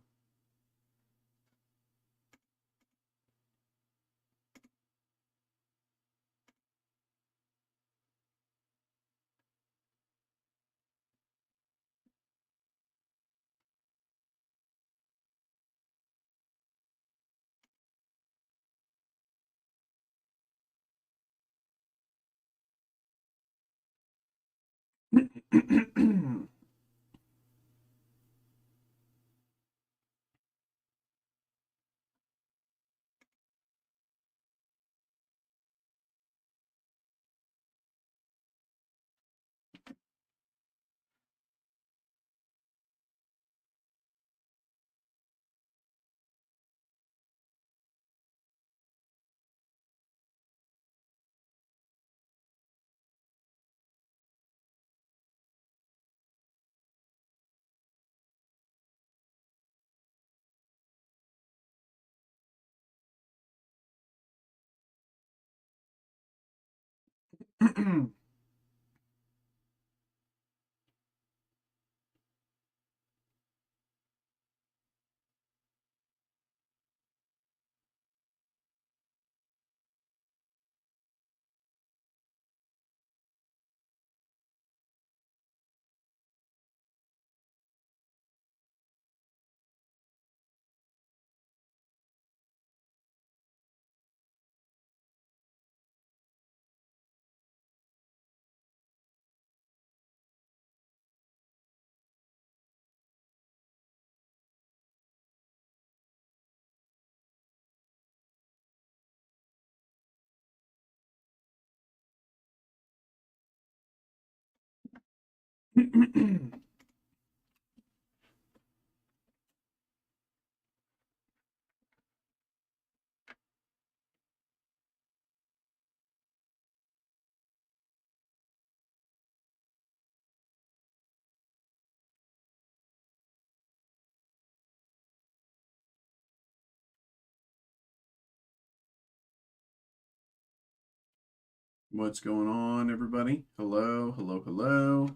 What's going on, everybody? Hello, hello, hello.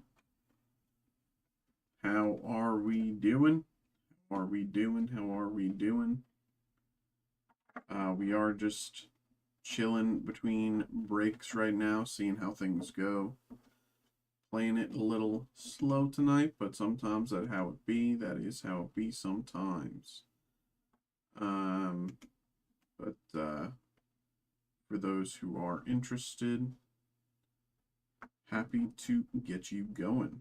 How are we doing? How are we doing? How are we doing? We are just chilling between breaks right now, seeing how things go. Playing it a little slow tonight, but sometimes that's how it be. That is how it be sometimes. But for those who are interested, happy to get you going.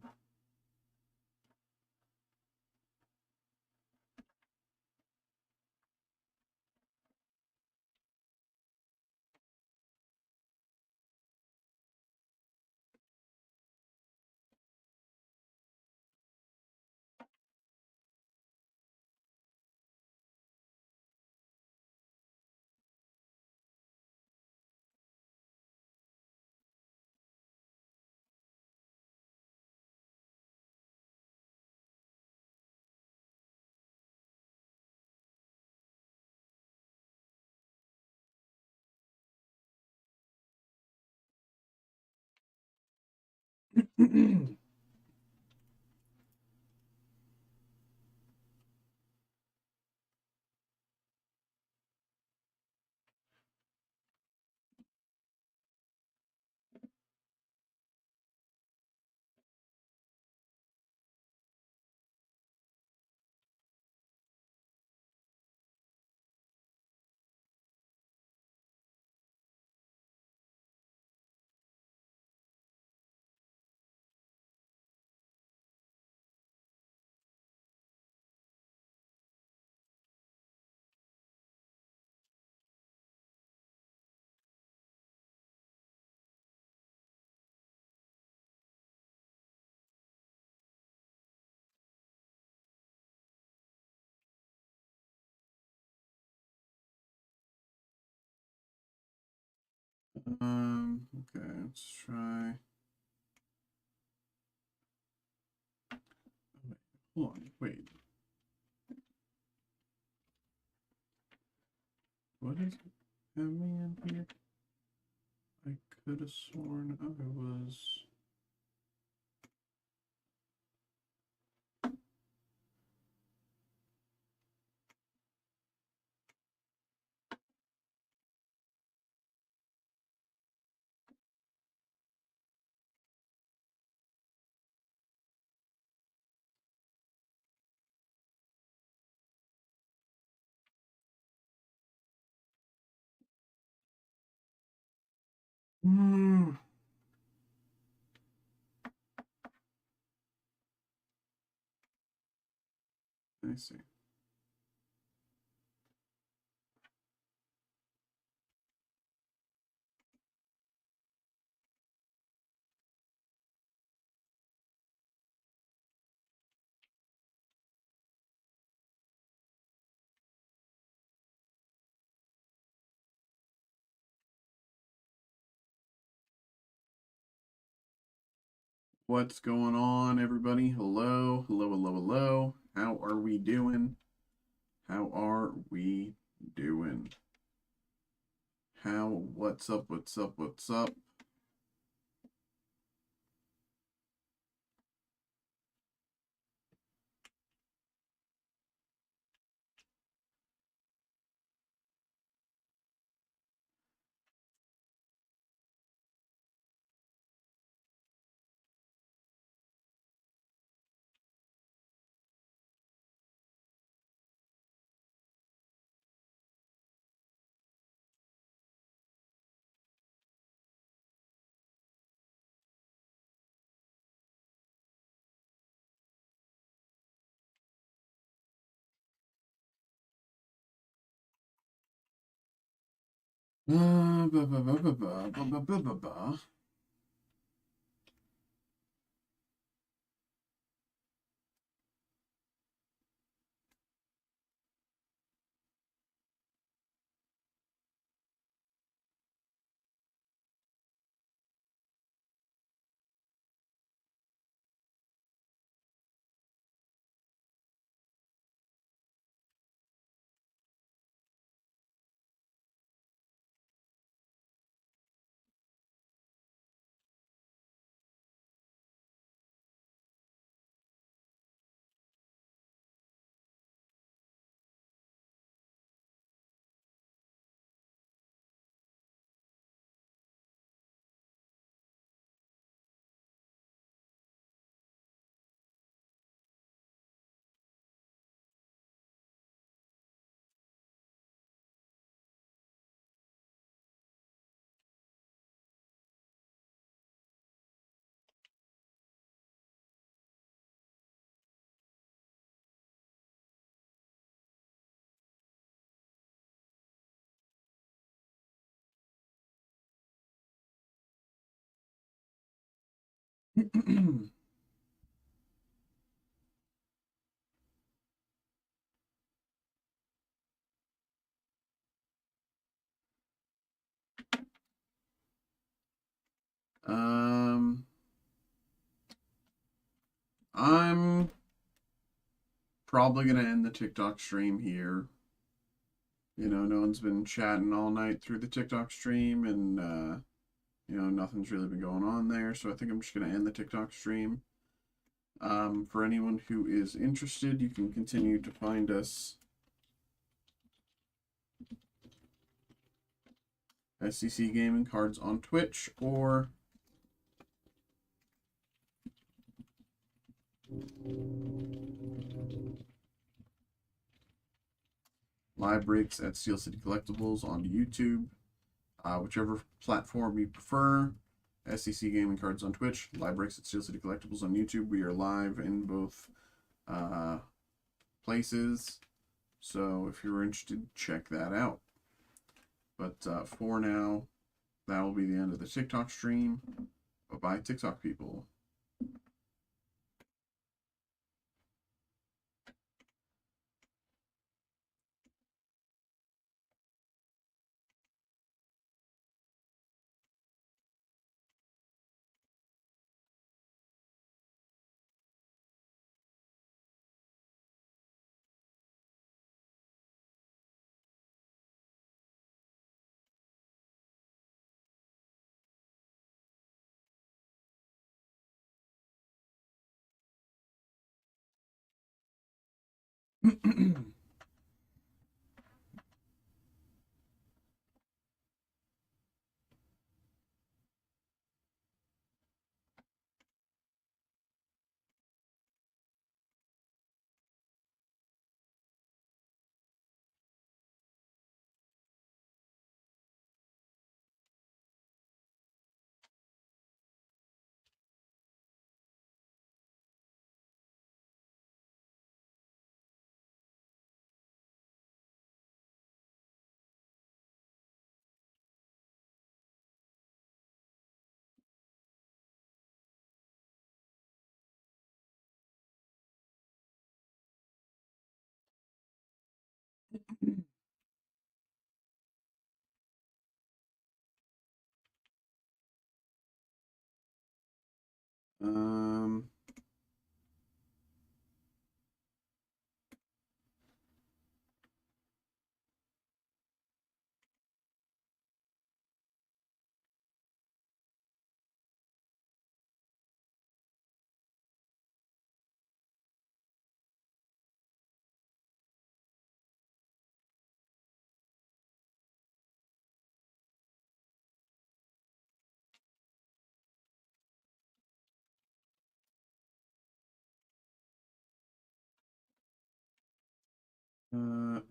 Okay, let's try. Hold on, wait. What is it? Have me in here? I could have sworn I was. Hmm. I see. What's going on, everybody? Hello, hello, hello, hello. How are we doing? How are we doing? What's up, what's up, what's up? Ba, ba, ba, ba, ba, ba, ba, ba, ba, ba. I'm probably gonna end the TikTok stream here. You know, no one's been chatting all night through the TikTok stream, and you know, nothing's really been going on there. So I think I'm just gonna end the TikTok stream. For anyone who is interested, you can continue to find us SCC Gaming Cards on Twitch or live breaks at Steel City Collectibles on YouTube. Whichever platform you prefer. SCC Gaming Cards on Twitch, live breaks at Steel City Collectibles on YouTube. We are live in both places. So if you're interested, check that out. But for now, that will be the end of the TikTok stream. Bye-bye, TikTok people. um,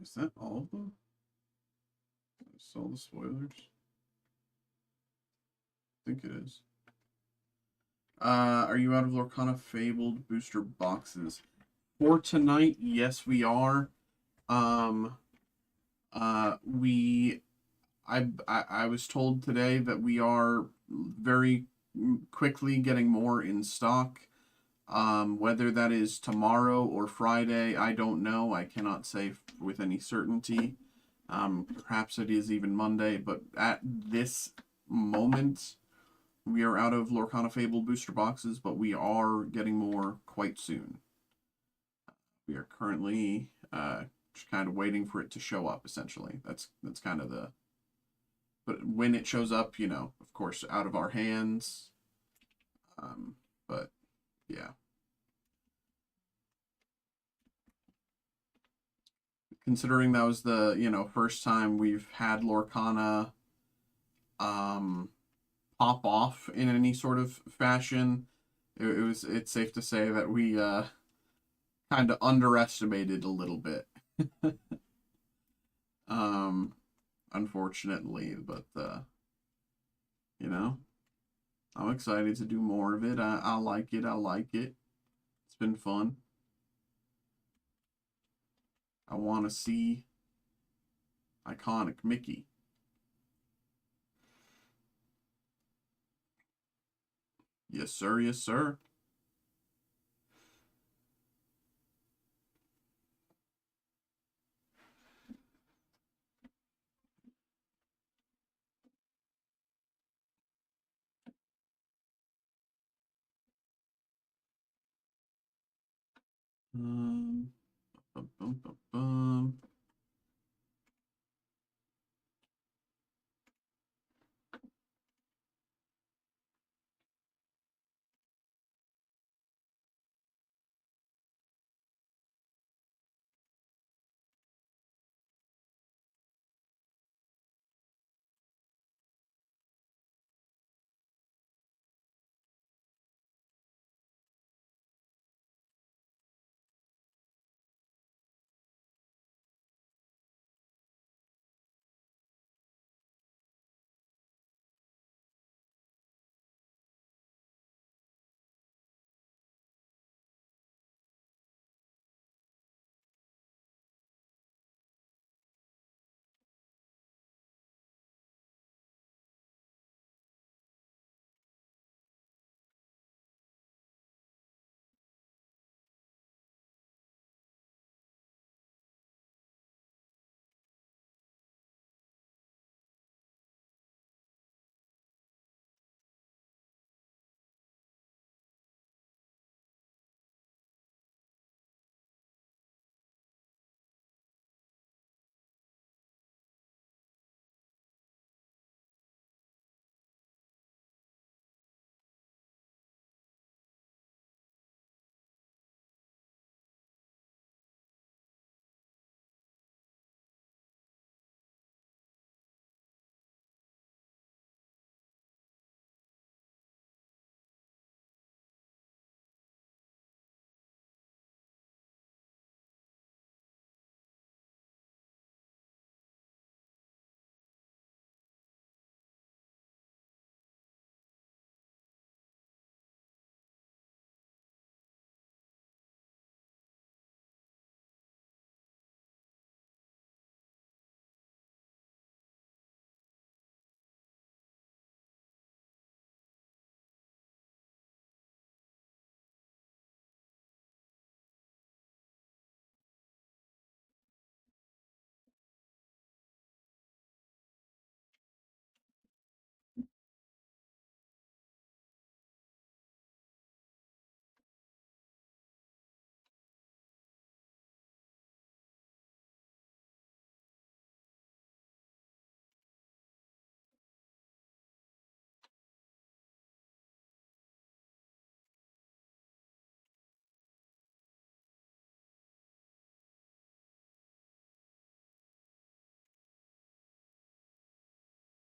is that all of them? That's all the spoilers? I think it is. Are you out of Lorcana Fabled booster boxes? For tonight, yes, we are. We I was told today that we are very quickly getting more in stock. Whether that is tomorrow or Friday, I don't know. I cannot say with any certainty. Perhaps it is even Monday, but at this moment, we are out of Lorcana Fable booster boxes, but we are getting more quite soon. We are currently just kind of waiting for it to show up, essentially. That's kind of the... But when it shows up, you know, of course, out of our hands. But, yeah. Considering that was the, you know, first time we've had Lorcana pop off in any sort of fashion, it's safe to say that we kind of underestimated a little bit. Unfortunately, but you know, I'm excited to do more of it. I like it. I like it. It's been fun. I want to see iconic Mickey. Yes, sir. Yes, sir. Bum, bum, bum, bum, bum.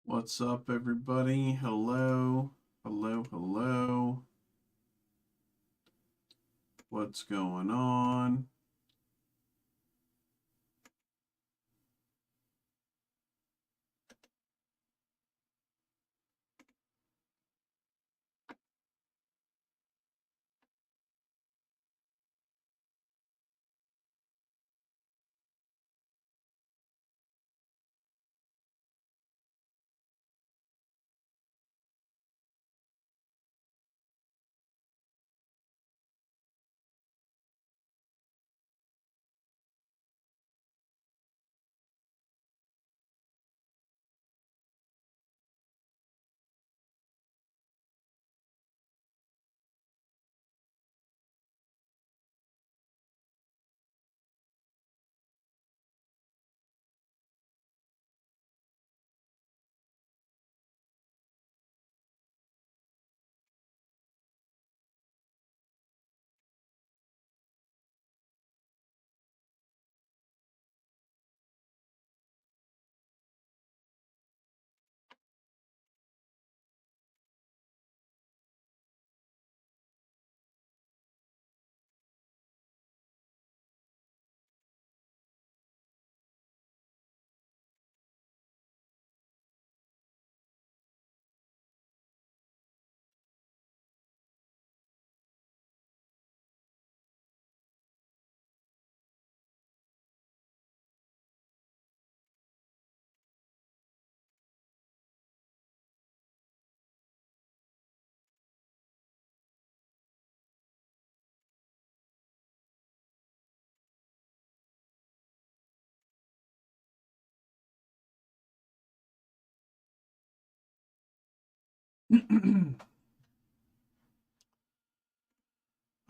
What's up, everybody? Hello. Hello, hello. What's going on?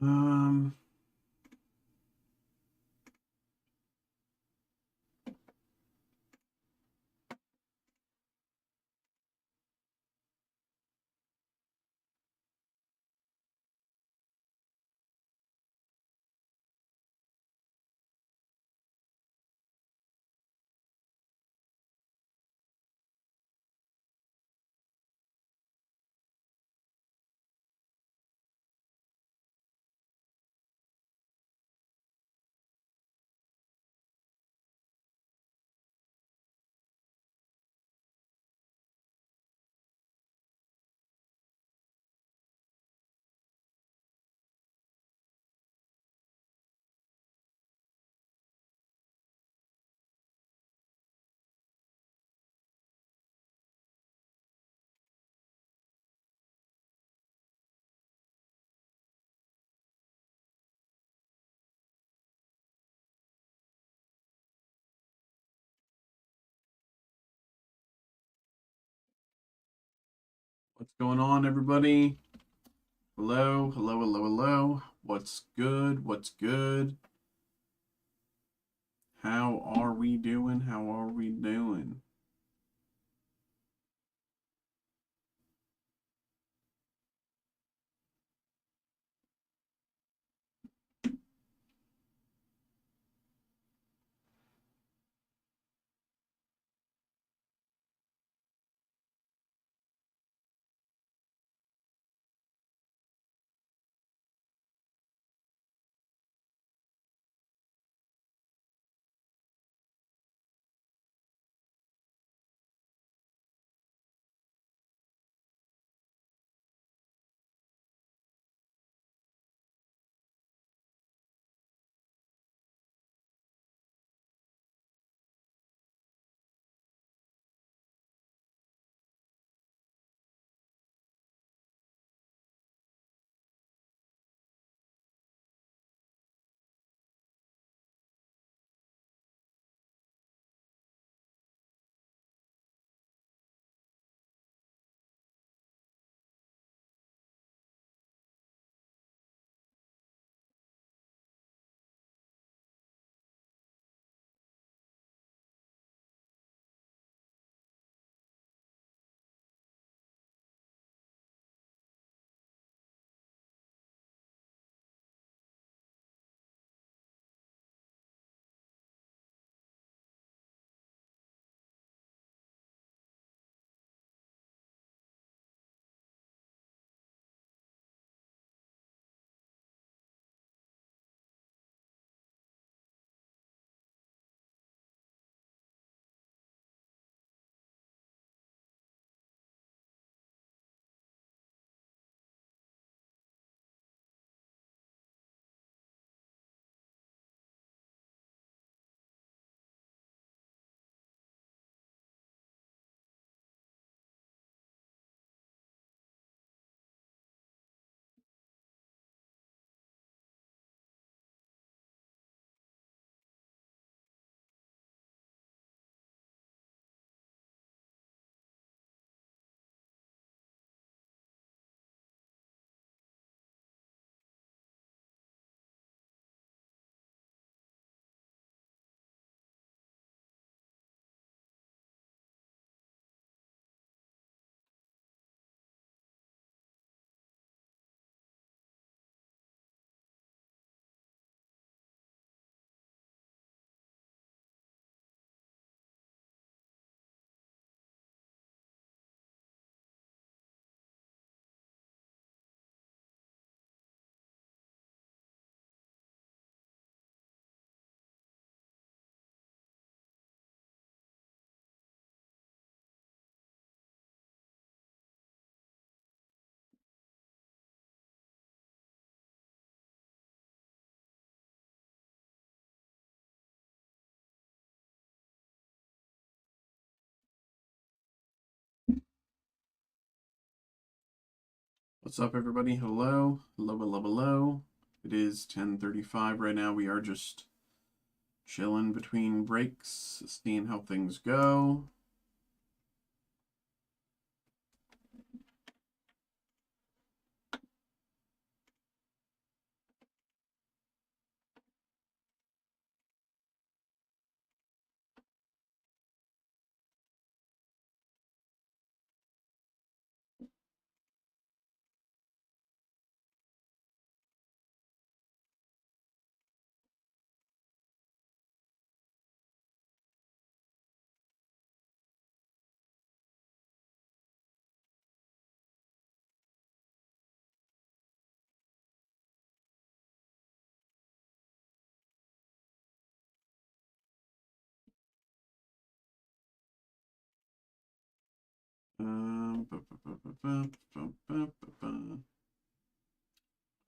um. What's going on, everybody? Hello, hello, hello, hello. What's good? What's good? How are we doing? How are we doing? What's up, everybody? Hello, hello, hello, hello. It is 10:35 right now. We are just chilling between breaks, seeing how things go.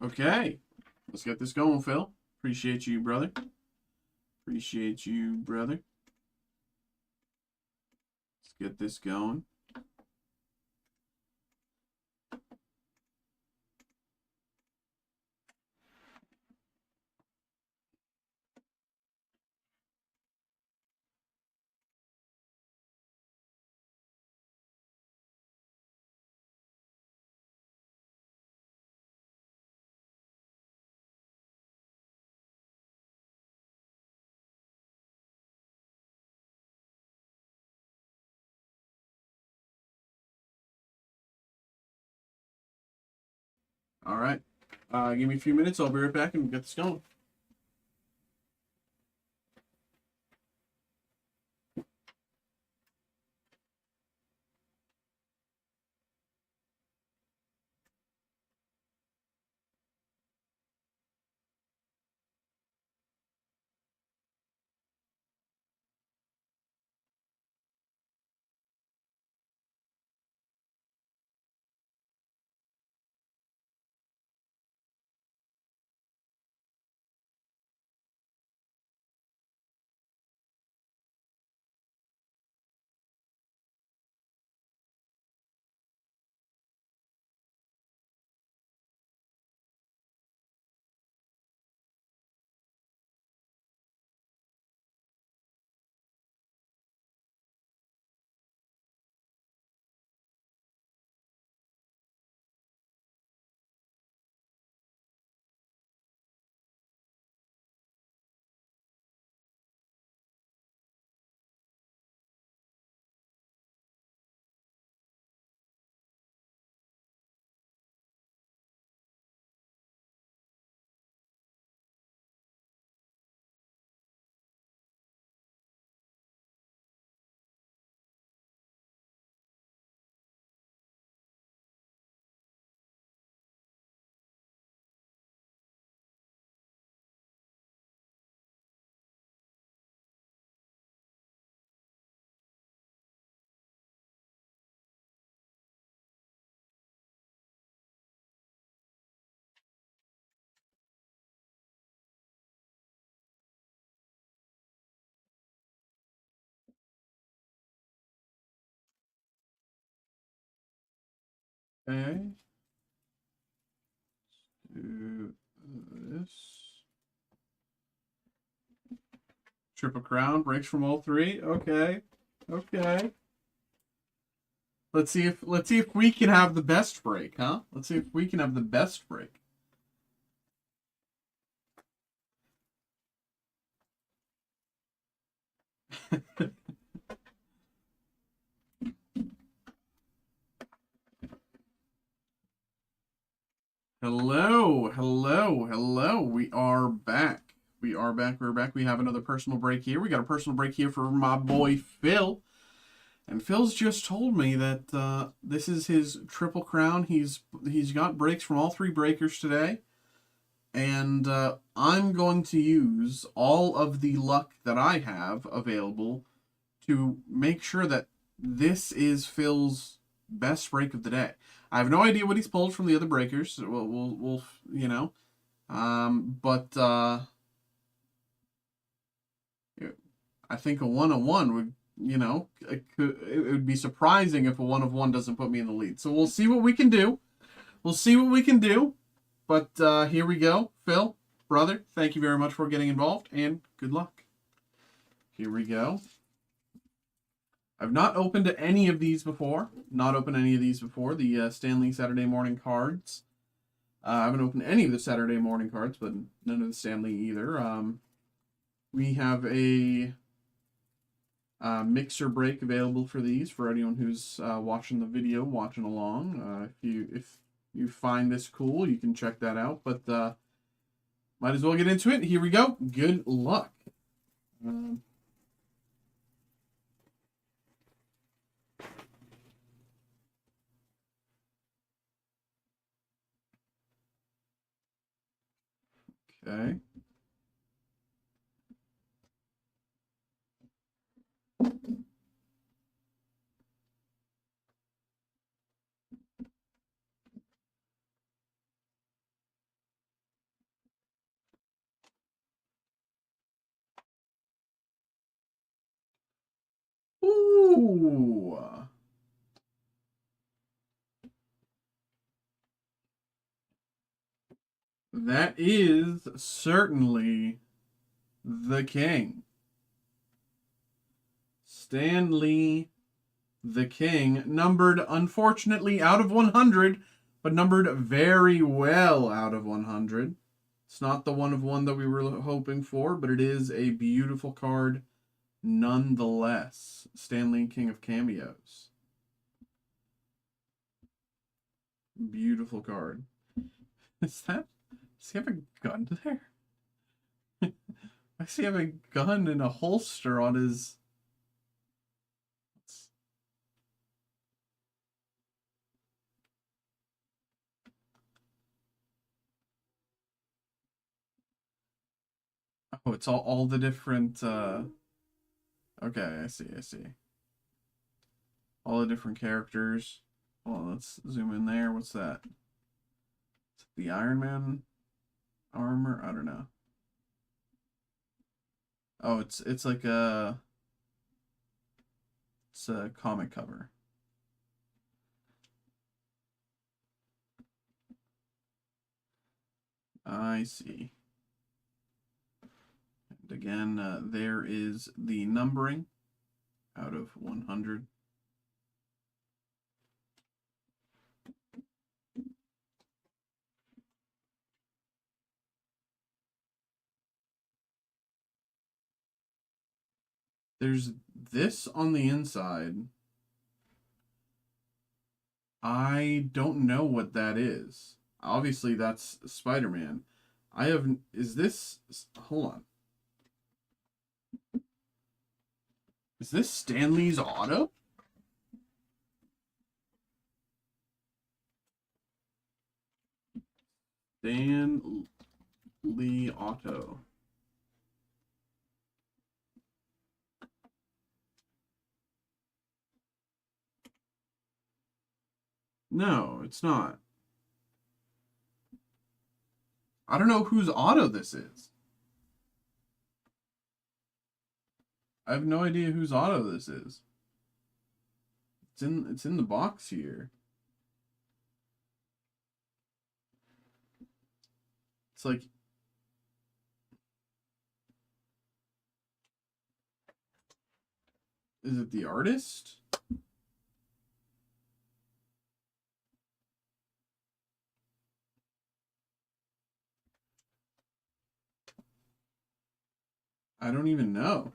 Okay, let's get this going, Phil. Appreciate you, brother. Appreciate you, brother. Let's get this going. All right. Give me a few minutes. I'll be right back and get this going. Okay. Do this. Triple Crown breaks from all three. Okay. Okay. Let's see if we can have the best break, huh? Let's see if we can have the best break. Hello, hello, hello. We are back. We are back. We're back. We have another personal break here. We got a personal break here for my boy Phil. And Phil's just told me that this is his Triple Crown. He's got breaks from all three breakers today. And I'm going to use all of the luck that I have available to make sure that this is Phil's best break of the day. I have no idea what he's pulled from the other breakers. We'll you know, but I think a 1-1 would, you know, it would be surprising if a 1-1 doesn't put me in the lead. So we'll see what we can do. We'll see what we can do. But here we go, Phil, brother. Thank you very much for getting involved, and good luck. Here we go. I've not opened any of these before. The Stanley Saturday morning cards. I haven't opened any of the Saturday morning cards, but none of the Stanley either. We have a mixer break available for these for anyone who's watching the video, watching along. If you find this cool, you can check that out. But might as well get into it. Here we go. Good luck. Okay. Ooh. That is certainly the king. Stanley the King, numbered unfortunately out of 100, but numbered very well out of 100. It's not the 1/1 that we were hoping for, but it is a beautiful card nonetheless. Stanley, King of Cameos. Beautiful card. Does he have a gun there? Why does he have a gun and a holster on his... Oh, it's all the different, okay, I see. All the different characters. Well, let's zoom in there. What's that? Is it the Iron Man armor? I don't know. Oh, it's like it's a comic cover. I see. And again, there is the numbering out of 100. There's this on the inside. I don't know what that is. Obviously, that's Spider-Man. Is this... Hold on. Is this Stanley's auto? Stan Lee auto. No, it's not. I don't know whose auto this is. I have no idea whose auto this is. It's in the box here. It's like... Is it the artist? I don't even know.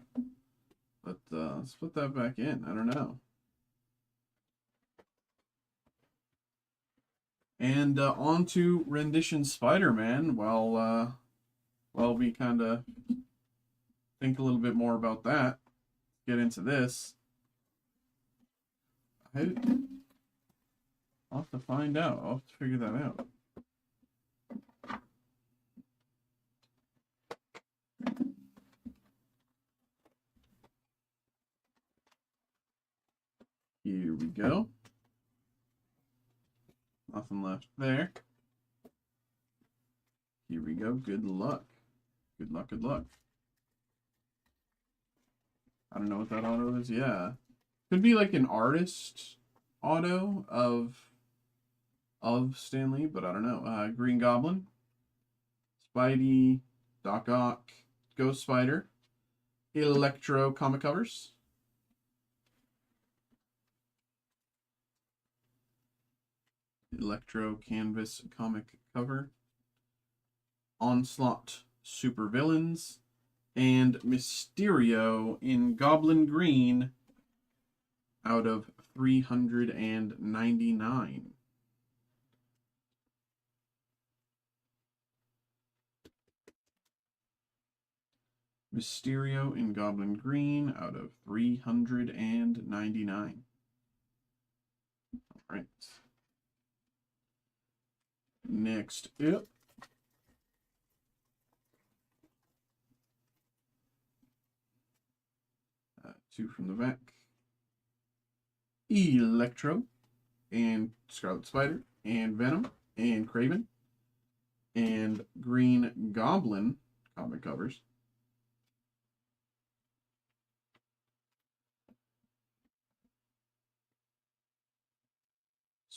But let's put that back in. I don't know. And on to Rendition Spider-Man. Well, we kind of think a little bit more about that. Get into this. I'll have to find out. I'll have to figure that out. Here we go. Nothing left there. Here we go. Good luck. Good luck, good luck. I don't know what that auto is. Yeah. Could be like an artist auto of Stan Lee, but I don't know. Green Goblin, Spidey, Doc Ock, Ghost Spider, Electro comic covers. Electro canvas comic cover. Onslaught super villains. And Mysterio in Goblin Green out of 399. Mysterio in Goblin Green out of 399. All right. Next up. Two from the back. Electro and Scarlet Spider and Venom and Kraven and Green Goblin comic covers.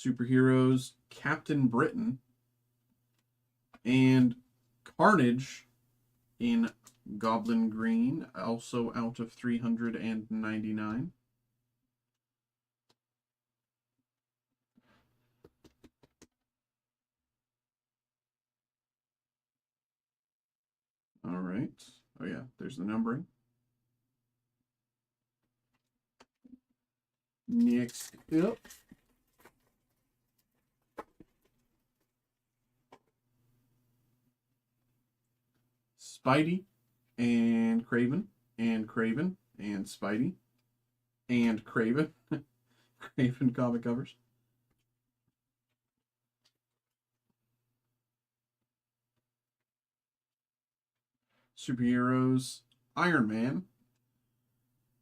Superheroes, Captain Britain, and Carnage in Goblin Green, also out of 399. All right. Oh, yeah, there's the numbering. Next up, Spidey and Craven and Craven and Spidey and Craven. Craven comic covers. Superheroes, Iron Man,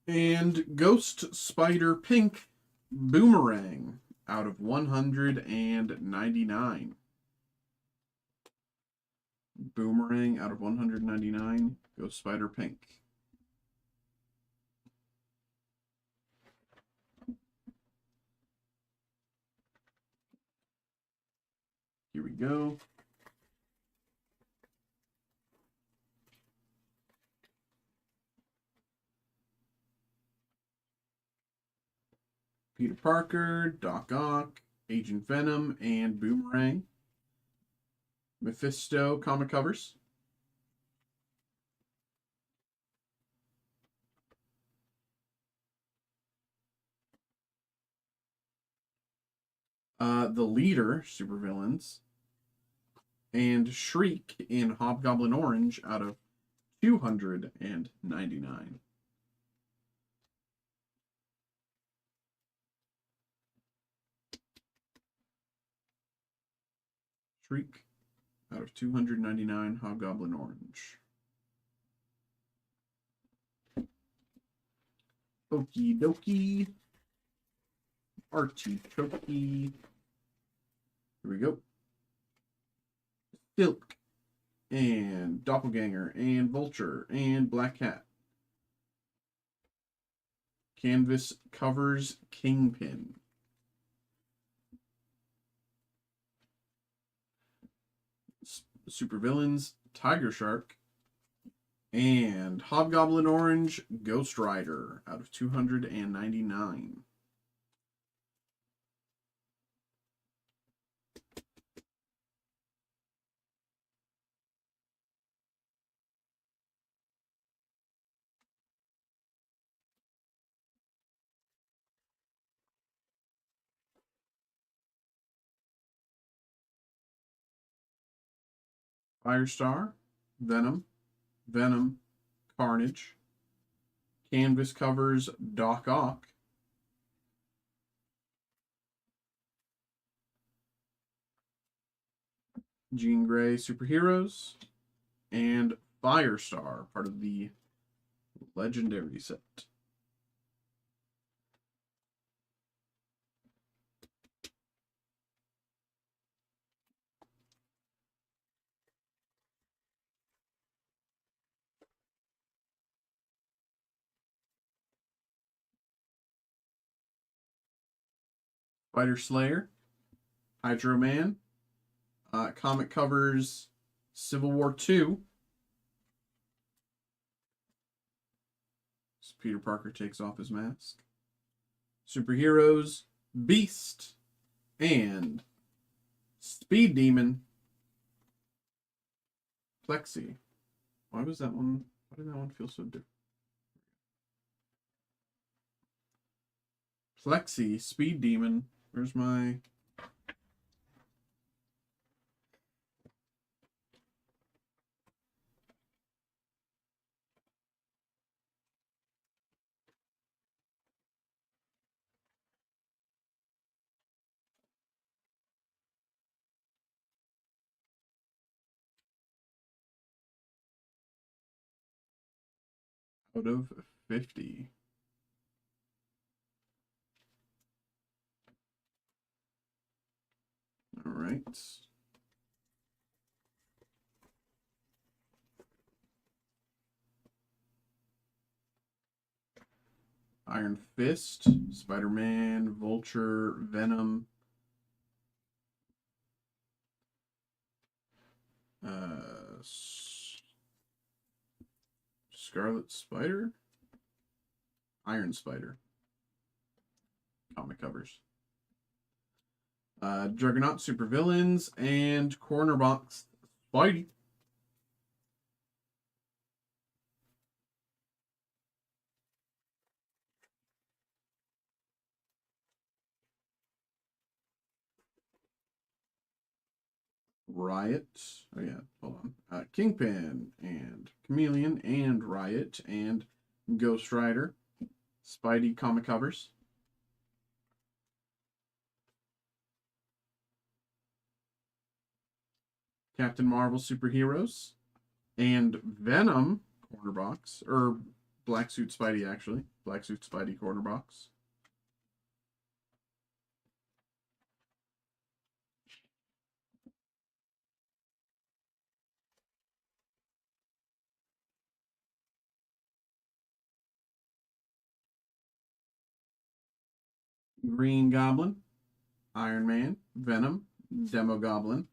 and Ghost Spider Pink Boomerang out of 199. Boomerang out of 199. Ghost Spider Pink. Here we go. Peter Parker, Doc Ock, Agent Venom, and Boomerang. Mephisto comic covers. The Leader, supervillains. And Shriek in Hobgoblin Orange out of 299. Shriek out of 299, Hobgoblin Orange. Okie dokie. Artichokey. Here we go. Silk and Doppelganger and Vulture and Black Cat. Canvas covers Kingpin. Supervillains, Tiger Shark, and Hobgoblin Orange, Ghost Rider out of 299. Firestar, Venom, Venom, Carnage. Canvas covers Doc Ock. Jean Grey Superheroes. And Firestar, part of the Legendary set. Spider Slayer, Hydro Man, comic covers Civil War II. So Peter Parker takes off his mask. Superheroes, Beast, and Speed Demon, Plexi. Why was that one? Why did that one feel so different? Plexi, Speed Demon. Where's my... out of 50. All right. Iron Fist, Spider-Man, Vulture, Venom, Scarlet Spider, Iron Spider, comic covers. Juggernaut Supervillains and Corner Box Spidey. Riot. Oh yeah, hold on. Kingpin and Chameleon and Riot and Ghost Rider. Spidey comic covers. Captain Marvel superheroes. And Venom corner box. Or Black Suit Spidey, actually. Black Suit Spidey corner box. Green Goblin, Iron Man, Venom, Demo Goblin,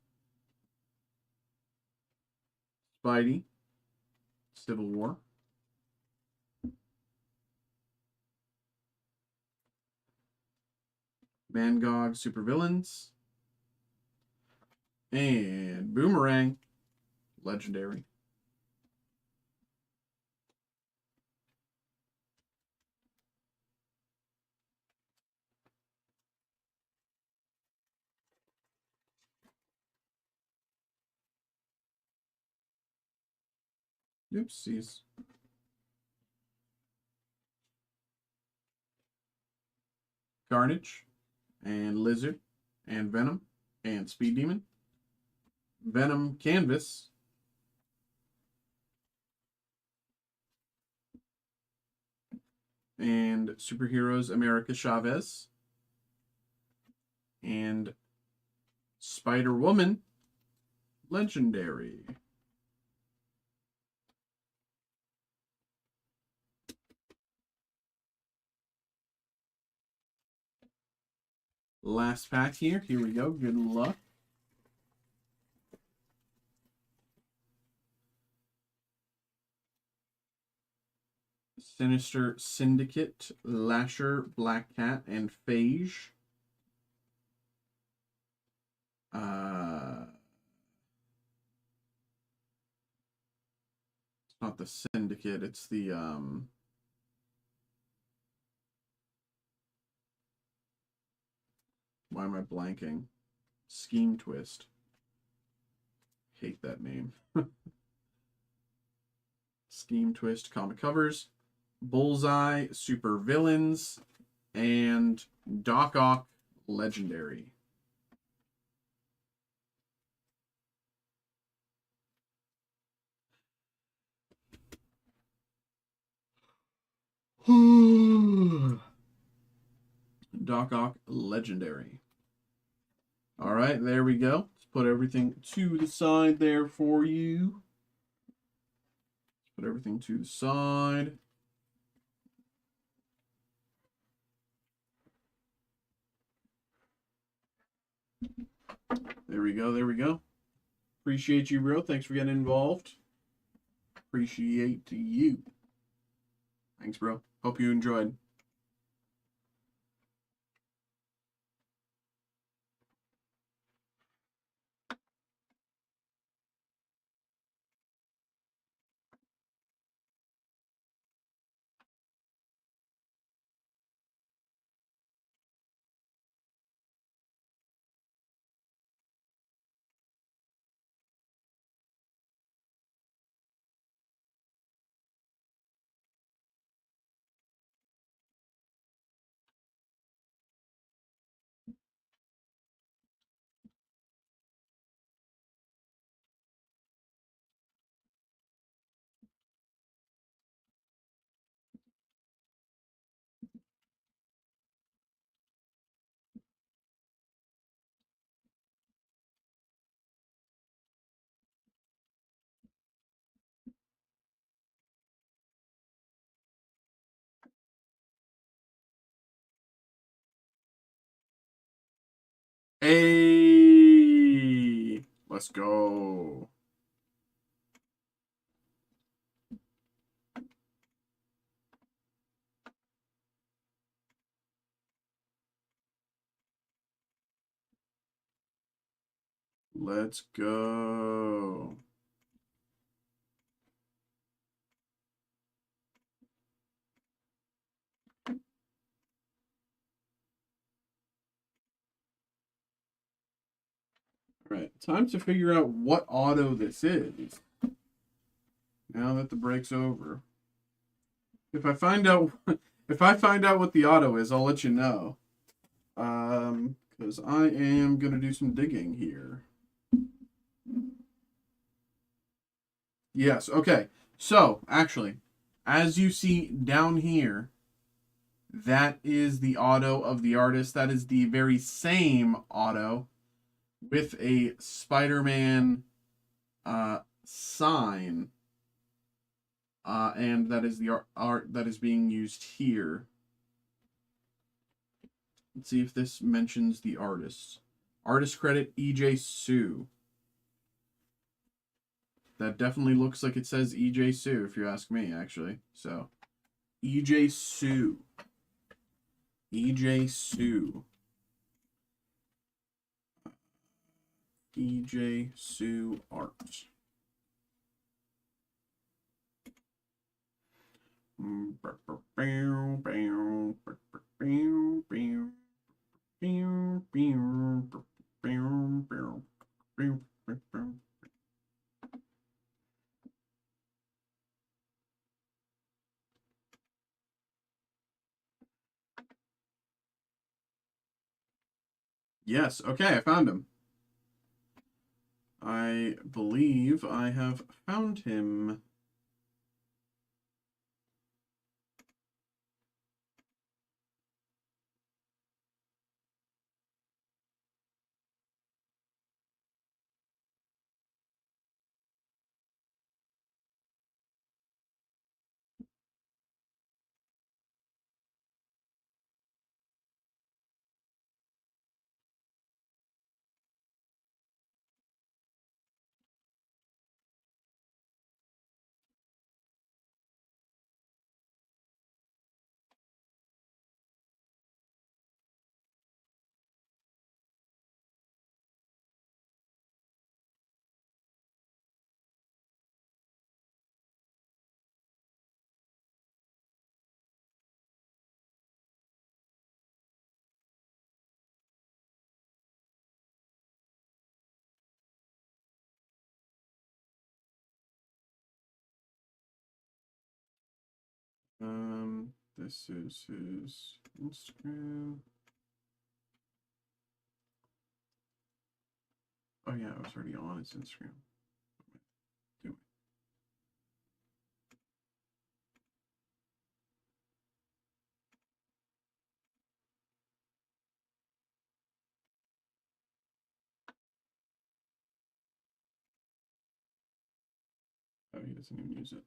Spidey, Civil War, Van Gogh Supervillains, and Boomerang, Legendary. Oopsies. Carnage, and Lizard, and Venom, and Speed Demon. Venom Canvas. And Superheroes America Chavez. And Spider-Woman Legendary. Last pack here. Here we go. Good luck. Sinister Syndicate, Lasher, Black Cat, and Phage. It's not the Syndicate, it's the why am I blanking? Scheme Twist. Hate that name. Scheme Twist comic covers. Bullseye Super Villains, and Doc Ock Legendary. Doc Ock Legendary. All right, there we go. Let's put everything to the side there for you. Put everything to the side. There we go, there we go. Appreciate you, bro. Thanks for getting involved. Appreciate you. Thanks, bro. Hope you enjoyed. Hey, let's go. Let's go. All right, time to figure out what auto this is. Now that the break's over. If I find out what the auto is, I'll let you know. Because I am gonna do some digging here. Yes, okay. So, actually, as you see down here, that is the auto of the artist. That is the very same auto with a Spider-Man sign. And that is the art that is being used here. Let's see if this mentions the artist. Artist credit, EJ Sue. That definitely looks like it says EJ Sue, if you ask me, actually. So, EJ Sue. EJ Sue. EJ Sue art. Yes, okay, I found him. I believe I have found him. This is his Instagram. Oh yeah, I was already on his Instagram. Oh, he doesn't even use it.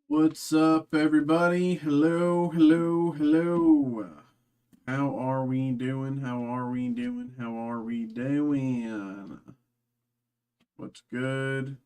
What's up, everybody? Hello, hello, hello. How are we doing? How are we doing? How are we doing? What's good?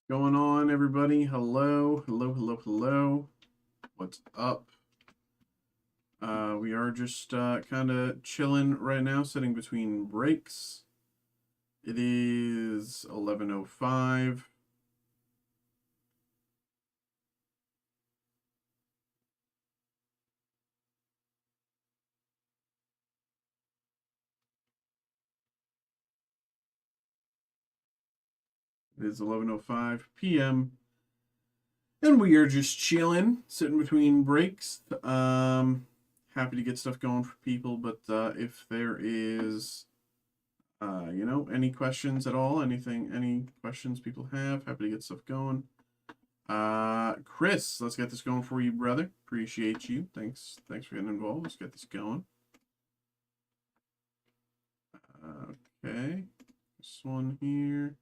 Going on, everybody? Hello, hello, hello, hello. What's up? We are just kind of chilling right now, sitting between breaks. It is 11:05. It is 11:05 p.m. And we are just chilling, sitting between breaks. Happy to get stuff going for people, but if there is, any questions at all, any questions people have, happy to get stuff going. Chris, let's get this going for you, brother. Appreciate you. Thanks for getting involved. Let's get this going. Okay, this one here.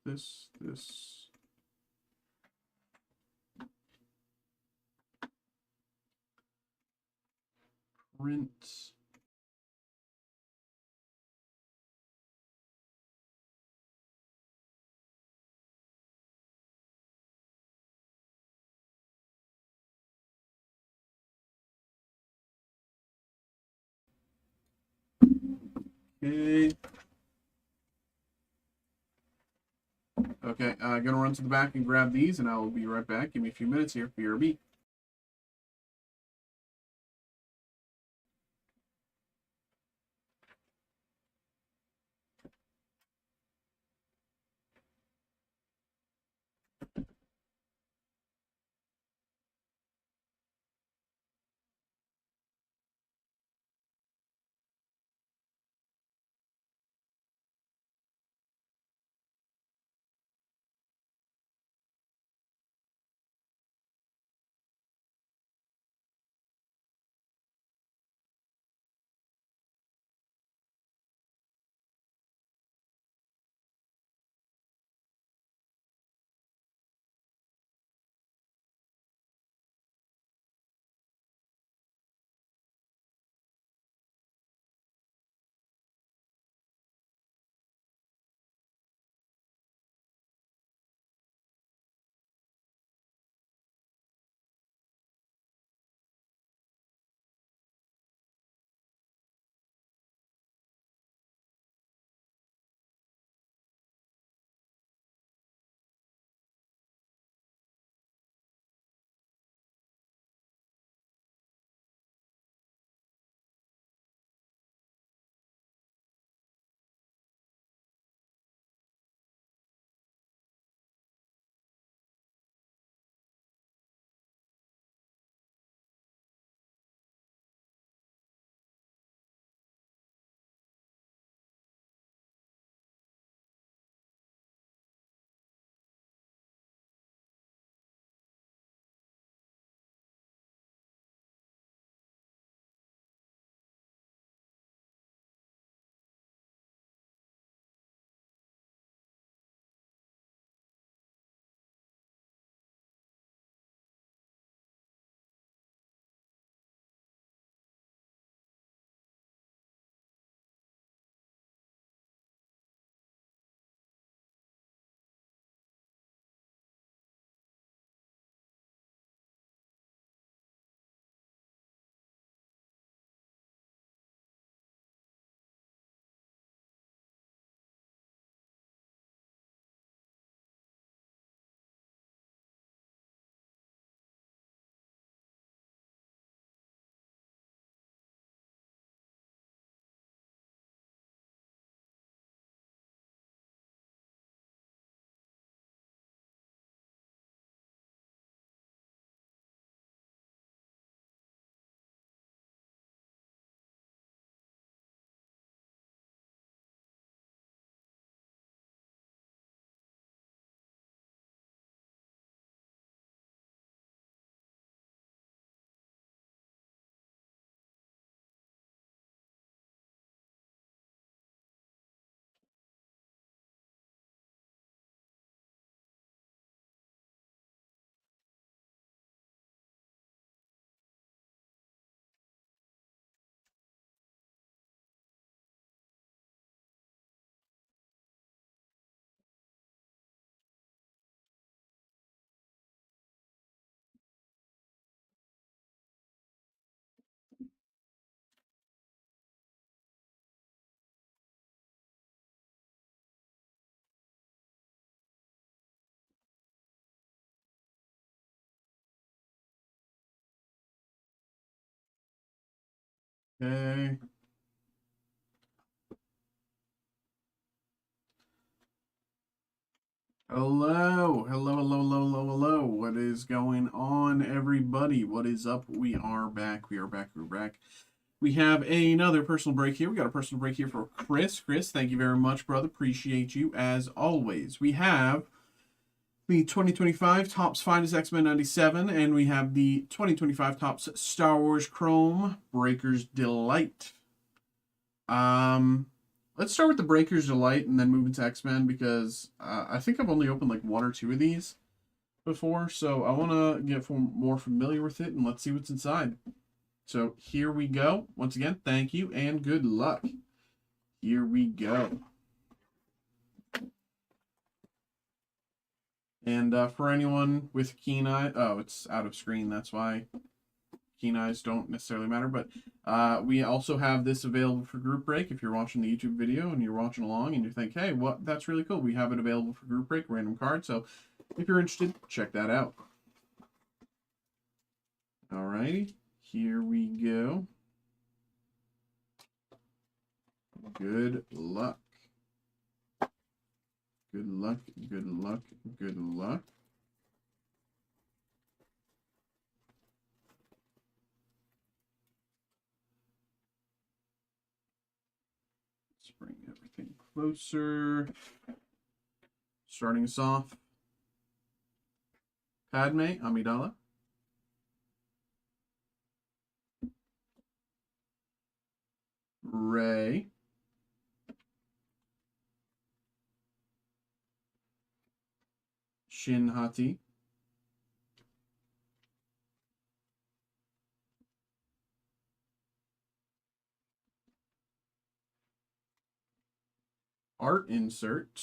This. Print. Okay. Okay, gonna run to the back and grab these, and I will be right back. Give me a few minutes here. BRB. Okay. Hello, hello, hello, hello, hello, hello. What is going on, everybody? What is up? We are back. We are back. We're back. We have another personal break here. We got a personal break here for Chris. Chris, thank you very much, brother. Appreciate you as always. We have the 2025 Topps Finest X-Men 97, and we have the 2025 Topps Star Wars Chrome Breaker's Delight. Let's start with the Breaker's Delight and then move into X-Men because I think I've only opened like one or two of these before, so I want to get more familiar with it and let's see what's inside. So here we go. Once again, thank you and good luck. Here we go. And for anyone with keen eye, oh, it's out of screen. That's why keen eyes don't necessarily matter. But we also have this available for group break. If you're watching the YouTube video and you're watching along and you think, hey, what? That's really cool. We have it available for group break, random card. So if you're interested, check that out. Alrighty, here we go. Good luck. Good luck, good luck, good luck. Let's bring everything closer. Starting us off. Padme Amidala. Rey. Shin Hati. Art insert.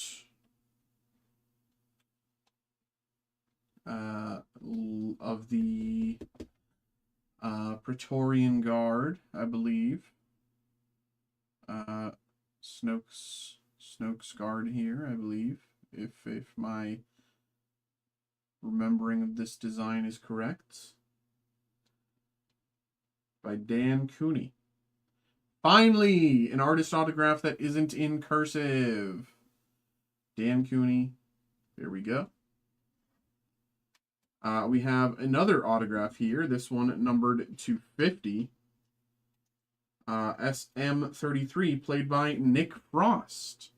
Of the Praetorian Guard, I believe. Snoke's Guard here, I believe. If my remembering of this design is correct. By Dan Cooney. Finally, an artist autograph that isn't in cursive. Dan Cooney. There we go. We have another autograph here. This one numbered 250. SM33, played by Nick Frost.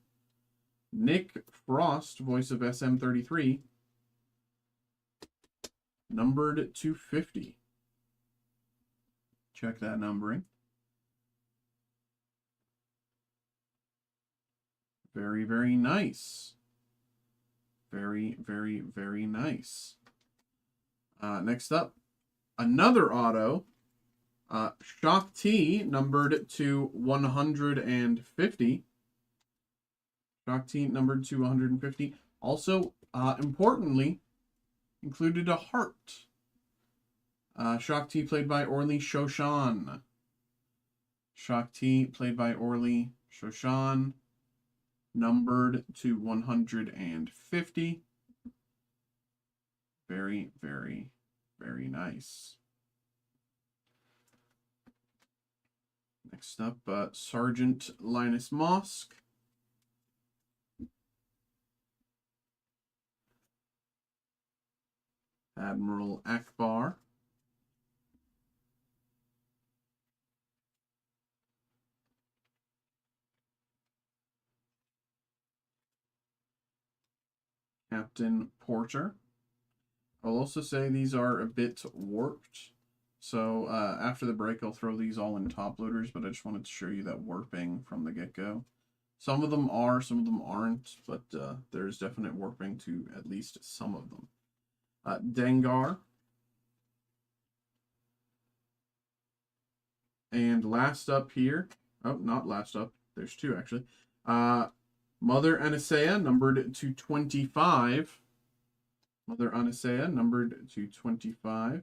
Nick Frost, voice of SM33. Numbered 250. Check that numbering. Very, very nice. Very, very, very nice. Next up, another auto. Shock T, numbered to 150. Shock T, numbered to 150. Also, importantly, included a heart. Shock T, played by Orly Shoshan. Shock T, played by Orly Shoshan. Numbered to 150. Very, very, very nice. Next up, Sergeant Linus Mosk. Admiral Akbar. Captain Porter. I'll also say these are a bit warped. So after the break, I'll throw these all in top loaders, but I just wanted to show you that warping from the get-go. Some of them are, some of them aren't, but there's definite warping to at least some of them. Dengar. And last up here, oh, not last up, there's two actually. Mother Anastasia, numbered to 25. Mother Anastasia, numbered to 25.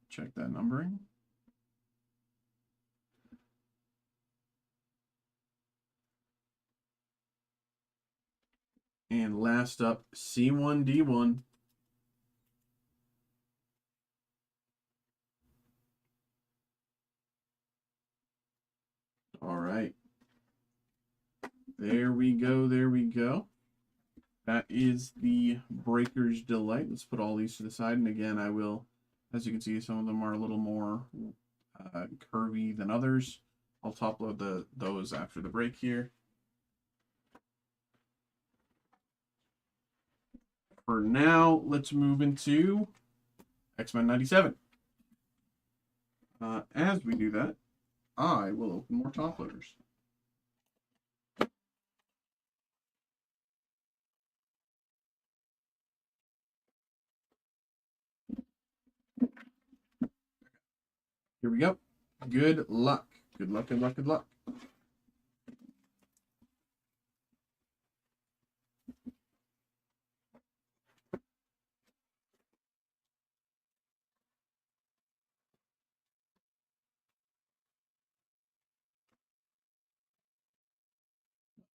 Check that numbering. And last up, C1D1. All right. There we go. There we go. That is the Breaker's Delight. Let's put all these to the side. And again, I will, as you can see, some of them are a little more curvy than others. I'll top load those after the break here. For now, let's move into X-Men 97. As we do that, I will open more top loaders. Here we go. Good luck. Good luck, good luck, good luck.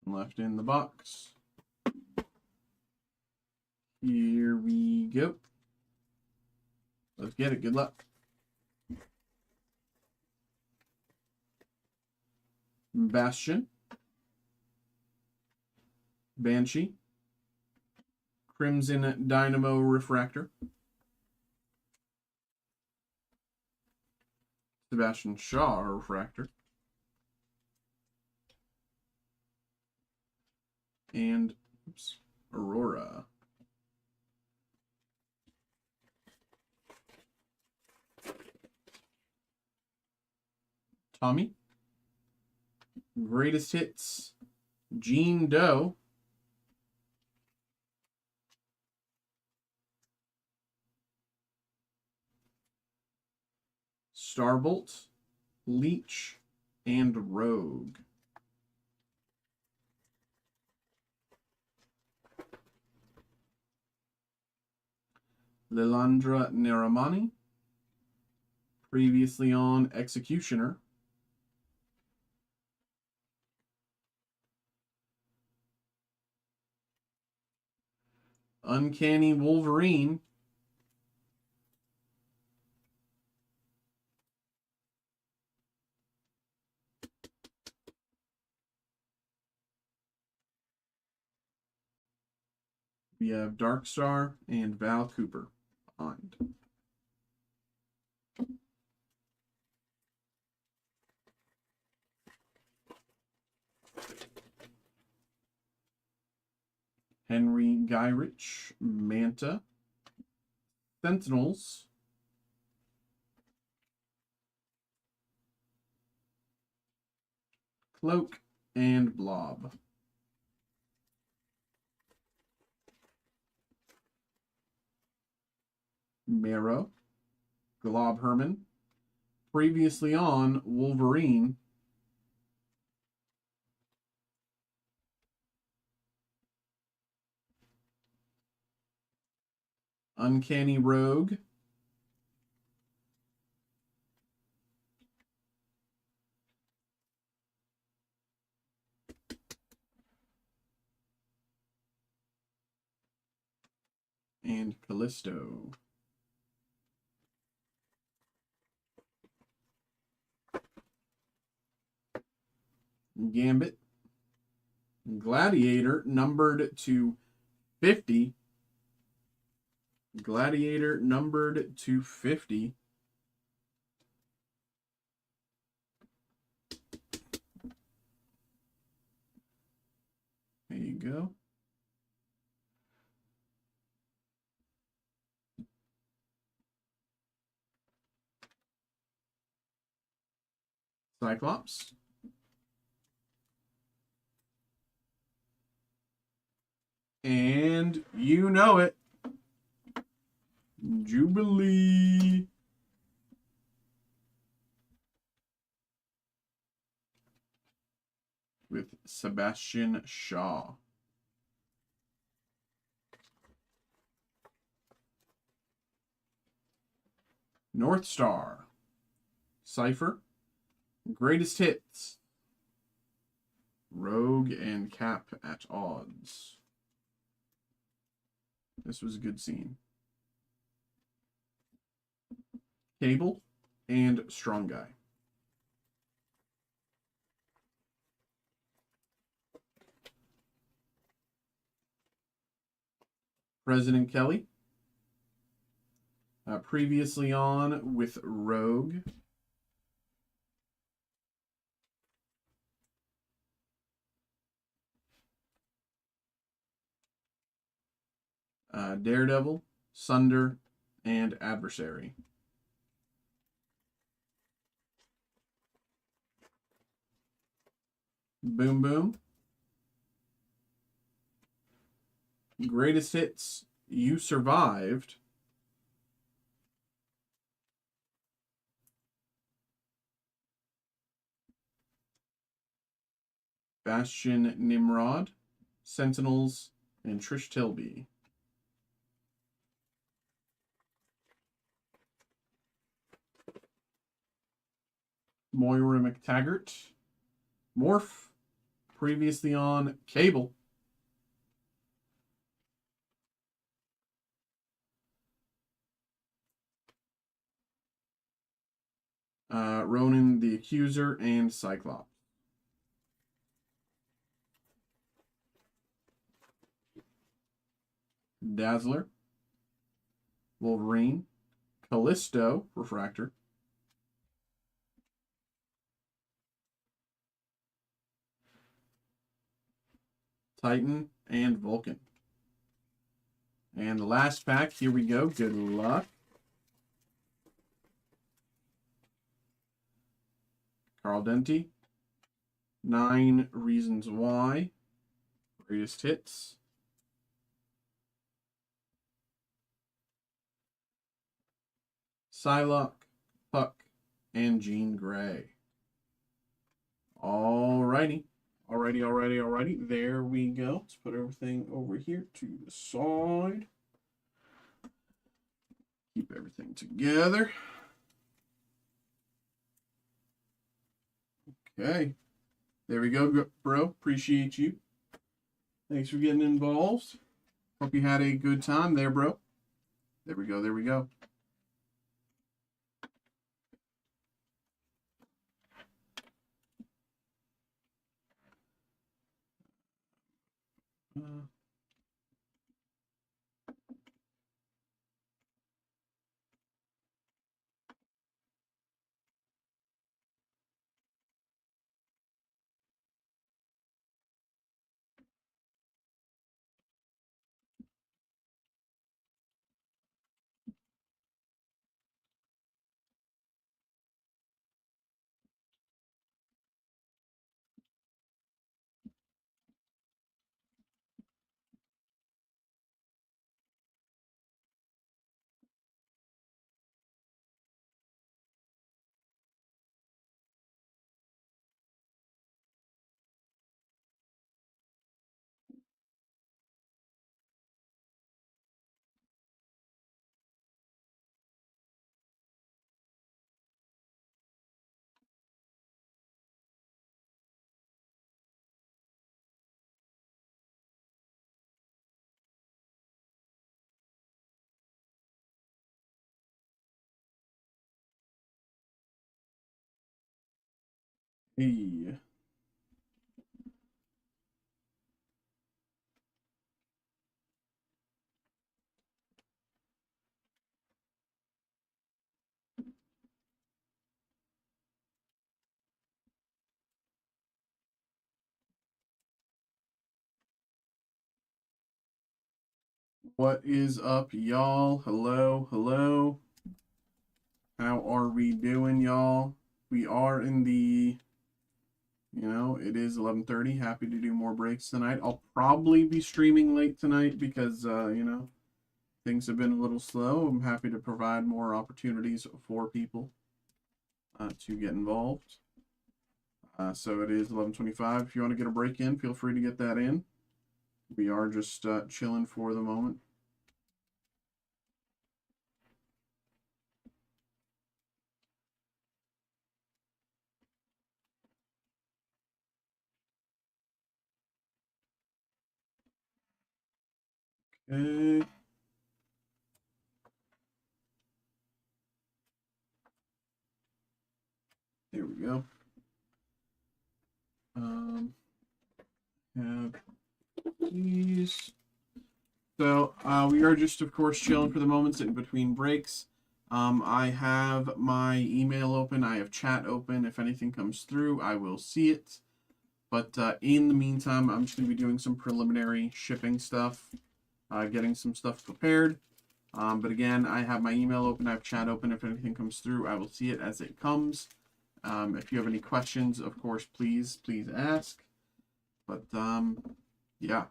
Left in the box. Here we go. Let's get it. Good luck. Bastion. Banshee. Crimson Dynamo Refractor. Sebastian Shaw Refractor. And Aurora. Tommy. Greatest Hits. Gene Doe. Starbolt. Leech. And Rogue. Lilandra Naramani. Previously on Executioner. Uncanny Wolverine. We have Darkstar and Val Cooper behind. Henry Gyrich, Manta, Sentinels, Cloak, and Blob. Marrow, Glob Herman, previously on Wolverine, Uncanny Rogue, and Callisto. Gambit, Gladiator, numbered to 50. Gladiator, numbered to 50. There you go. Cyclops. And you know it. Jubilee. With Sebastian Shaw. North Star. Cypher. Greatest Hits. Rogue and Cap at odds. This was a good scene. Cable and Strong Guy. President Kelly. Previously on with Rogue. Daredevil, Sunder, and Adversary. Boom Boom. Greatest Hits, You Survived. Bastion Nimrod, Sentinels, and Trish Tilby. Moira McTaggart. Morph. Previously on Cable. Ronan the Accuser and Cyclops. Dazzler. Wolverine. Callisto, Refractor. Titan and Vulcan. And the last pack, here we go. Good luck. Carl Denti. 9 Reasons Why. Greatest Hits. Psylocke, Puck, and Jean Grey. Alrighty. Alrighty. There we go. Let's put everything over here to the side. Keep everything together. Okay. There we go, bro. Appreciate you. Thanks for getting involved. Hope you had a good time there, bro. There we go. Hey. What is up, y'all? Hello. How are we doing, y'all? We are in the, it is 11:30. Happy to do more breaks tonight. I'll probably be streaming late tonight because, things have been a little slow. I'm happy to provide more opportunities for people to get involved. So it is 11:25. If you want to get a break in, feel free to get that in. We are just chilling for the moment. Okay. There we go. Have these. So we are just, of course, chilling for the moment, sitting between breaks. I have my email open. I have chat open. If anything comes through, I will see it. But in the meantime, I'm just going to be doing some preliminary shipping stuff, getting some stuff prepared. But again, I have my email open. I have chat open. If anything comes through, I will see it as it comes. If you have any questions, of course, please ask. But yeah.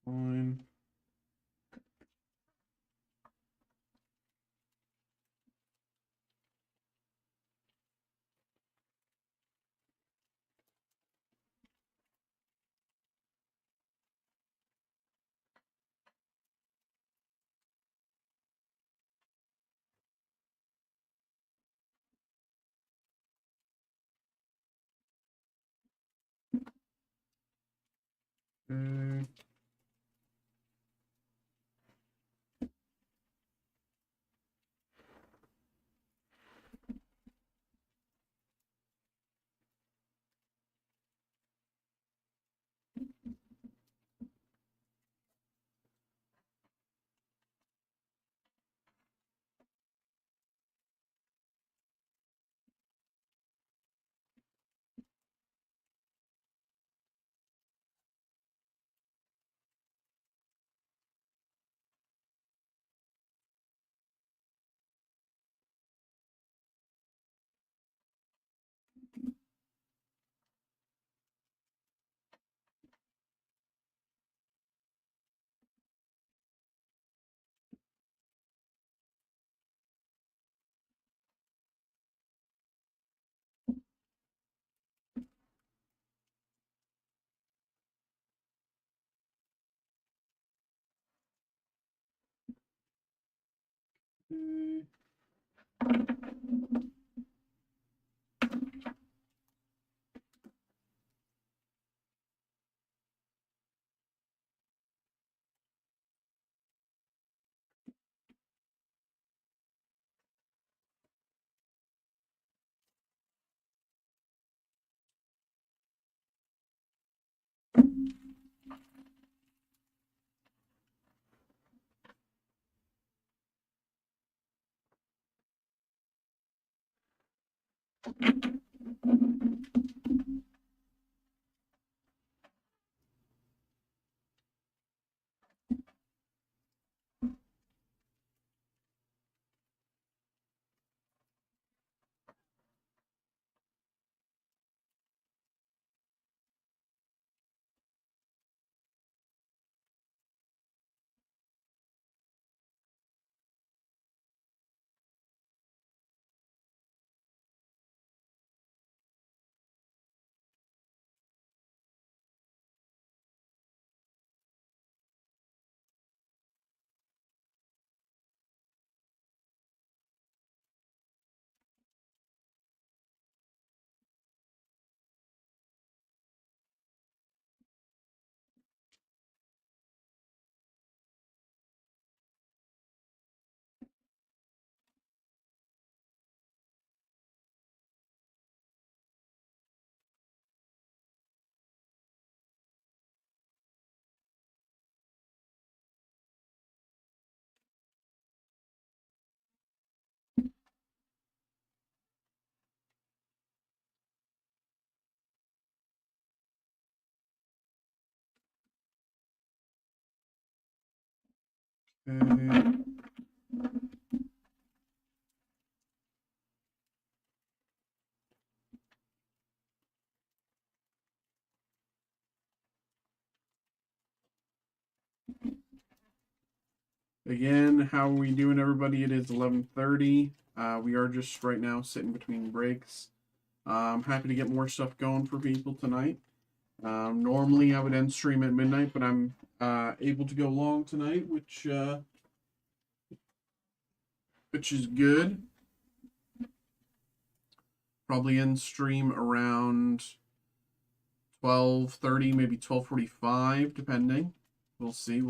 Fine. Okay. Again, how are we doing, everybody? It is 11:30. We are just right now sitting between breaks. I'm happy to get more stuff going for people tonight. Normally, I would end stream at midnight, but I'm able to go long tonight, which is good. Probably end stream around 12:30, maybe 12:45, depending. We'll see.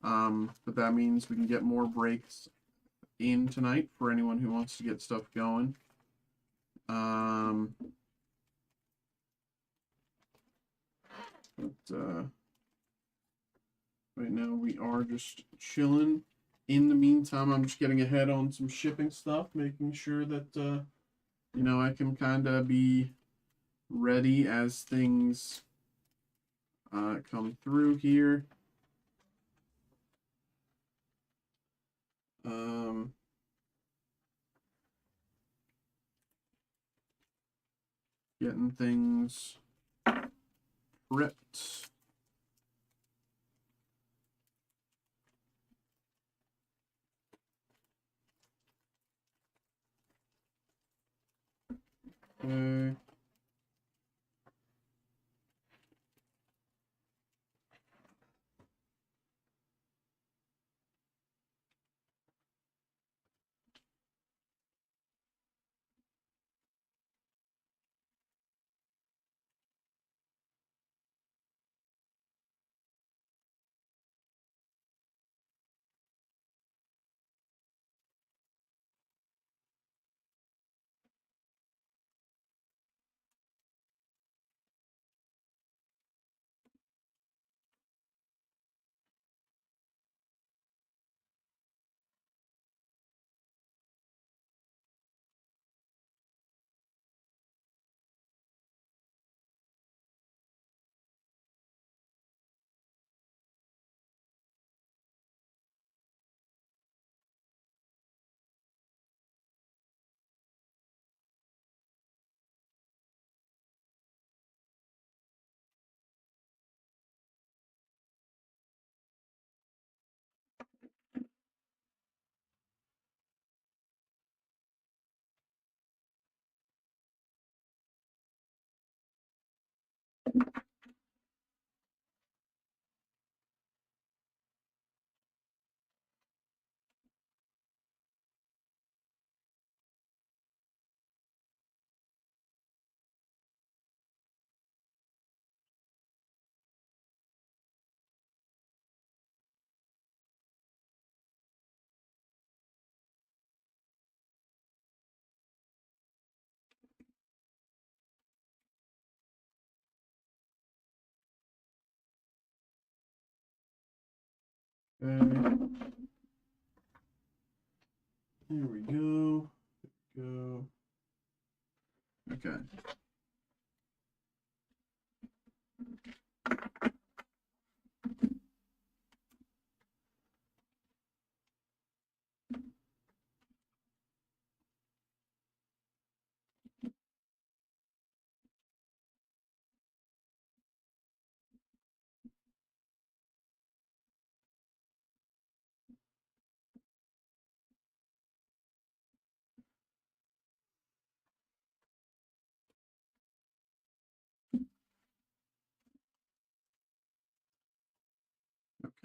But that means we can get more breaks in tonight for anyone who wants to get stuff going. Right now we are just chilling. In the meantime, I'm just getting ahead on some shipping stuff, making sure that I can kind of be ready as things come through here. Getting things prepped. Okay. Okay. Here we go. Go. Okay.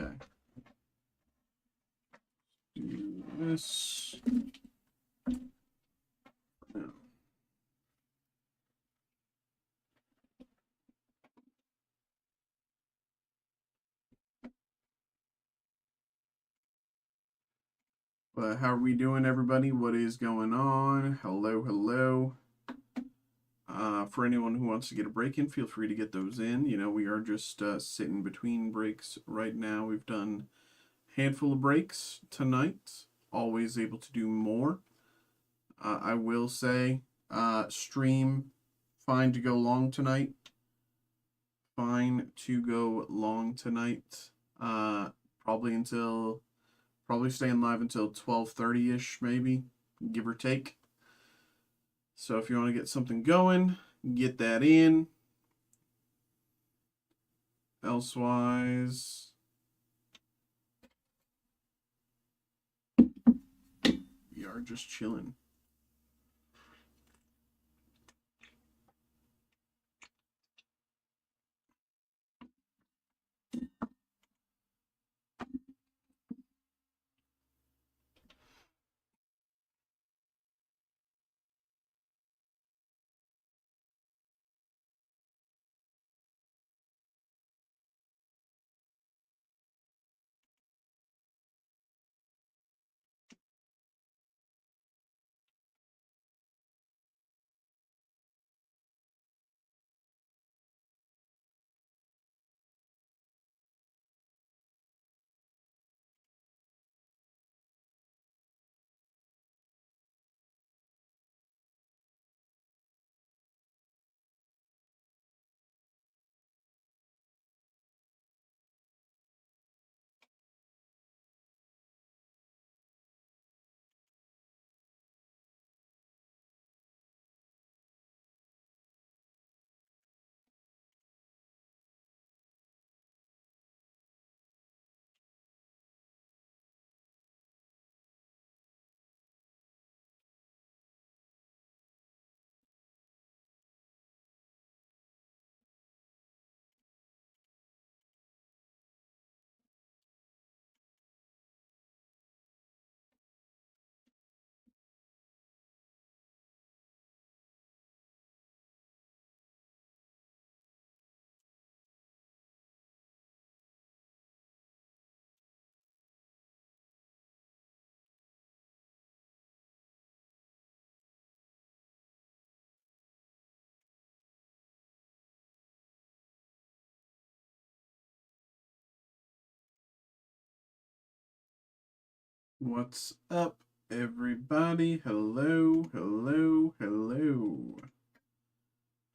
Okay. Do this. No. But how are we doing, everybody? What is going on? Hello, hello. For anyone who wants to get a break in, feel free to get those in. We are just sitting between breaks right now. We've done a handful of breaks tonight. Always able to do more. I will say, stream fine to go long tonight. Fine to go long tonight. Probably staying live until 12:30ish, maybe, give or take. So if you want to get something going, get that in. Elsewise, we are just chilling. What's up, everybody? Hello, hello, hello.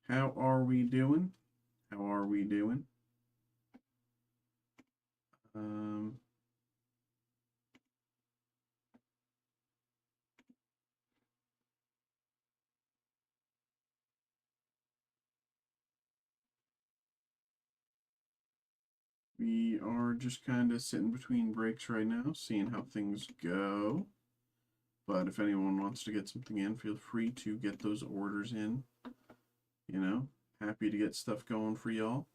How are we doing? How are we doing? We are just kind of sitting between breaks right now, seeing how things go. But if anyone wants to get something in, feel free to get those orders in. You know, happy to get stuff going for y'all.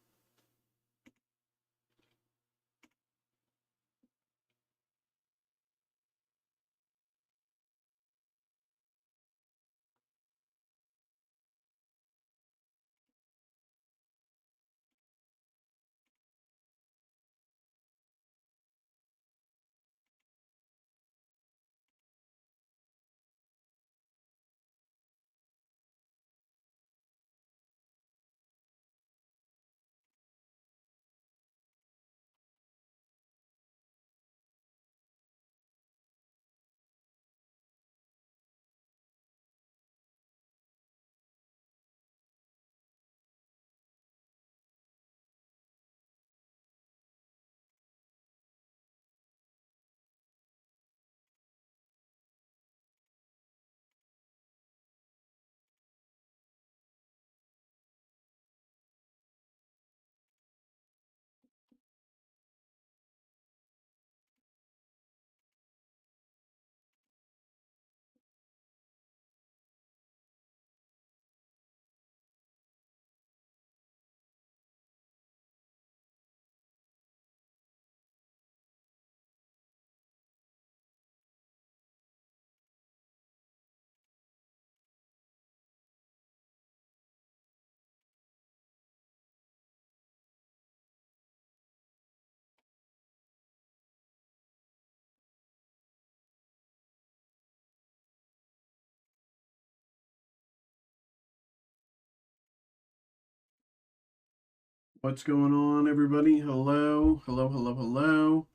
What's going on, everybody? Hello, hello, hello, hello.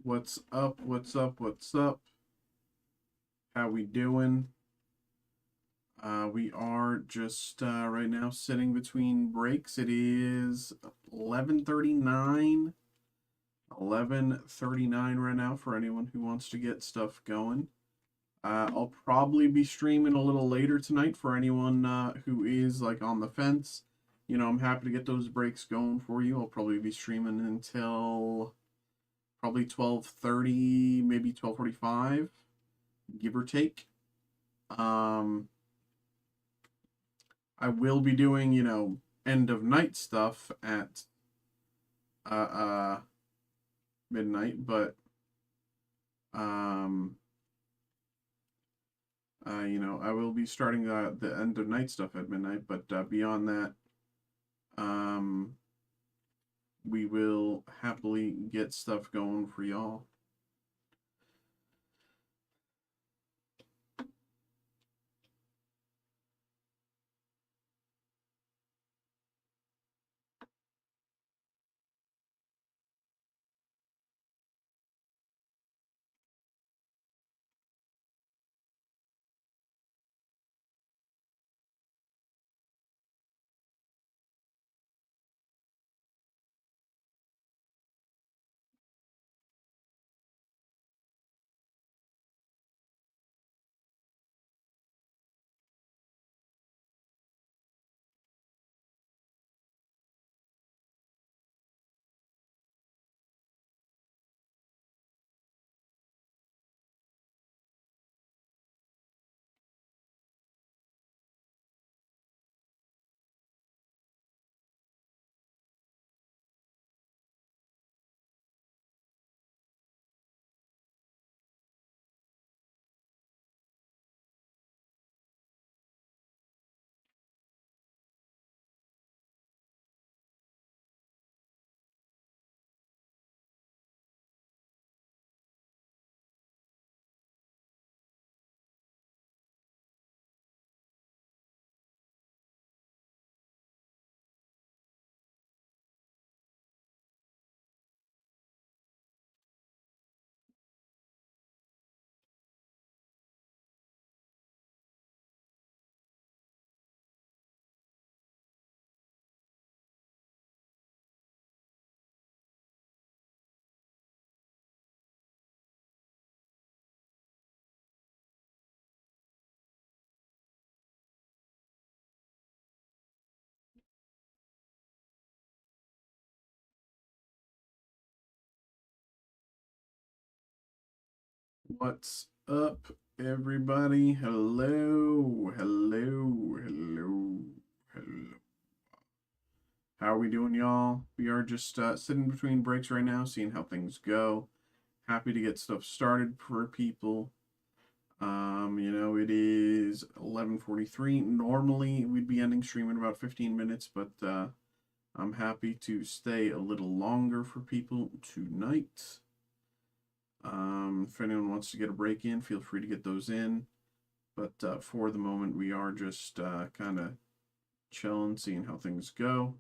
What's up? What's up? What's up? How we doing? We are just right now sitting between breaks. It is 11:39. 11:39 right now for anyone who wants to get stuff going. I'll probably be streaming a little later tonight for anyone who is like on the fence. You know, I'm happy to get those breaks going for you. I'll probably be streaming until probably 12:30, maybe 12:45, give or take. I will be doing, you know, end of night stuff at uh, uh midnight, but um you know, I will be starting the end of night stuff at midnight, but beyond that, um we will happily get stuff going for y'all. What's up, everybody? Hello, hello, hello, hello. How are we doing, y'all? We are just sitting between breaks right now, seeing how things go. Happy to get stuff started for people. It is 11:43. Normally, we'd be ending stream in about 15 minutes, but I'm happy to stay a little longer for people tonight. If anyone wants to get a break in, feel free to get those in. But for the moment, we are just kind of chilling, seeing how things go.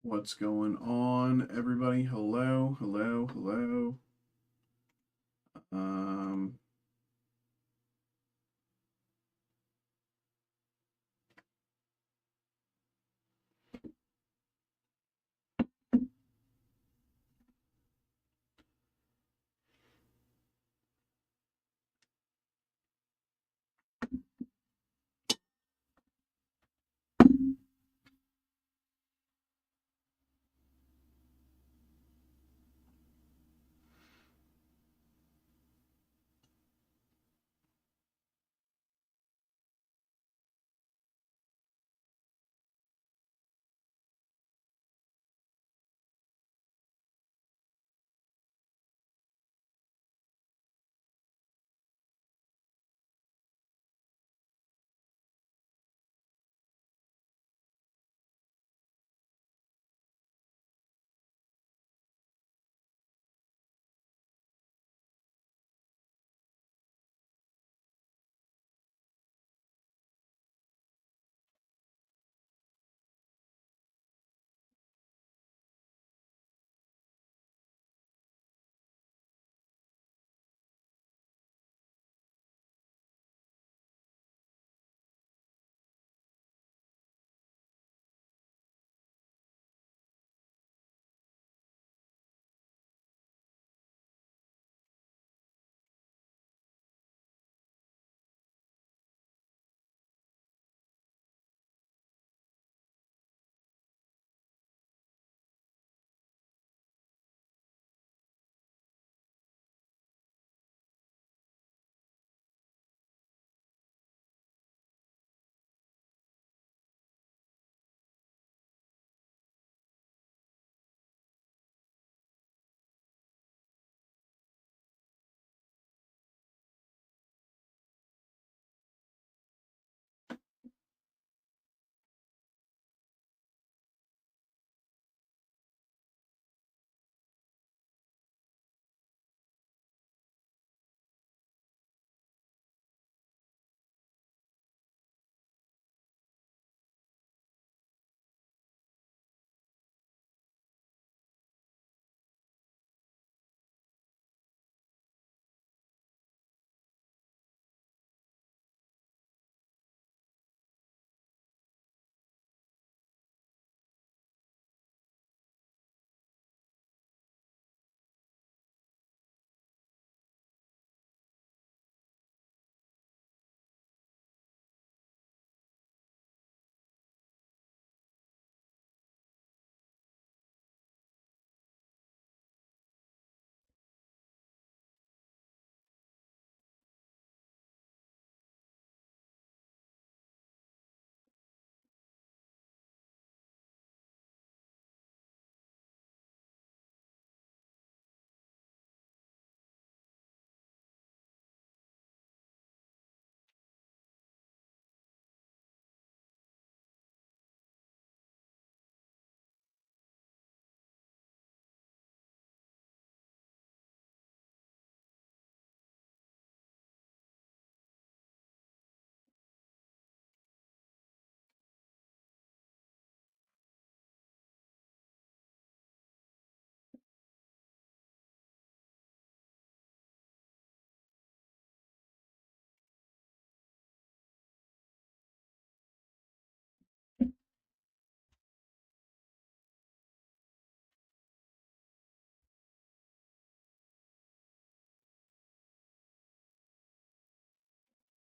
What's going on, everybody? Hello, hello, hello.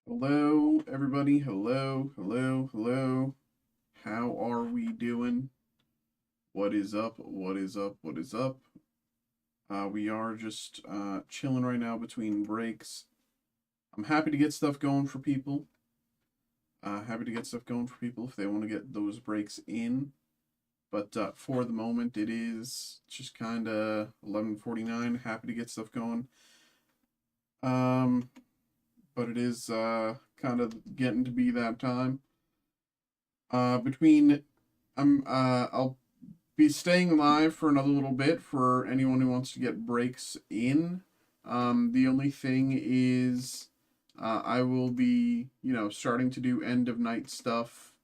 Hello, everybody. Hello, hello, hello. How are we doing? What is up? What is up? What is up? We are just chilling right now between breaks. I'm happy to get stuff going for people. Happy to get stuff going for people if they want to get those breaks in. But for the moment, it is just kind of 11:49. Happy to get stuff going. But it is kind of getting to be that time. I'll be staying live for another little bit for anyone who wants to get breaks in. The only thing is, I will be, starting to do end of night stuff.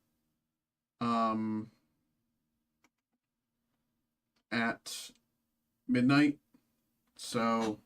At midnight. So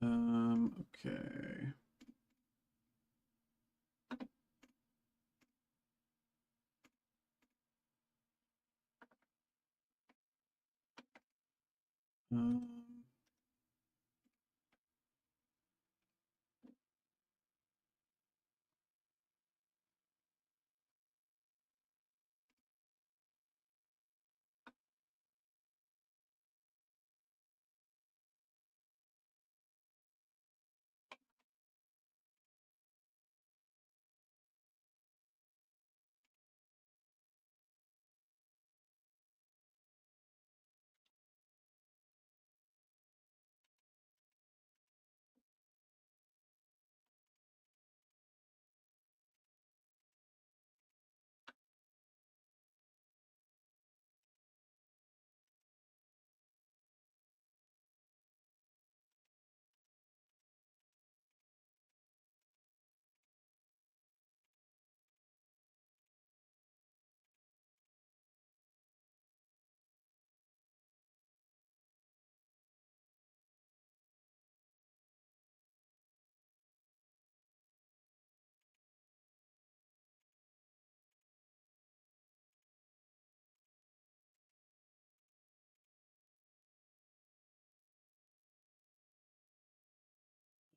um okay.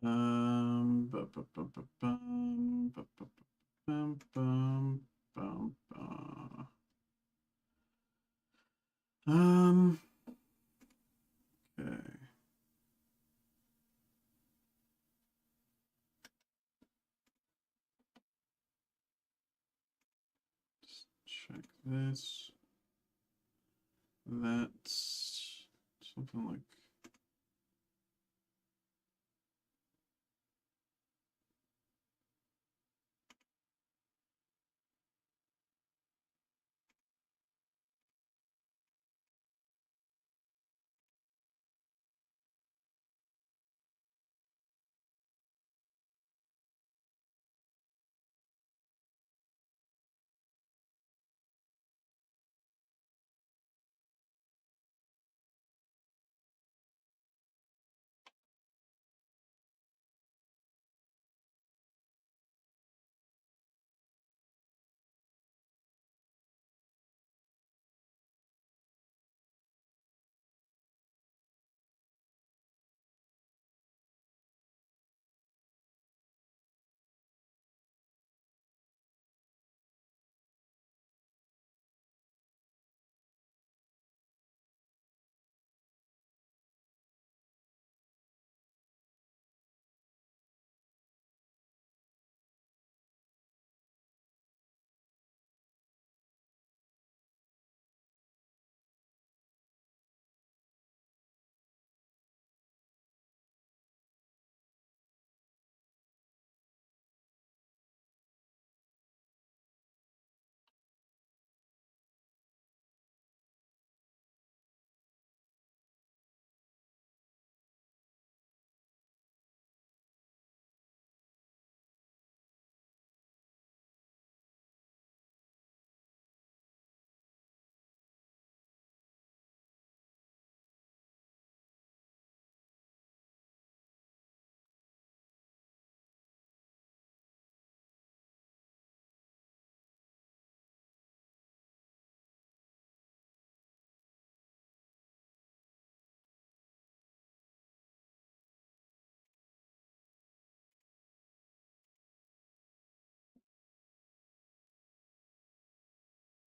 Um, Ba-ba-ba-ba-bum, ba-ba-ba-bum, bum, ba. Okay. Just check this. That's something like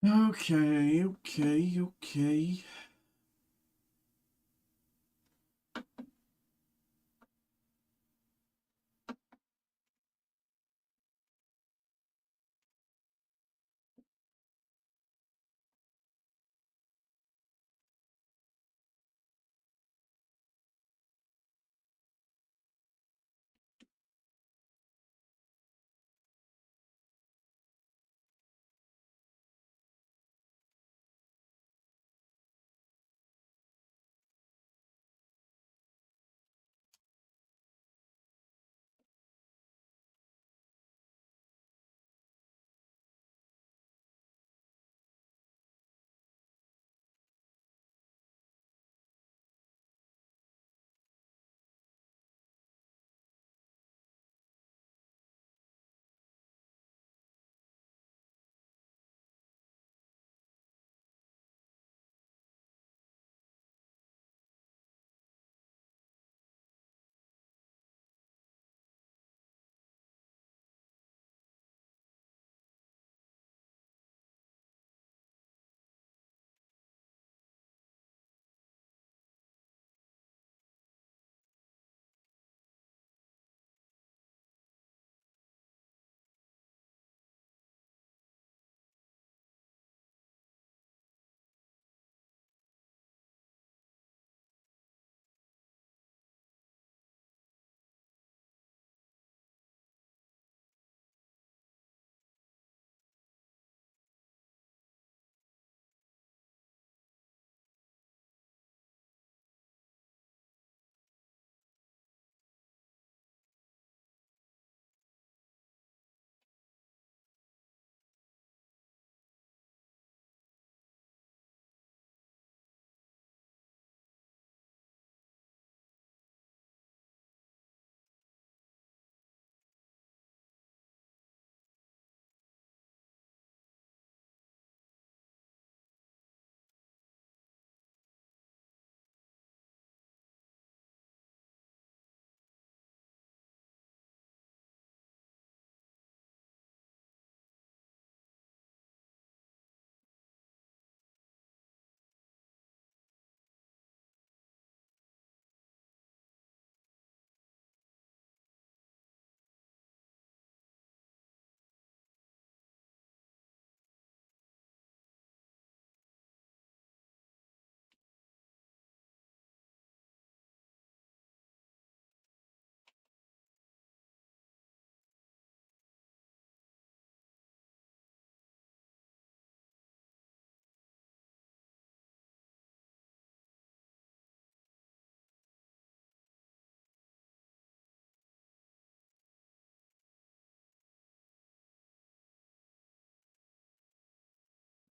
Okay, okay, okay.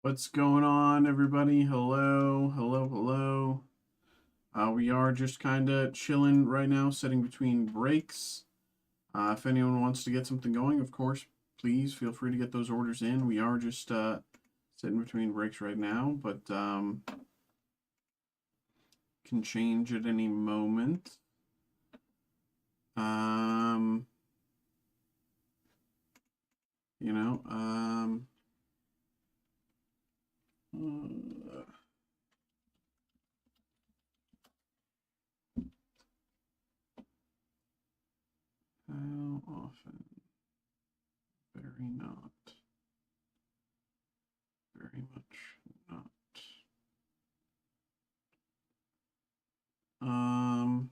What's going on, everybody? Hello, hello, hello. We are just kind of chilling right now, sitting between breaks. If anyone wants to get something going, of course, please feel free to get those orders in. We are just sitting between breaks right now, but can change at any moment. You know, how often? Very not. Very much not. Okay.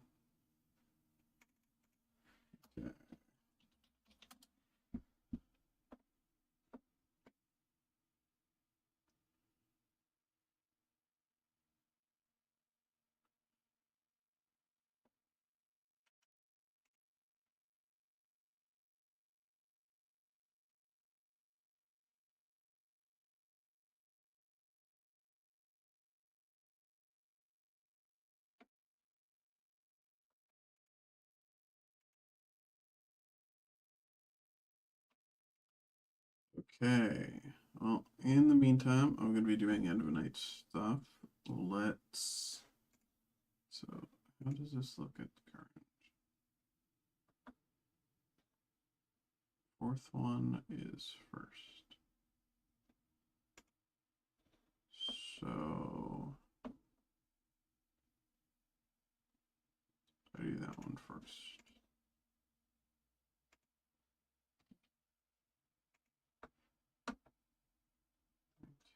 Okay. Well, in the meantime, I'm going to be doing end of night stuff. Let's. So, how does this look at the current? Fourth one is first.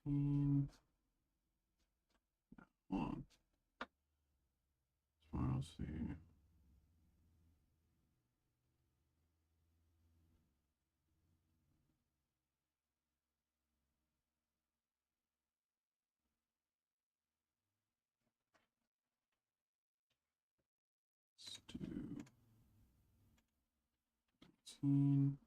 15. Hold on. I'll see. Let's do 18.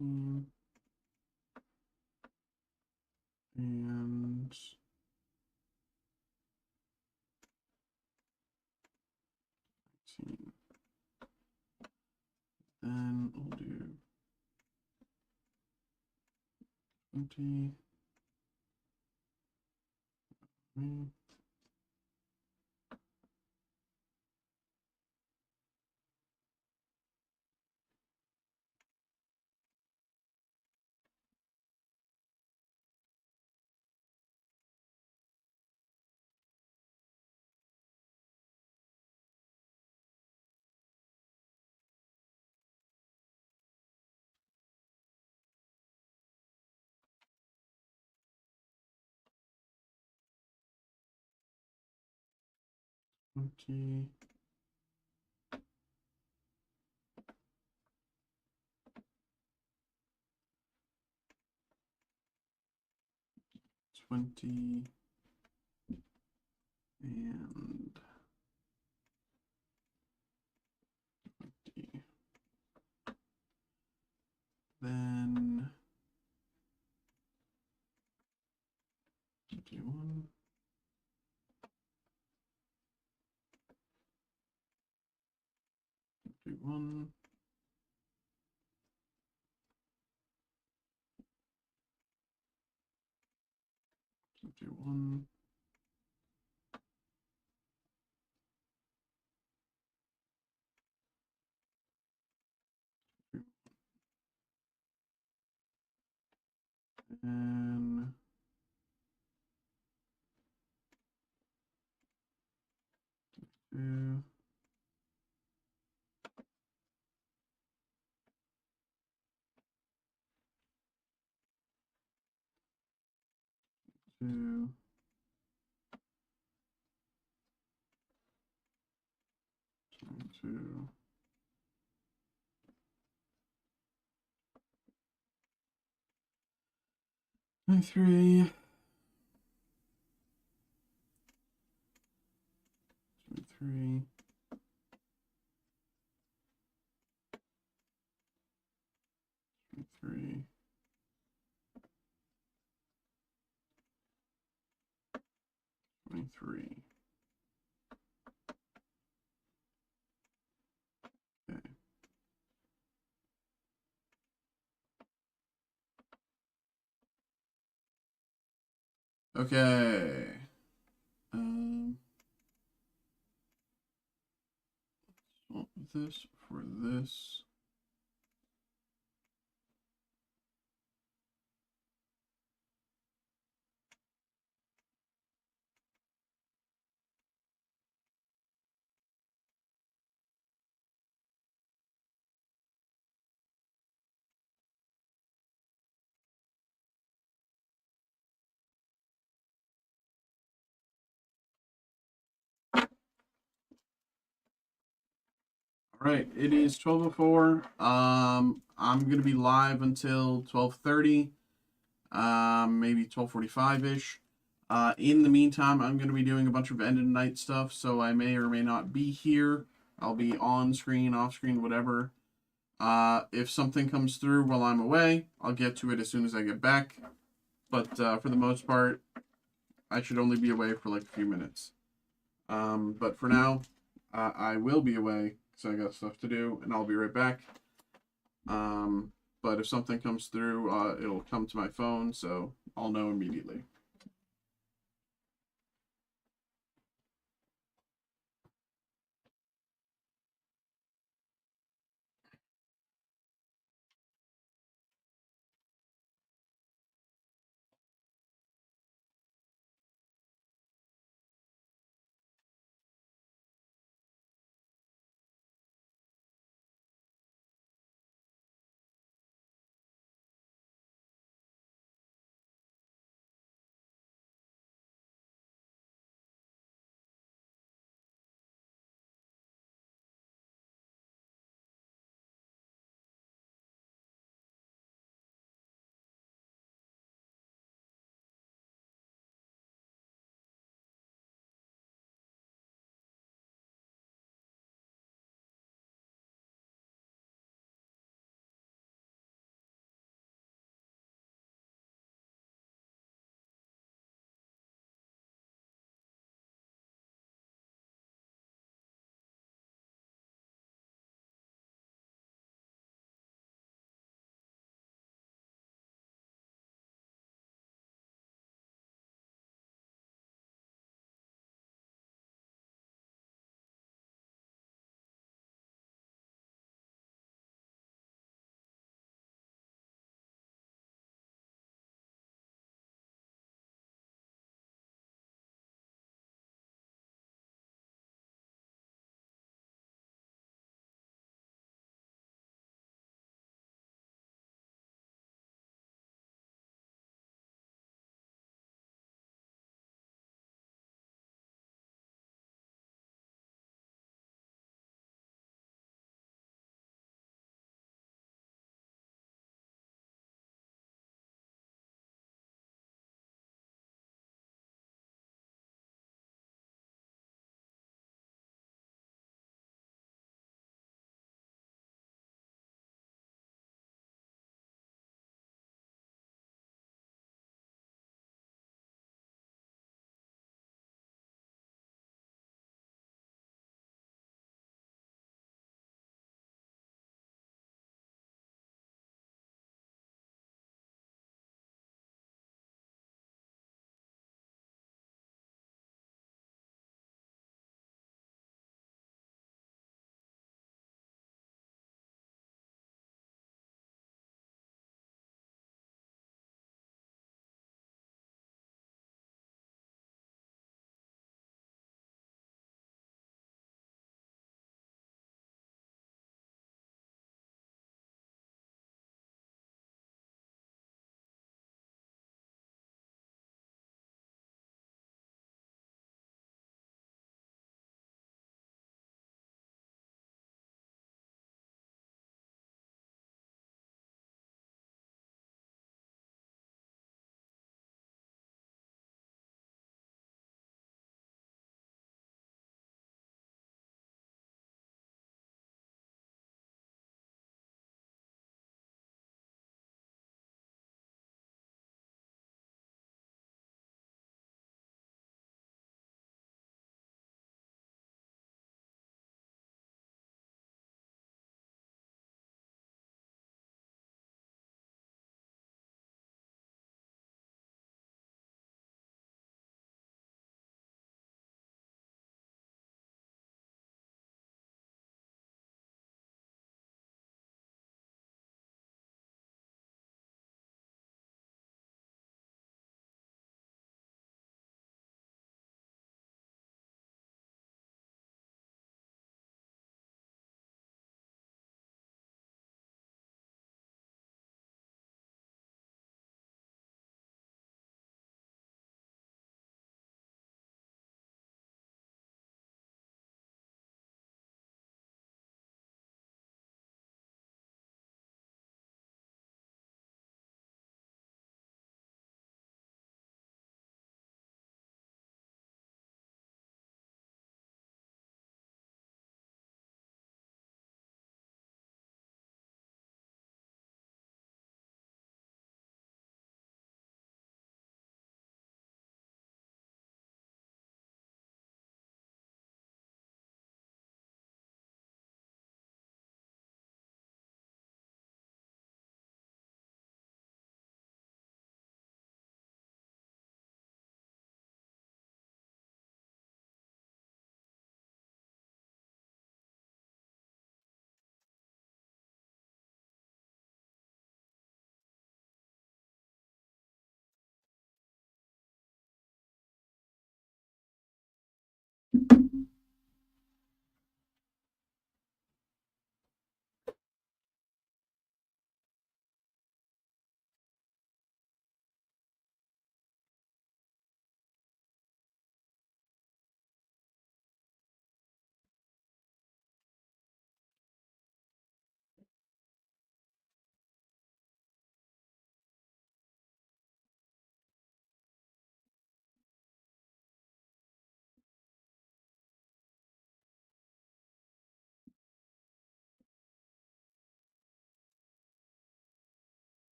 18. And 19. Then we'll do 20. 20. 20 and 20. Then 21. 21. 21. And 2. 2. 22. 23. 23. 23. 23. Okay. Okay. Swap this for this. All right, it is 12:04. I'm gonna be live until 12:30, maybe 12:45 ish. In the meantime, I'm gonna be doing a bunch of end of night stuff, so I may or may not be here. I'll be on screen, off screen, whatever. If something comes through while I'm away, I'll get to it as soon as I get back. But for the most part, I should only be away for like a few minutes. But for now, I will be away because I got stuff to do, and I'll be right back. But if something comes through, it'll come to my phone, so I'll know immediately.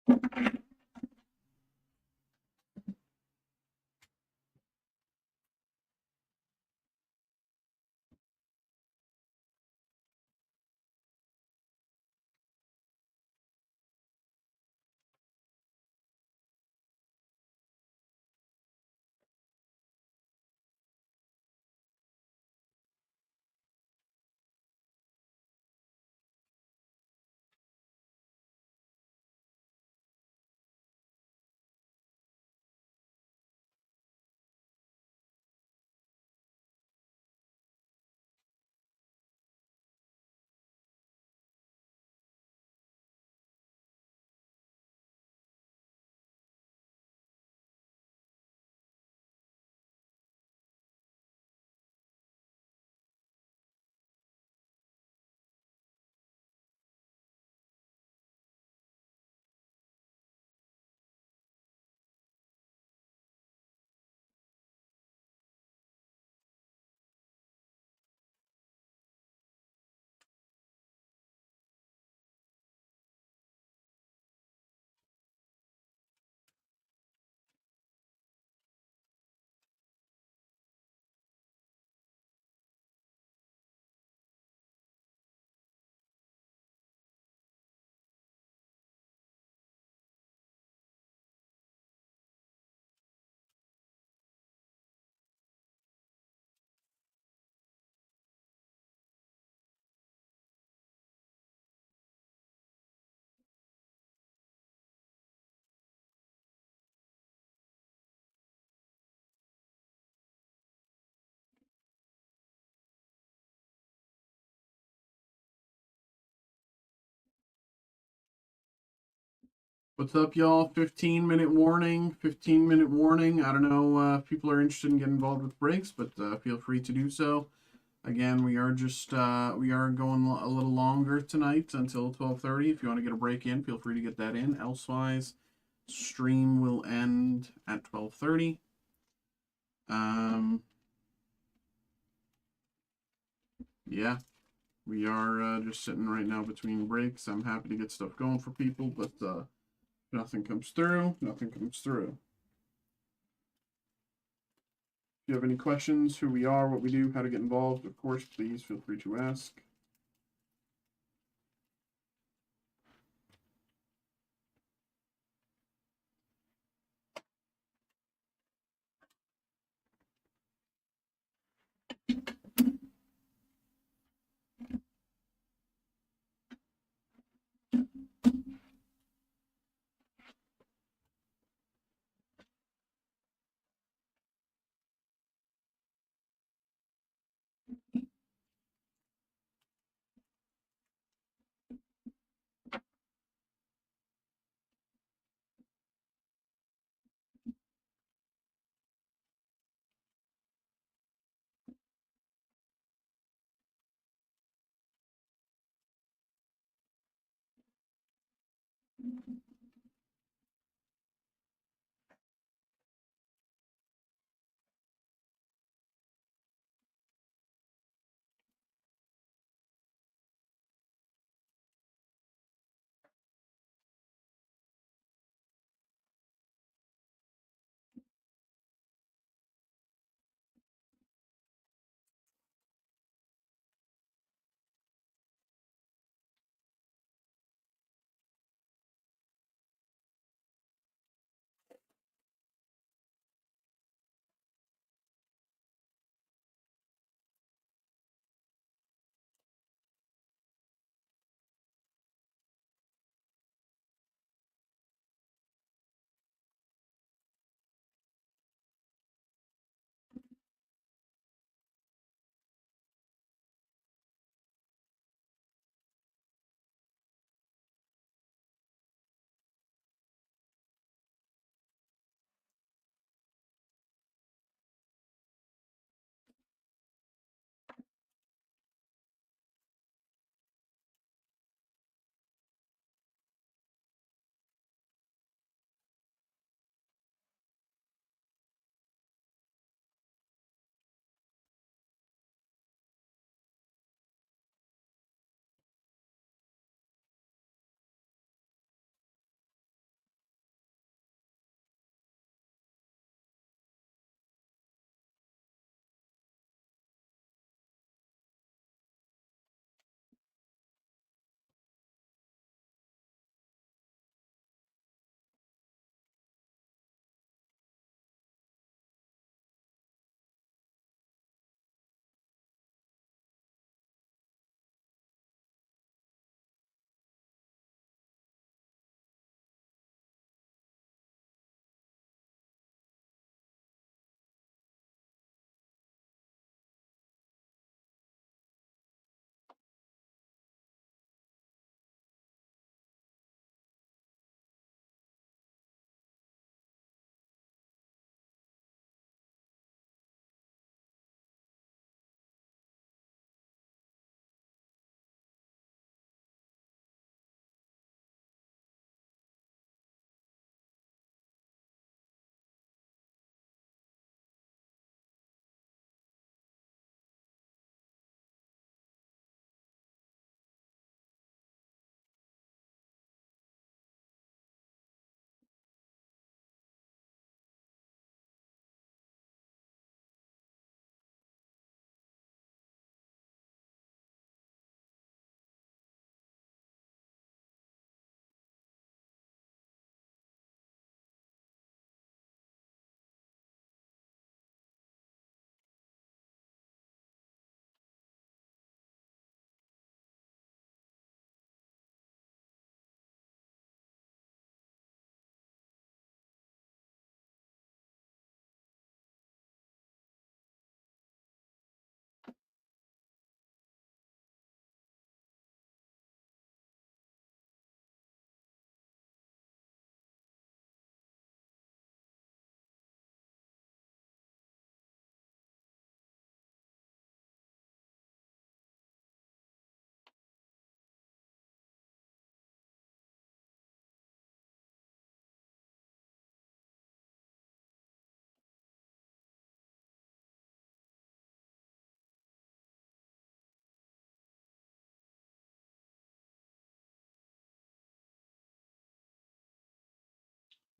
What's up, y'all? 15-minute warning. 15-minute warning. I don't know if people are interested in getting involved with breaks, but feel free to do so. Again, we are going a little longer tonight until 12:30. If you want to get a break in, feel free to get that in. Elsewise, stream will end at 12:30. Yeah, we are just sitting right now between breaks. I'm happy to get stuff going for people, but nothing comes through. Nothing comes through. If you have any questions, who we are, what we do, how to get involved, of course, please feel free to ask.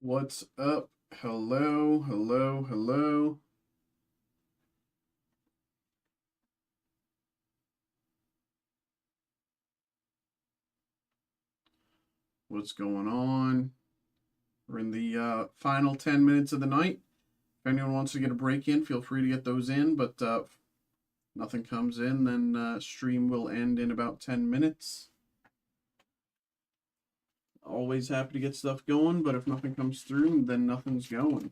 What's up? Hello, hello, hello. What's going on? We're in the final 10 minutes of the night. If anyone wants to get a break in, feel free to get those in, but if nothing comes in, then stream will end in about 10 minutes. Always happy to get stuff going, but if nothing comes through, then nothing's going.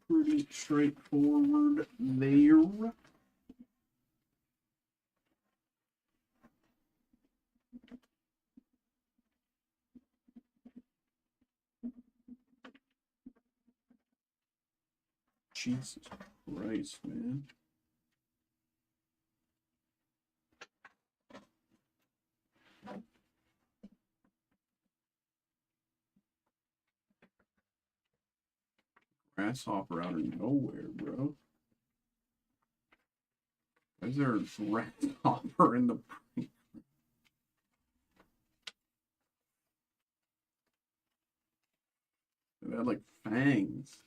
Pretty straightforward there. Jesus Christ, man. Grasshopper out of nowhere, bro. Why is there a grasshopper in the... It had, like, fangs.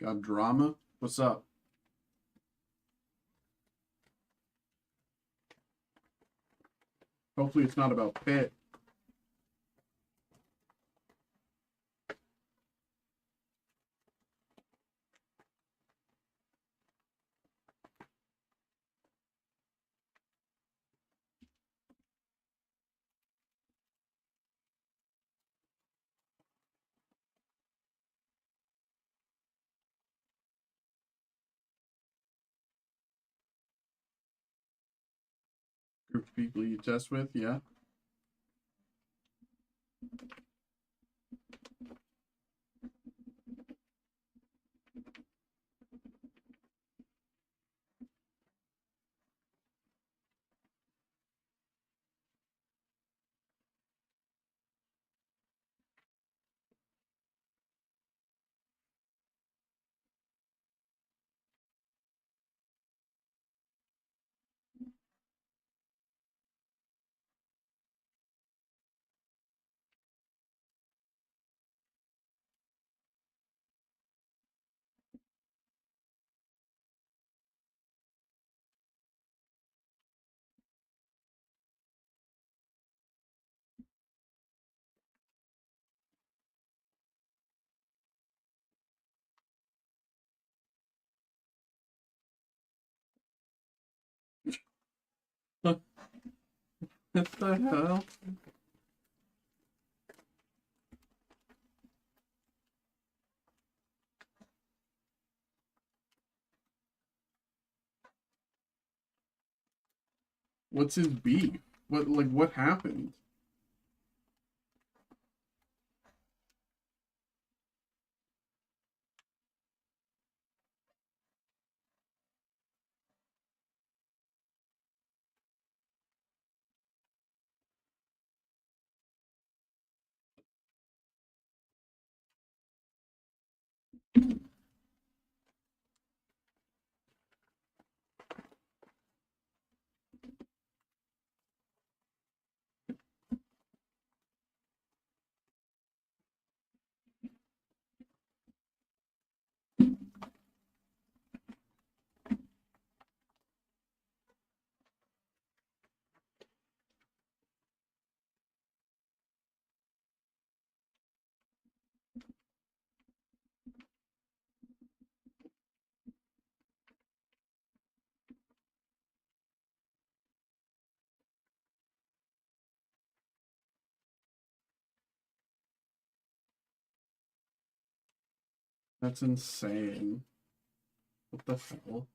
Got drama? What's up? Hopefully it's not about Pitt. Group of people you test with, yeah. What the hell? What's his beef? What happened? That's insane. What the hell?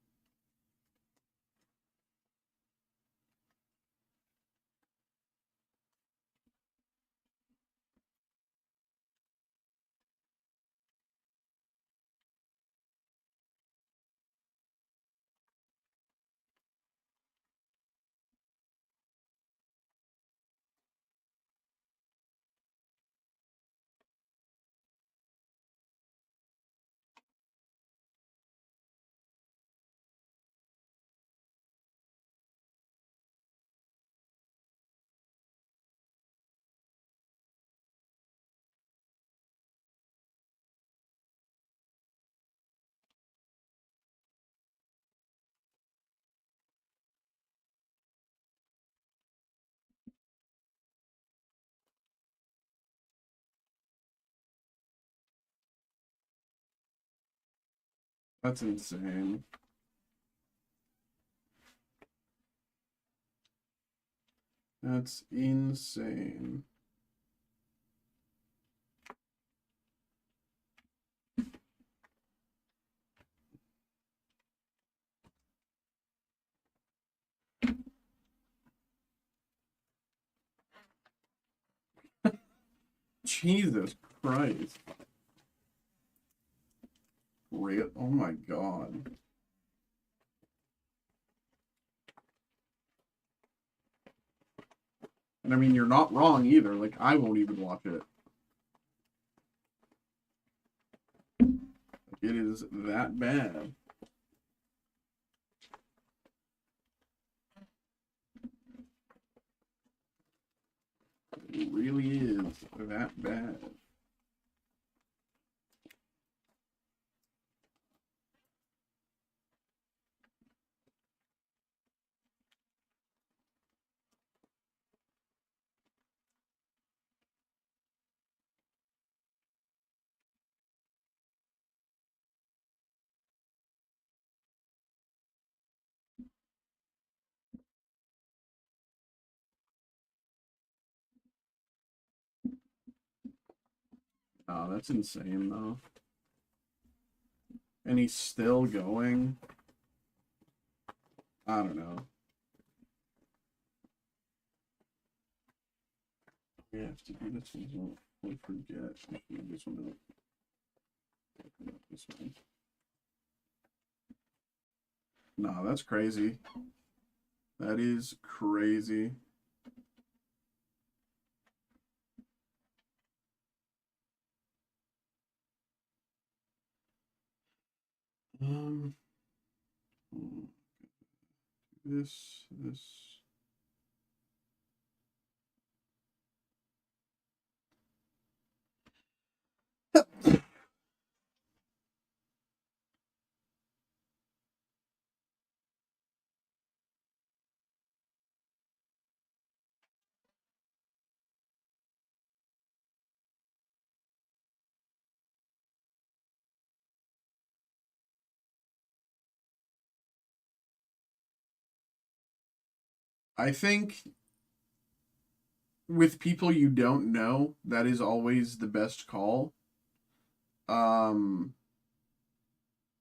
That's insane. That's insane. Jesus Christ. Real? Oh my God. And I mean, you're not wrong either. Like, I won't even watch it. It is that bad. It really is that bad. Oh, that's insane, though. And he's still going. I don't know. We have to do this one. I forget. This one up. This one. No, that's crazy. That is crazy. Um, this. I think with people you don't know, that is always the best call.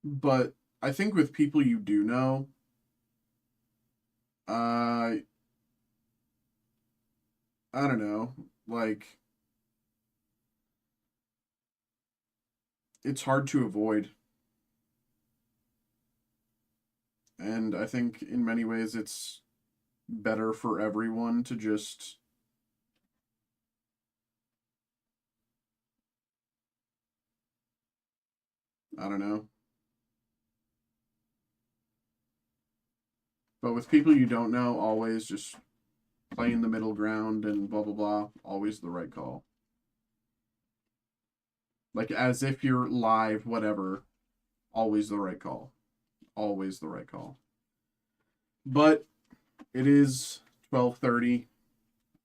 But I think with people you do know, I don't know, like it's hard to avoid. And I think in many ways it's better for everyone to just I don't know. But with people you don't know, always just playing the middle ground and blah blah blah, always the right call. Like as if you're live, whatever, always the right call. Always the right call. But it is 12:30.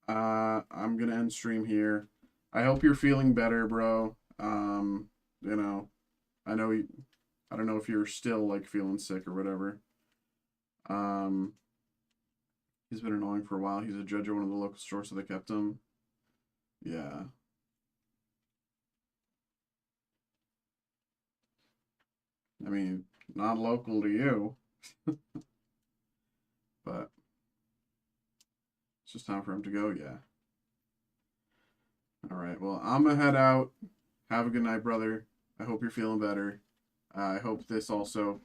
I'm gonna end stream here. I hope you're feeling better, bro. You know, I know I don't know if you're still like feeling sick or whatever. Um, he's been annoying for a while. He's a judge at one of the local stores, so they kept him. Yeah. I mean, not local to you. But it's just time for him to go, yeah. Alright, well, I'm gonna head out. Have a good night, brother. I hope you're feeling better. I hope this also,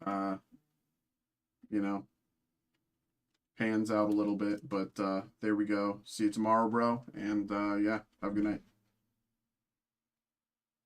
you know, pans out a little bit. But there we go. See you tomorrow, bro. And yeah, have a good night.